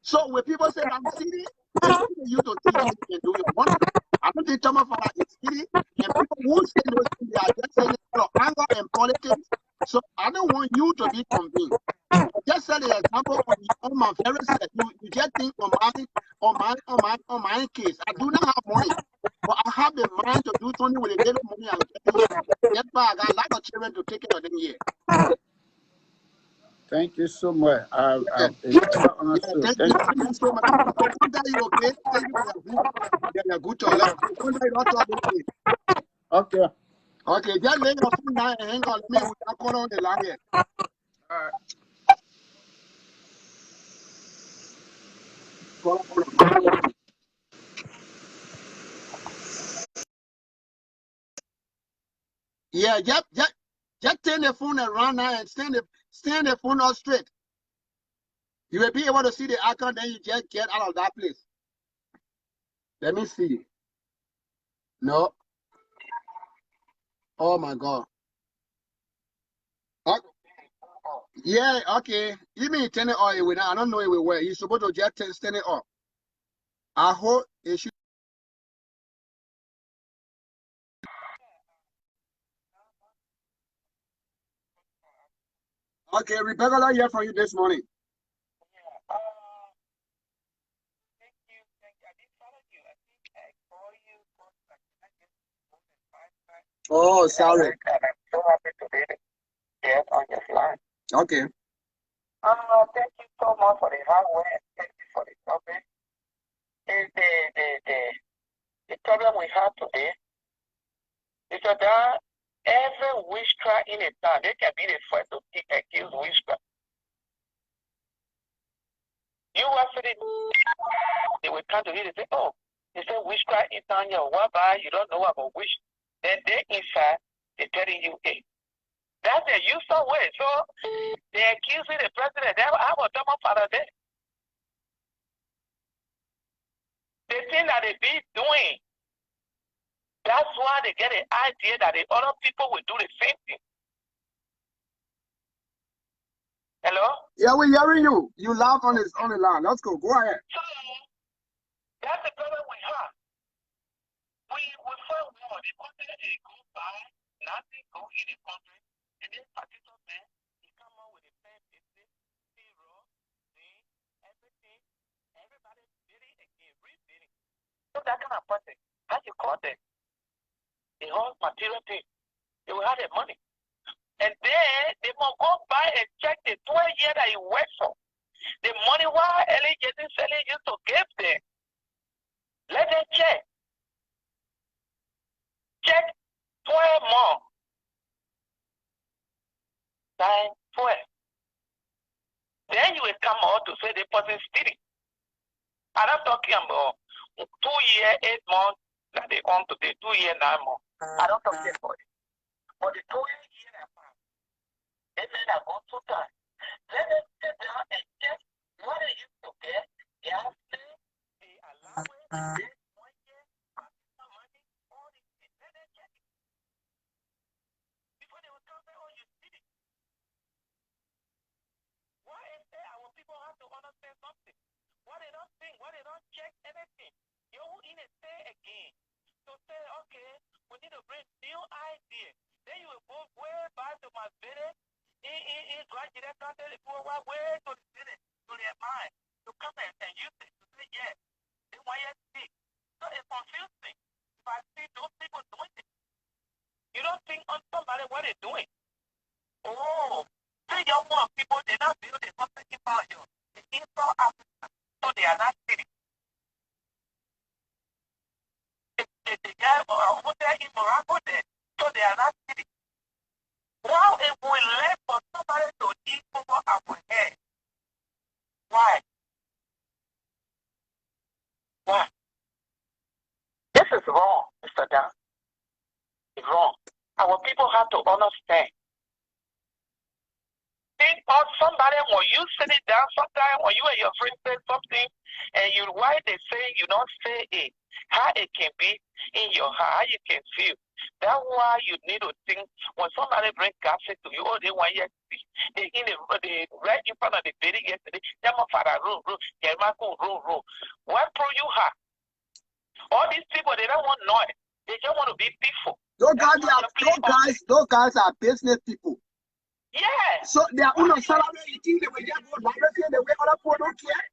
So when people say I'm stealing, they want you to see how you can do your money. I don't think Thomas Fala is stealing, and people who say those things, they are just saying it out of anger and politics. So I don't want you to be convinced. Just set the example on my very set. You just think on my case. I do not have money, but I have the mind to do something with a little money I'm getting. That's why I got a lot of children to take care of them here. Thank you so much. Thank you so much. Don't tell you, okay? Thank you for your good talk. Don't tell you not talk okay. Okay. Okay, just lay your phone down and hang on me. We can call on the line here. Yeah, just turn the phone around now and stand the phone up straight. You will be able to see the icon, then you just get out of that place. Let me see. No. Oh my God. Okay. Yeah, okay. You mean turn it on with I don't know it will work. You're supposed to just stand it up. I hope it should. Okay, Rebecca, I hear from you this morning. Oh, sorry. I'm so happy to be here on this line. Okay. Thank you so much for the hard work. Thank you for the topic. The problem we have today is that every witchcraft in a town, they can be the first to accuse witchcraft. You are sitting, they will come to you and say, oh, they say witchcraft in town, whereby you don't know about witch. Then they inside, they're telling you, hey, that's a useful way. So they're accusing the president. I was talking about that. The thing that they be doing, that's why they get an idea that the other people will do the same thing. Hello? Yeah, we're hearing you. You laugh on the line. Let's go. Go ahead. So that's the problem we have. We find war. The country they go by, nothing go in the country, and then particular man, he come out with a pen, zero, everything, everybody bidding again, rebidding. So that kind of person, as you call them, the whole material thing, they will have their money. And then then they must go buy and check the 12 years that you work for. The money why Ellie getting selling used to give them. Let them check. Check 12 more. Times 12. Then you will come out to say the person stealing. I'm not talking about 2 years, 8 months that they come to the 2 years, 9 months. I don't talk about it. But the 2 years and a half, they may not go 2 times. Let them sit down and check what they used to get. They have to the allowance, this 1 year, some money, all these things. Let them check it. Before they will come say, oh, you did it. Why is there our people have to understand something? Why they don't think, why they don't check anything? You in a say again. So say, okay, we need to bring new idea. Then you will go way back to my village, in graduate country, go way to the village, to their mind, to come and use it, to say, yeah, they want you to see. So it's confusing. If I see those people doing it, you don't think on somebody what they're doing. Oh, say you want people, they're not building something about you. It's in South Africa, so they are not sitting. The guy over there in Morocco there, so they are not sitting. Wow, if we let for somebody to eat over our head, why? Why? This is wrong, Mr. Dan. It's wrong. Our people have to understand. Think of somebody when you sit it down sometime when you and your friend say something and you why they say you don't say it, how it can be in your heart, how you can feel. That's why you need to think when somebody brings gossip to you, oh, they want you to see. They right in front of the baby yesterday, they my father roll, they my go roll. What pro you have? All these people they don't want noise. They just want to be peaceful. Those guys are business people. Yeah. So they are on salary. You think they will just go directly the way other people don't care?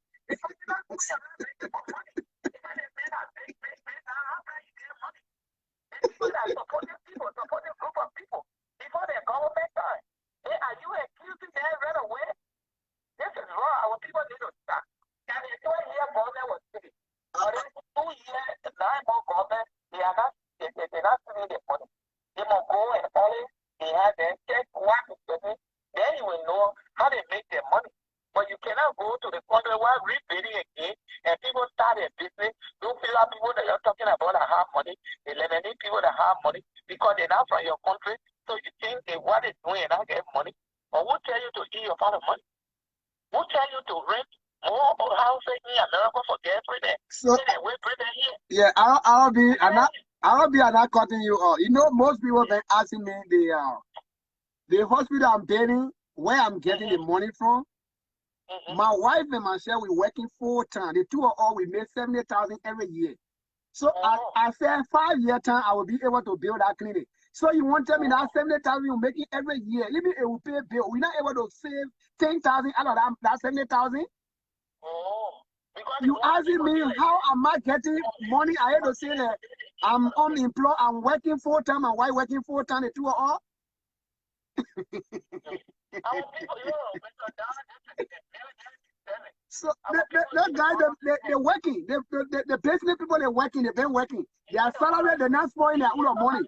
People that supporting people, supporting group of people before the government time. Hey, are you accusing them right away? This is wrong. Our people need to stop. And the 2 year government was sitting. But then 2 years, 9 more government, they're not spending their money. They must go and always they have them check what is spending. Then you will know how they make their money. But you cannot go to the country while rebuilding again and people start their business. Don't feel like people that you're talking about that have money. They let any people that have money because they're not from your country. So you think they what they're doing and not get money. Or who tell you to eat your part of money? Who tell you to rent more houses in America for girlfriend and bring here? Yeah, I'll be not cutting you off. You know, most people been asking me the hospital I'm dating, where I'm getting the money from. My wife and myself, we're working full time. The two of us, we make 70,000 every year. So I said 5 year time, I will be able to build that clinic. So you want to tell me that 70,000 you make it every year? Even it will pay bill. We're not able to save 10,000 out of that 70,000. You asking me how am I getting money? I had to say that I'm unemployed. I'm working full time. My wife working full time. The two of us. So the guy, they're working. The business people, they're working. They've been working. Their salary, they're not spoiling their own money.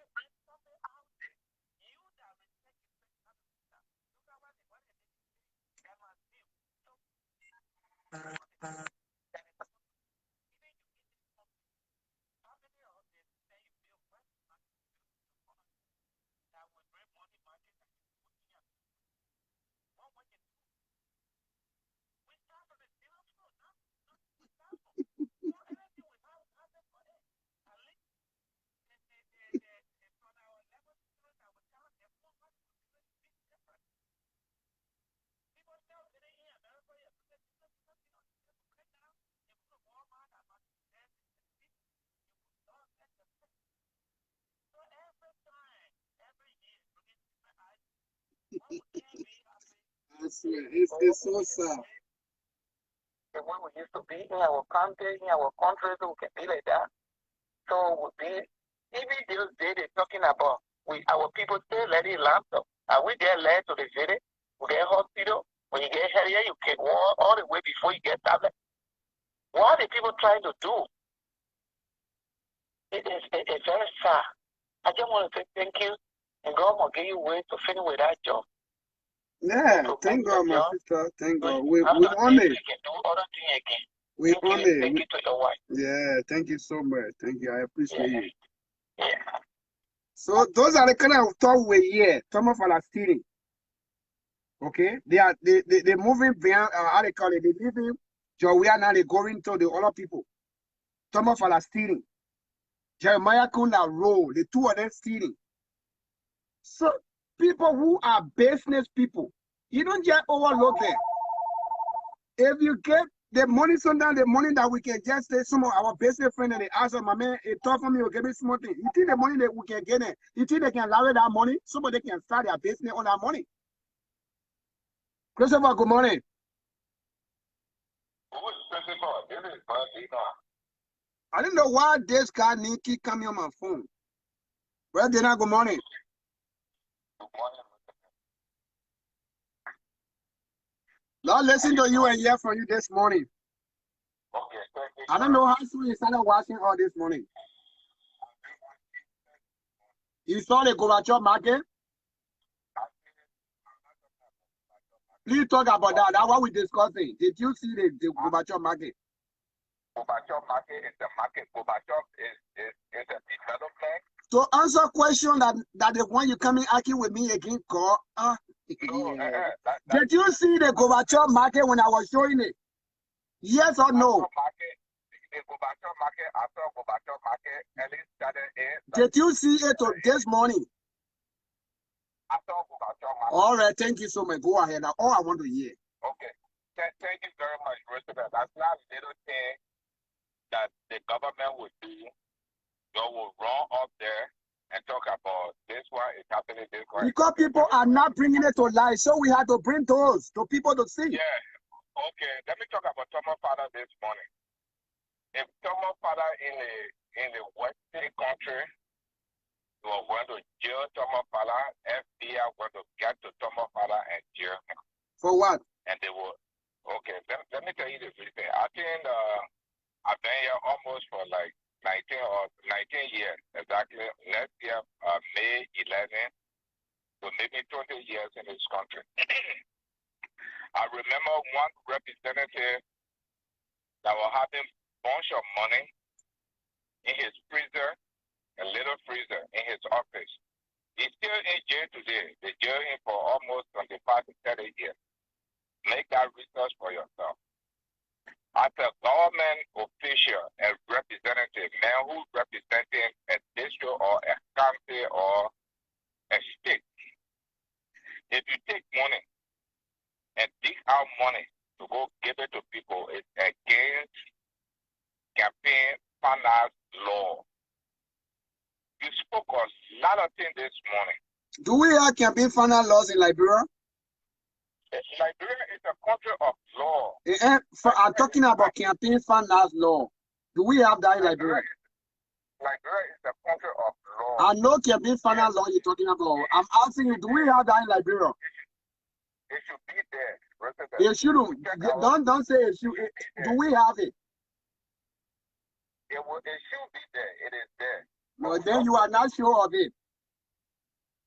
I swear, it's so sad. The way we used to be in our country, so we can be like that. So we be, even those days they're talking about, our people still let it laptop. And we get led to the village, we get hospital. When you get here, you can walk all the way before you get tablet. What are the people trying to do? It's very sad. I just want to say thank you, and God will give you way to finish with that job. Yeah, thank God, my sister. Thank God. We on it. You can do other things again. We on it. Thank you to your wife. Yeah, thank you so much. Thank you. I appreciate you. Yeah. So those are the kind of talk we hear. Some of us are stealing. Okay, they moving beyond. How they call it? They leaving. So we are now they going to the other people. Some of us are stealing. Jeremiah Kunda roll. The two of them stealing. So people who are business people, you don't just overlook them. If you get the money, sometimes the money that we can just say some of our business friends and they ask us, my man, it tough for me to give me small thing. You think the money that we can get it? You think they can leverage that money? Somebody can start their business on that money. Christopher, good morning. I don't know why this guy need keep coming on my phone. Well, Dana, good morning. Good morning. Lord, listen to you and hear from you this morning. Okay, thank you. I don't know how soon you started watching all this morning. You saw the Gorbachev market? Please talk about that. That's what we're discussing. Did you see the Gorbachev market? Gorbachev market is the market. Gorbachev is a development. So answer question that the one you coming asking with me again, call. Did you see the Gorbachev market when I was showing it? Yes or no? The Gorbachev market, I saw Gorbachev market, and it started in. Did you see it this morning? I saw Gorbachev market. All right, thank you so much. Go ahead. Now, all I want to hear. Okay. Thank you very much, Roosevelt. That's not a little thing that the government would do. They will run up there and talk about this one is happening, this one. Because people are not bringing it to light, so we have to bring those to people to see. Yeah. Okay. Let me talk about Thomas Father this morning. If Thomas Father in the Western country, we were going to jail Thomas Father, FBI went to get to Thomas Father and jail him. For what? And they will. Okay. Let me tell you the reason. I think I've been here almost for like 19 years exactly. Next year, May 11, will make me 20 years in this country. I remember one representative that was having a bunch of money in his freezer, a little freezer in his office. He's still in jail today. They jail him for almost 25 to 30 years. Make that research for yourself. As a government official and representative, man who's representing a district or a county or a state, if you take money and dig out money to go give it to people, it's against campaign finance law. You spoke a lot of things this morning. Do we have campaign finance laws in Liberia? Liberia is a country of law. I'm talking about campaign finance law. Do we have that in Liberia? Liberia is a country of law. I know campaign finance law you're talking about. I'm asking you, do we have that in Liberia? It should be there. It shouldn't. Don't say it should. Do we have it? It should be there. It is there. No, then you are not sure of it.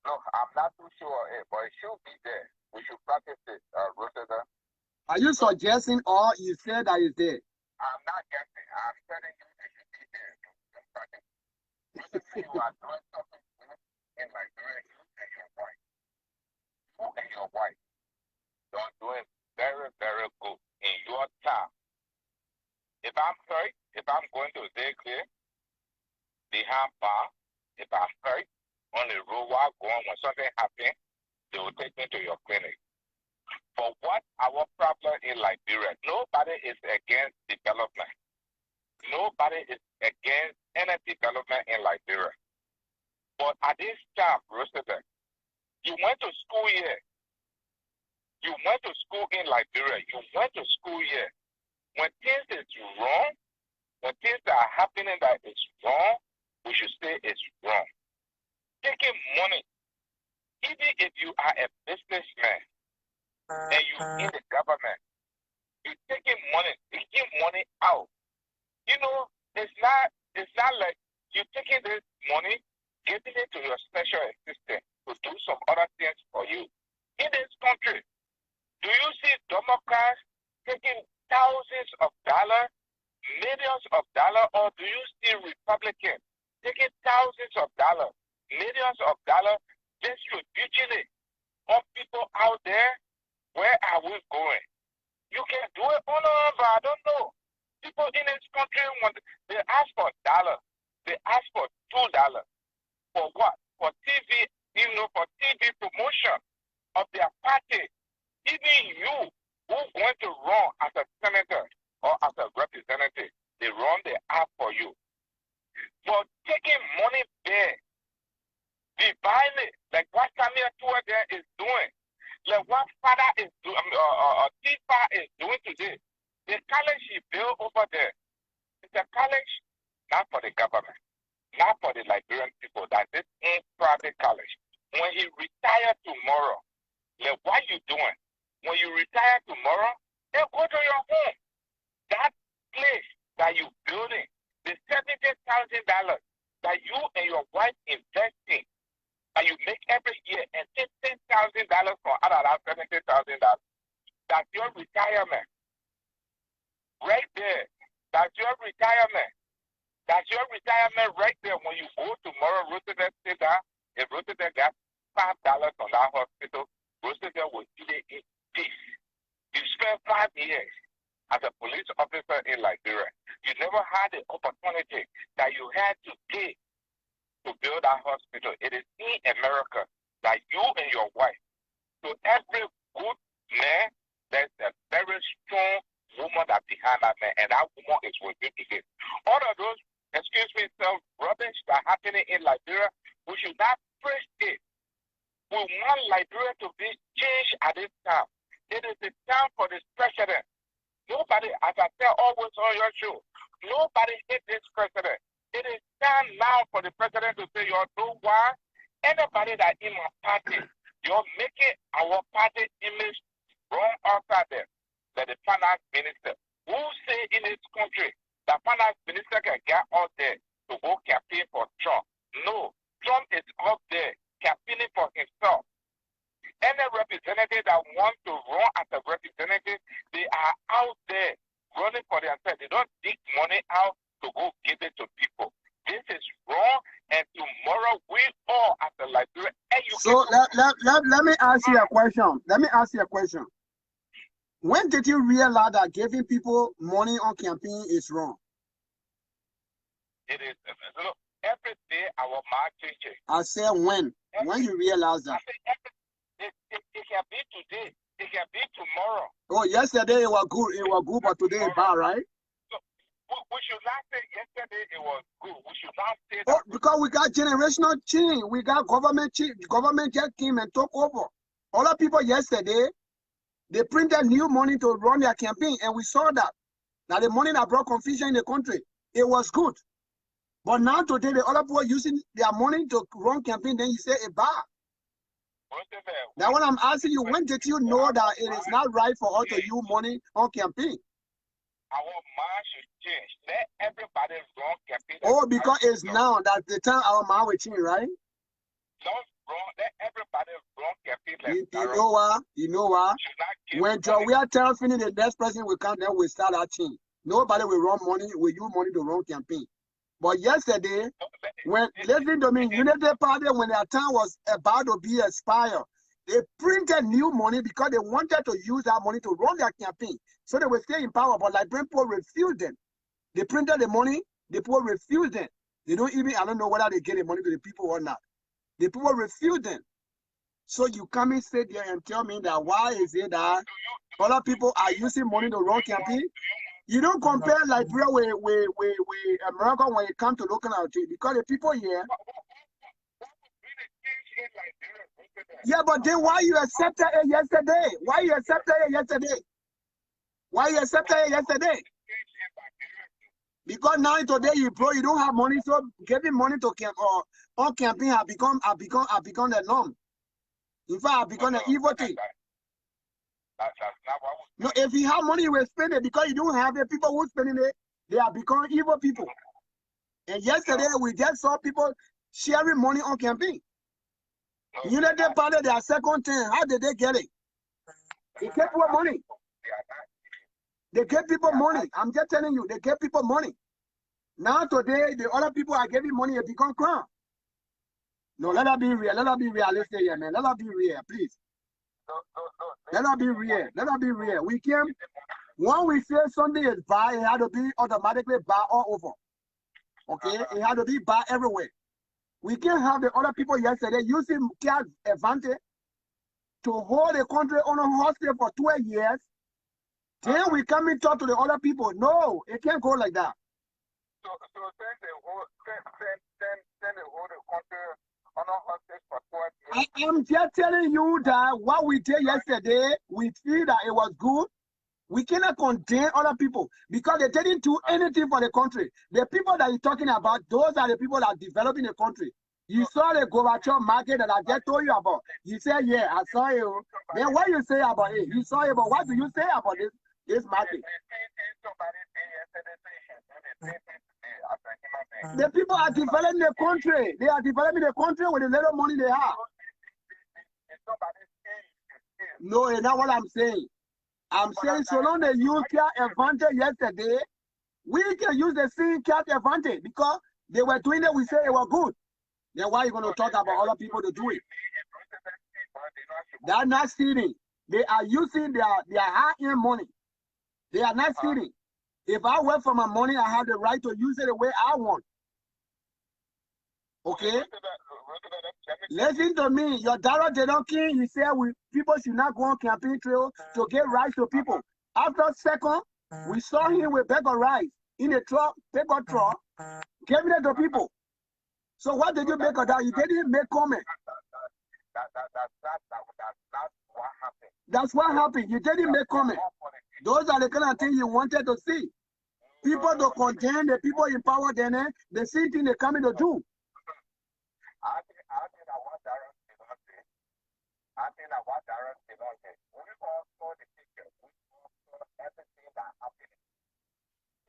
No, I'm not too sure of it, but it should be there. We should practice it, Roosevelt. Are you suggesting or you said that it's there? I'm not guessing. I'm telling you it should be there. You are doing something in Liberia, you and your wife. You and your wife. You're doing very, very good in your time. If I'm hurt, if I'm going to Zagre, behind bar, if I'm hurt, on the road while going, when something happens, they will take me to your clinic. For what our problem in Liberia, nobody is against development. Nobody is against any development in Liberia. But at this time, Roosevelt, you went to school here. You went to school in Liberia. You went to school here. When things is wrong, when things are happening that is wrong, we should say it's wrong. Taking money, Even if you are a businessman and you in the government, you taking money out. You know, it's not like you taking this money, giving it to your special assistant to do some other things for you. In this country, do you see Democrats taking thousands of dollars, millions of dollars, or do you see Republicans taking thousands of dollars, millions of dollars, distributing it on people out there? Where are we going? You can do it on but I don't know. People in this country, they ask for $1. They ask for $2. For what? For TV, for TV promotion of their party. Even you who's going to run as a senator or as a representative, they run the ad for you. But taking money there, dividing it, like what Samuel Tour there is doing, like what Father is doing, Tifa is doing today. The college he built over there, it's a college not for the government, not for the Liberian people. That's this private college. When he retires tomorrow, like what you doing? When you retire tomorrow, then go to your home. That place that you building, the $70,000 that you and your wife invest in, that you make every year, and take $10,000 for out of that $70,000. That's your retirement. Right there. That's your retirement. That's your retirement right there. When you go tomorrow, Roosevelt say that if Roosevelt got $5 on that hospital, Roosevelt will eat it in peace. You spent 5 years as a police officer in Liberia. You never had the opportunity that you had to pay to build that hospital. It is in America that you and your wife, to every good man, there's a very strong woman that behind that man, and that woman is with you today. All of those, excuse me, self rubbish that happening in Liberia, we should not preach it. We want Liberia to be changed at this time. It is the time for this president. Nobody, as I tell always on your show, nobody hate this president. It is time now for the president to say, you know why? Anybody that in my party, you're making our party image wrong outside there. That the finance minister, who say in this country, the finance minister can get out there to go campaign for Trump. No, Trump is out there campaigning for himself. Any representative that wants to run as a representative, they are out there running for themselves. They don't dig money out to go give it to people. This is wrong, and tomorrow we all as a Liberian education. So let me ask you a question. Let me ask you a question. When did you realize that giving people money on campaign is wrong? It is. Look, every day our mind changes. I said when. When you realize that? It can be today. It can be tomorrow. Oh, yesterday it was good. It was good, but today it's bad, right? So, we should not say yesterday it was good. We should not say that. Oh, because we got generational change. We got government change. Government just came and took over. Other people yesterday, they printed new money to run their campaign, and we saw that. Now the money that brought confusion in the country, it was good. But now today, the other people using their money to run campaign, then you say it's bad. Now what I'm asking you, when did you know that it is not right for us to use money on campaign? Our mind should change. Let everybody run campaign. Oh, because it's now that the time our mind will change, right? Don't run. Let everybody run campaign. You know what? When Weah tell Finney the next president will come, then we start our team. Nobody will run money, will use money to run campaign. But yesterday, when listen to me, Unity Party, when their time was about to be expired, they printed new money because they wanted to use that money to run their campaign. So they will stay in power, but Liberian people refused them. They printed the money, the people refused them. They don't even, I don't know whether they get the money to the people or not. The people refused them. So you come and sit there and tell me that why is it that other people are using money to run campaign? You don't compare Liberia with America when it comes to looking at it, because the people here. Yeah, but then why you accepted it yesterday? Why you accepted it yesterday? Why you accepted it yesterday? Because now today you don't have money, so giving money to on campaign have become the norm. In fact, because an evil thing. That's not what we No, if you have money, you will spend it. Because you don't have it, people who spending it, they are becoming evil people. And yesterday, we just saw people sharing money on campaign. Unity Party, their second term, how did they get it? They gave people money. They gave people money. I'm just telling you, they gave people money. Now today, the other people are giving money, it become crime. No, let us be real. Let us be realistic here, man. Let us be real, please. Let us be real. Let us be real. We came, when we say Sunday is bad, it had to be automatically bad all over. Okay? It had to be bad everywhere. We can't have the other people yesterday using cash advantage to hold the country on a hostage for 12 years. Then we come and talk to the other people. No, it can't go like that. So since they hold the country on a hostage for 12 years. I'm just telling you that what we did yesterday, we feel that it was good. We cannot condemn other people because they didn't do anything for the country. The people that you're talking about, those are the people that are developing the country. You saw the Gorbachev market that I just told you about. You said, yeah, I saw it. Then what you say about it? You saw it, but what do you say about this market? The people are developing the country. They are developing the country with the little money they have. No, it's not what I'm saying. I'm saying so long they use cash advantage yesterday, we can use the same cash advantage because they were doing it, we say it was good. Then why are you going to talk about other people to do it? They are not stealing. They are using their high-end money. They are not stealing. If I work for my money, I have the right to use it the way I want. Okay? Listen to me. Your daughter did not kill. He said people should not go on campaign trail to get rice to people. After a second, we saw him with bag of rice in a truck, paper truck, giving it to people. So what did you make of that? You didn't make comment. That's what happened. You didn't make comment. Those are the kind of things you wanted to see. People to condemn the people in power, then the same thing they're coming to do. I think that what Darren did not say. I think that what Darren did not say. We all saw the picture. We all saw everything that happened.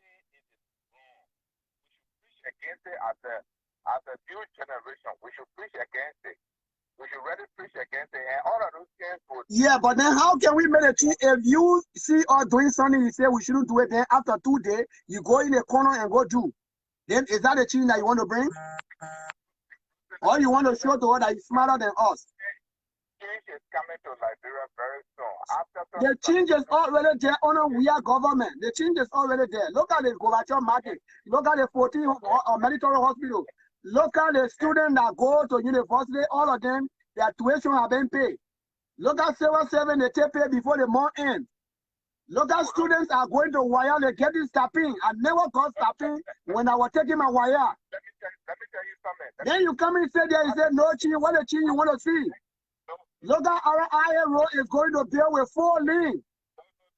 It is wrong. We should preach against it as a new generation. We should preach against it. We should really preach against it. And all of those things would. Yeah, but then how can we make a change? If you see us doing something, you say we shouldn't do it. Then after 2 days, you go in the corner and go do. Then is that a change that you want to bring? Or you want to show to her that you're smarter than us? Change is coming to Liberia very soon. The change is already there under Weah government. The change is already there. Look at the Gorbachev market. Look at the 14 military hospitals. Look at the students that go to university. All of them, their tuition have been paid. Look at 7 they take pay before the month ends. Look at students are going to Weah, they're getting stopping. I never got stopping when I was taking my Weah. Let me tell you something. Then you come and say there, you say no change. What a change you want to see? Look at our iron road is going to build with 4 lanes.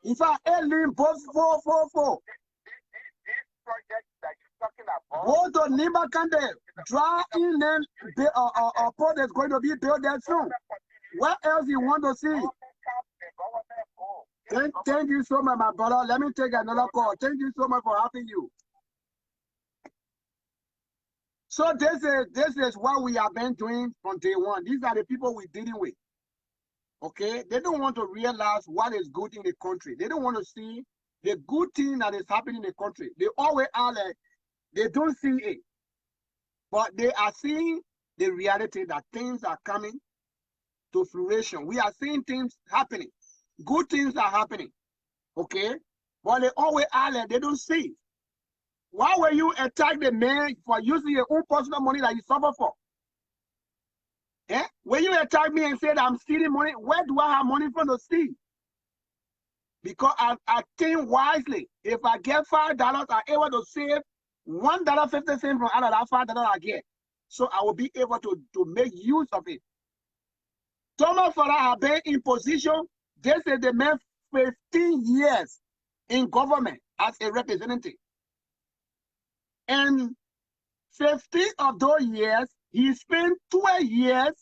In fact, 8 lanes, both 4. These projects that you're talking about. Go to Nimbakande, draw in and a port that's going to be built there soon. What else you want to see? Thank you so much, my brother. Let me take another call. Thank you so much for having you. So this is what we have been doing from day one. These are the people we're dealing with. Okay? They don't want to realize what is good in the country. They don't want to see the good thing that is happening in the country. They always are like, they don't see it. But they are seeing the reality that things are coming to fruition. We are seeing things happening. Good things are happening. Okay? But they always are like, they don't see. Why will you attack the man for using your own personal money that you suffer for? Eh? When you attack me and say that I'm stealing money, where do I have money from to steal? Because I think wisely. If I get $5, I'm able to save $1.50 from out of that $5 I get. So I will be able to make use of it. Thomas Farah have been in position. This is the man 15 years in government as a representative. And 15 of those years, he spent 12 years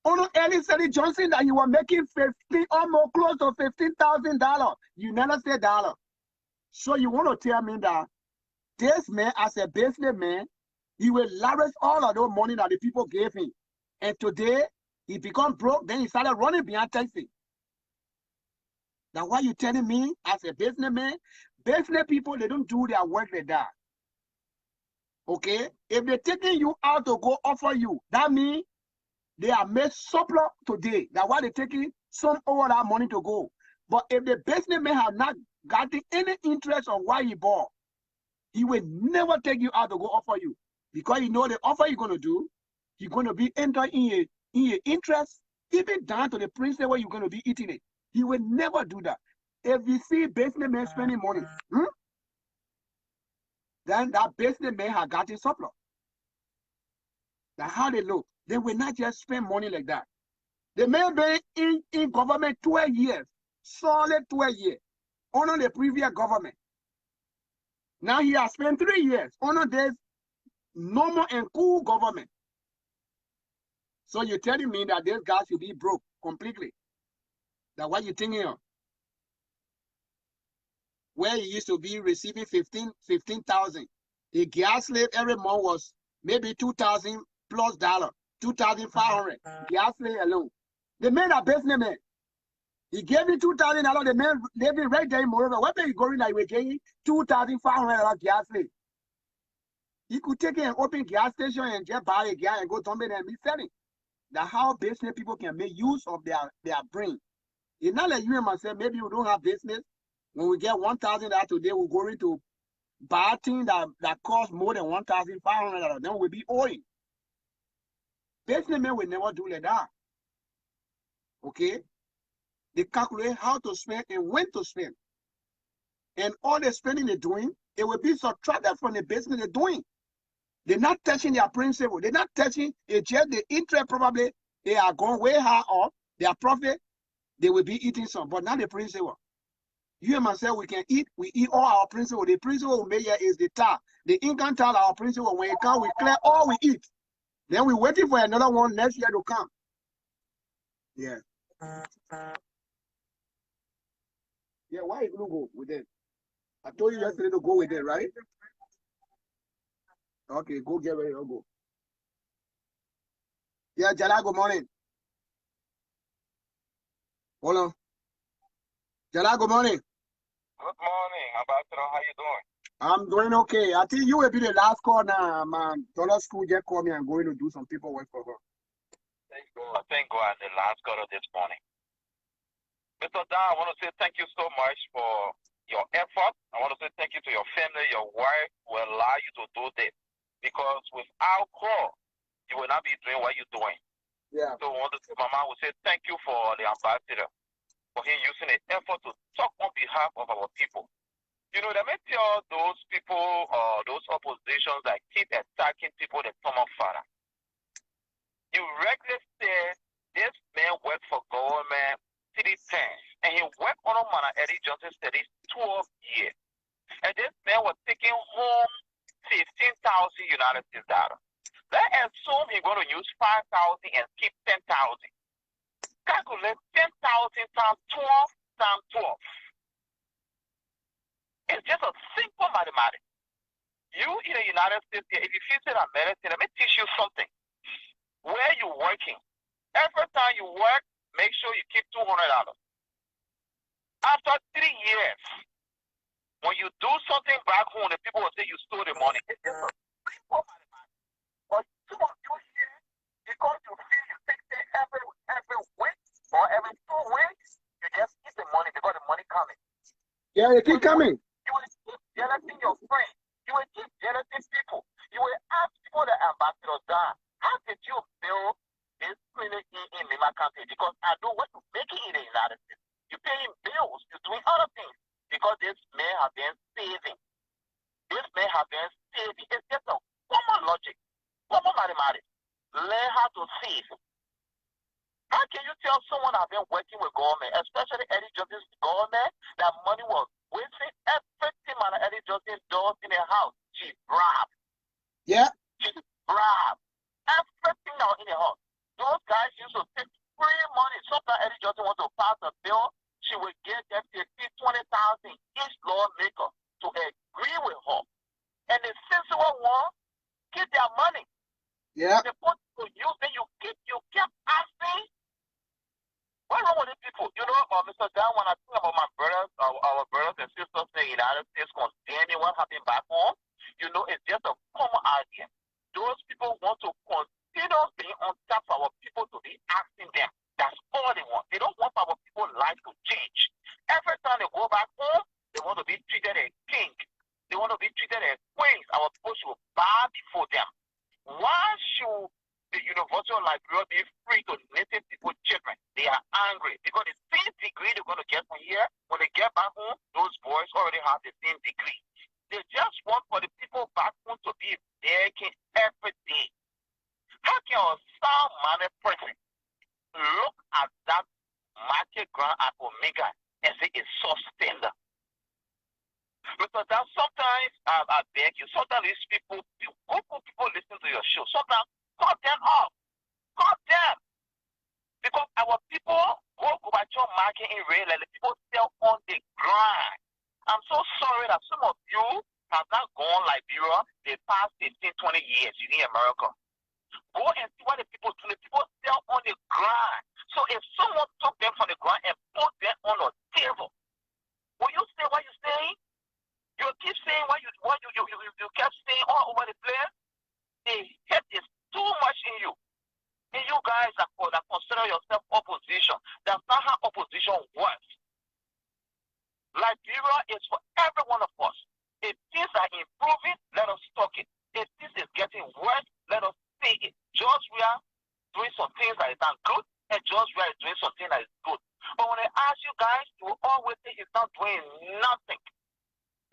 On Eddie Johnson that you were making 15, almost close to $15,000 United States dollar. So you want to tell me that this man, as a businessman, he will lavish all of those money that the people gave him. And today, he become broke, then he started running behind taxi. Now, why you telling me, as a businessman, business people, they don't do their work like that. Okay? If they're taking you out to go offer you, that means they are made surplus today. That's why they're taking some of that money to go. But if the businessman have not gotten any interest on why he bought, he will never take you out to go offer you. Because you know the offer you're going to do, you're going to be entering in your interest, even down to the principle where you're going to be eating it. He will never do that. If you see businessmen spending money, then that businessman has gotten surplus. That's how they look. They will not just spend money like that. They may be in government 12 years, solid 12 years, under the previous government. Now he has spent 3 years under this normal and cool government. So you're telling me that this guy should be broke completely. That's what you're thinking of. Where he used to be receiving 15,000. A gas slave every month was maybe $2,000 plus dollar, 2,500. Gas slave alone. The man a businessman. He gave me $2,000. The man living right there in Moreover. What are you going that you were getting $2,500 gas slave? He could take it and open gas station and just buy a gas and go dump it and be selling. That's how business people can make use of their brain. It's not like you and myself, maybe we don't have business. When we get $1,000 today, we're going to buy things that cost more than $1,500. Then we'll be owing. Businessmen will never do like that. Okay? They calculate how to spend and when to spend. And all the spending they're doing, it will be subtracted from the business they're doing. They're not touching their principle. They're not touching, it's just the interest probably, they are going way high up. Their profit, they will be eating some, but not the principle. You and myself, we can eat, we eat all our principle. The principle we make here is the tax. The income tax, our principle, when it comes, we clear all we eat. Then we're waiting for another one next year to come. Yeah. Yeah, why you don't go with it? I told you yesterday to go with it, right? Okay, go get ready to go. Yeah, Jala, good morning. Hold on. Jala, good morning. Good morning, Ambassador. How you doing? I'm doing okay. I think you will be the last call now, man. Dollar School just called me. I'm going to do some paperwork for her. Thank God, the last caller this morning. Mr. Dan, I want to say thank you so much for your effort. I want to say thank you to your family, your wife who allow you to do this. Because without her, you will not be doing what you're doing. Yeah. So I want to say, Mama will say thank you for the ambassador, for him using the effort to talk on behalf of our people. You know, let me tell those people, those oppositions that keep attacking people that come up father. You regularly said this man worked for government 3 times, and he worked on a man Eddie Johnson studies 12 years. And this man was taking home 15,000 United States dollars. Let's assume he's going to use 5,000 and keep 10,000. Calculate 10,000 times 12 times 12. It's just a simple mathematics. You in the United States, if you visit America, let me teach you something. Where you working? Every time you work, make sure you keep $200. After 3 years, when you do something back home, the people will say you stole the money. It's just a simple mathematics. But some of you here, because you feel you take it every week or every 2 weeks, you just keep the money because the money coming. Yeah, they keep coming. You will keep jealousing your friends. You will keep jealousing people. You will ask people that ambassadors done. How did you build this clinic in Lima County? Because I know what you're making in the United States. You're paying bills. You're doing other things. Because this man has been saving. This man has been saving. It's just a common logic, common mathematics. Learn how to save. How can you tell someone I've been working with government, especially Eddie Johnson's government, that money was wasting? Everything man Eddie Johnson does in the house, she grabbed. Yeah. She grabbed. Everything now in the house. Those guys used to forcing each lawmaker to agree with her. And the sensible one, keep their money. Yeah. They put to use it, you kept asking. What's wrong with these people? You know, Mr. Dan, when I think about my brothers, our brothers and sisters in the United States condemning what happened back home, you know, it's just a common idea. Those people want to continue being on top of our people to be asking them. That's all they want. They don't want our people's life to change. Every time they go back home, they want to be treated as king. They want to be treated as queens. Our people should bow before them. Why should the University of Liberia be free to native people children? They are angry because the same degree they're going to get from here, when they get back home, those boys already have the same degree. They just want for the people back home to be begging every day. How can a sound-minded person look at that market ground at Omega and say it's substandard? Because that sometimes, I beg you, sometimes these people, people listen to your show, sometimes cut them off. Cut them. Because our people go back to market in real and the people sell on the grind. I'm so sorry that some of you have not gone Liberia the past 15, 20 years in America. Go and see what the people do. The people sell on the grind. So if someone took them from the ground and put them on a table, will you say what you're saying? You keep saying what you kept saying all over the place. The hate is too much in you. And you guys that consider yourself opposition. That's not how opposition works. Liberia is for every one of us. If things are improving, let us talk it. If this is getting worse, let us say it. Just we are doing some things that is not good, and just we are doing something that is good. But when I ask you guys, you always say he's not doing nothing.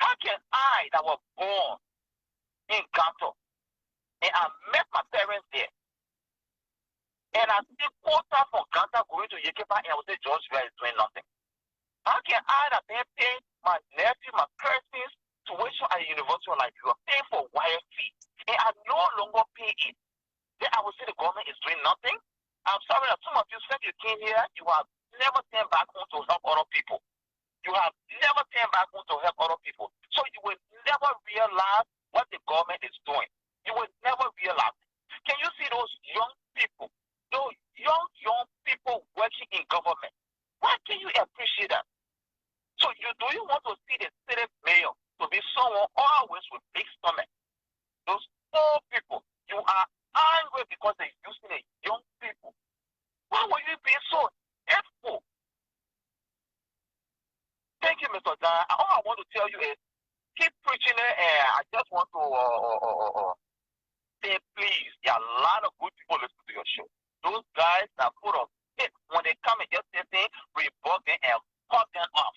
How can I, that was born in Ganto, and I met my parents there, and I see quota from Ganta going to Yekepa, and I would say George Weah is doing nothing? How can I, that pay my nephew, my cousins, tuition at the University of Liberia, pay for wire fee, and I no longer pay it? Then I would say the government is doing nothing. I'm sorry that some of you, since you came here, you have never turned back home to help other people. You have never turned back home to help other people. So you will never realize what the government is doing. You will never realize. Can you see those young people, those young people working in government? Why can you appreciate that? So do you want to see the city mayor to be someone always with big stomach? Those poor people, you are angry because they're using the young people. Why would you be so hateful? Thank you, Mr. Dan. All I want to tell you is keep preaching it, and I just want to say, please, there are a lot of good people listening to your show. Those guys that put up hit when they come and just say things, rebuke them and cut them off.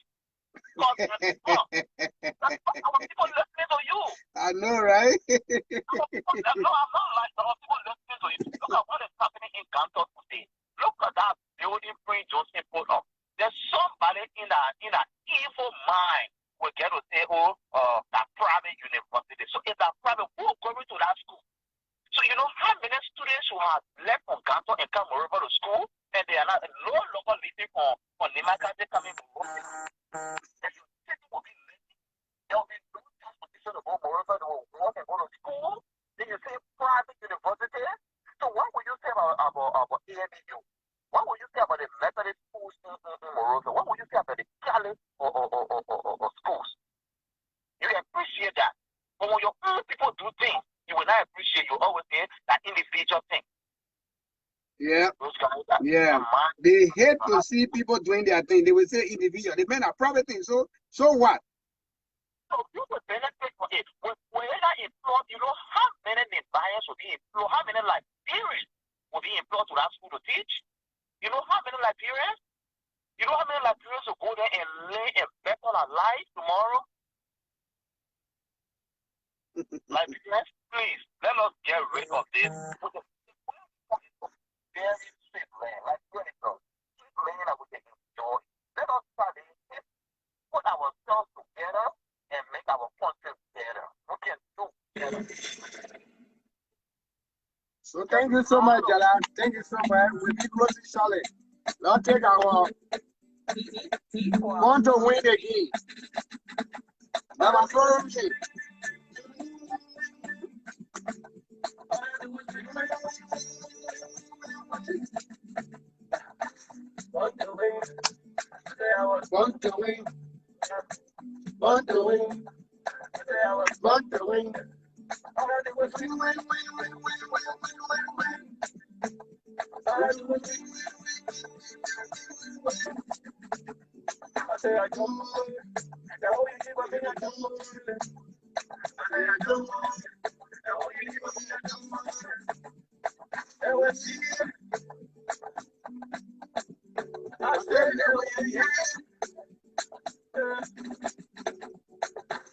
Cut them off. That's why our people listening to you. I know, right? No, I'm not like our people listening to you. Look at what is happening in Ganto today. Look at that building Prince Joseph put up. There's somebody in that evil mind will get to say, that private university. So if that private, who's going to that school? So you know how many students who have left from Ganto and come over to school, and they are not no longer living for Nimakate coming to work. The city will be living. There will be no transportation to go over, they will walk and go to school. Then you say private university. So what will you say about AMU? What would you say about the Methodist schools in Morocco? What would you say about the Catholic or schools? You appreciate that. But when your own people do things, you will not appreciate. You always say that individual thing. Yeah. Those guys They hate to see people doing their thing. They will say individual. They mean a private thing. So what? So you will benefit from it. When they employed, you know how many buyers will be employed, how many Liberians will be employed to that school to teach? You know how many Liberians? You know how many Liberians will go there and lay a bet on our life tomorrow? Liberians, please, let us get rid of this. With the very safe land, like Unico, keep laying that we can enjoy. Let us try to put ourselves together and make our country better. We can do better. So thank you so much, Jala. Thank you so much. We'll be closing shortly. Let's take our want to win the game.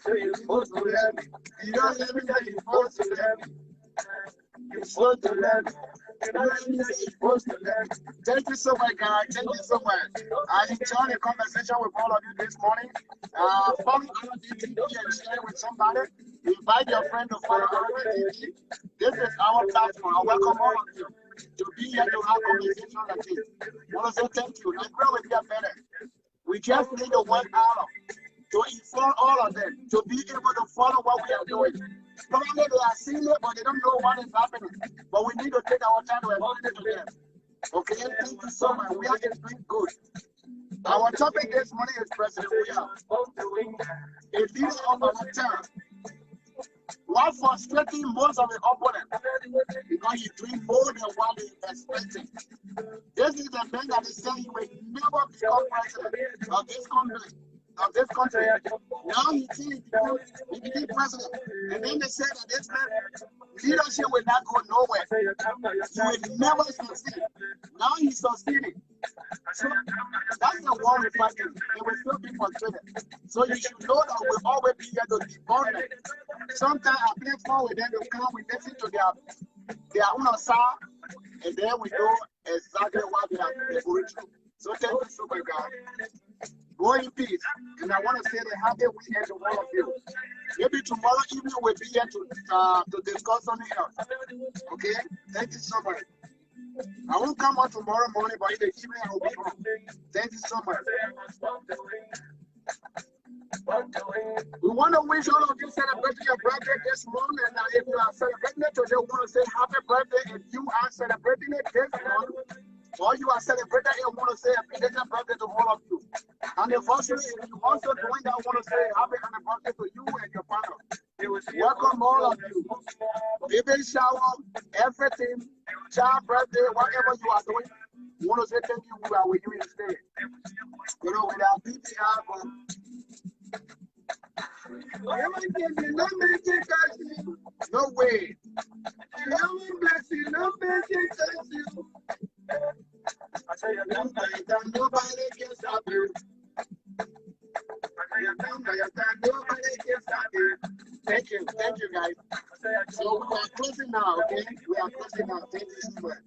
You're supposed to love me. You don't let me know you're supposed to love me. You're supposed to love me. You don't let me know you're supposed to love me. Thank you so much, guys. Thank you so much. I enjoyed the conversation with all of you this morning. Follow our DTV and share it with somebody. Invite your friend to follow our DTV. This is our platform. I welcome all of you to be here to have conversation like this. I want to say thank you. Let's grow with get better. We just need to work out to inform all of them, to be able to follow what we are doing. Probably they are seeing it, but they don't know what is happening. But we need to take our time to explain it to them. Okay, thank you so much. We are doing good. Our topic this morning is President Weah, a leader of our time. What frustrating most of the opponents because he's doing more than what they expected. This is the man that is saying he will never become president of this country. Now he became president. And then they said that this man leadership will not go nowhere. He will never succeed. Now he's succeeding. So that's the war we're fighting. They will still be frustrated. So you should know that we'll always be here to debunk them. Sometimes I play fun with them to come, we listen to their own side, and then we know exactly what they are going through. So thank you so much, guys. Go in peace. And I want to say the happy weekend to all of you. Maybe tomorrow evening we'll be here to discuss something else. Okay? Thank you so much. I won't come on tomorrow morning, but in the evening I will be home. Thank you so much. We want to wish all of you celebrating your birthday this morning. And if you are celebrating it today, we want to say happy birthday. If you are celebrating it this month, or you are celebrating it, we want to say a belated birthday to all of you. Anniversary, if you also doing that, I want to say happy anniversary to you and your partner. Welcome all of you. Baby shower, everything, child birthday, whatever you are doing, we want to say thank you. We are with you instead. You know, with our PTR, but no way. Nobody can stop you. Thank you guys. So we are closing now, okay? We are closing now. Thank you so much.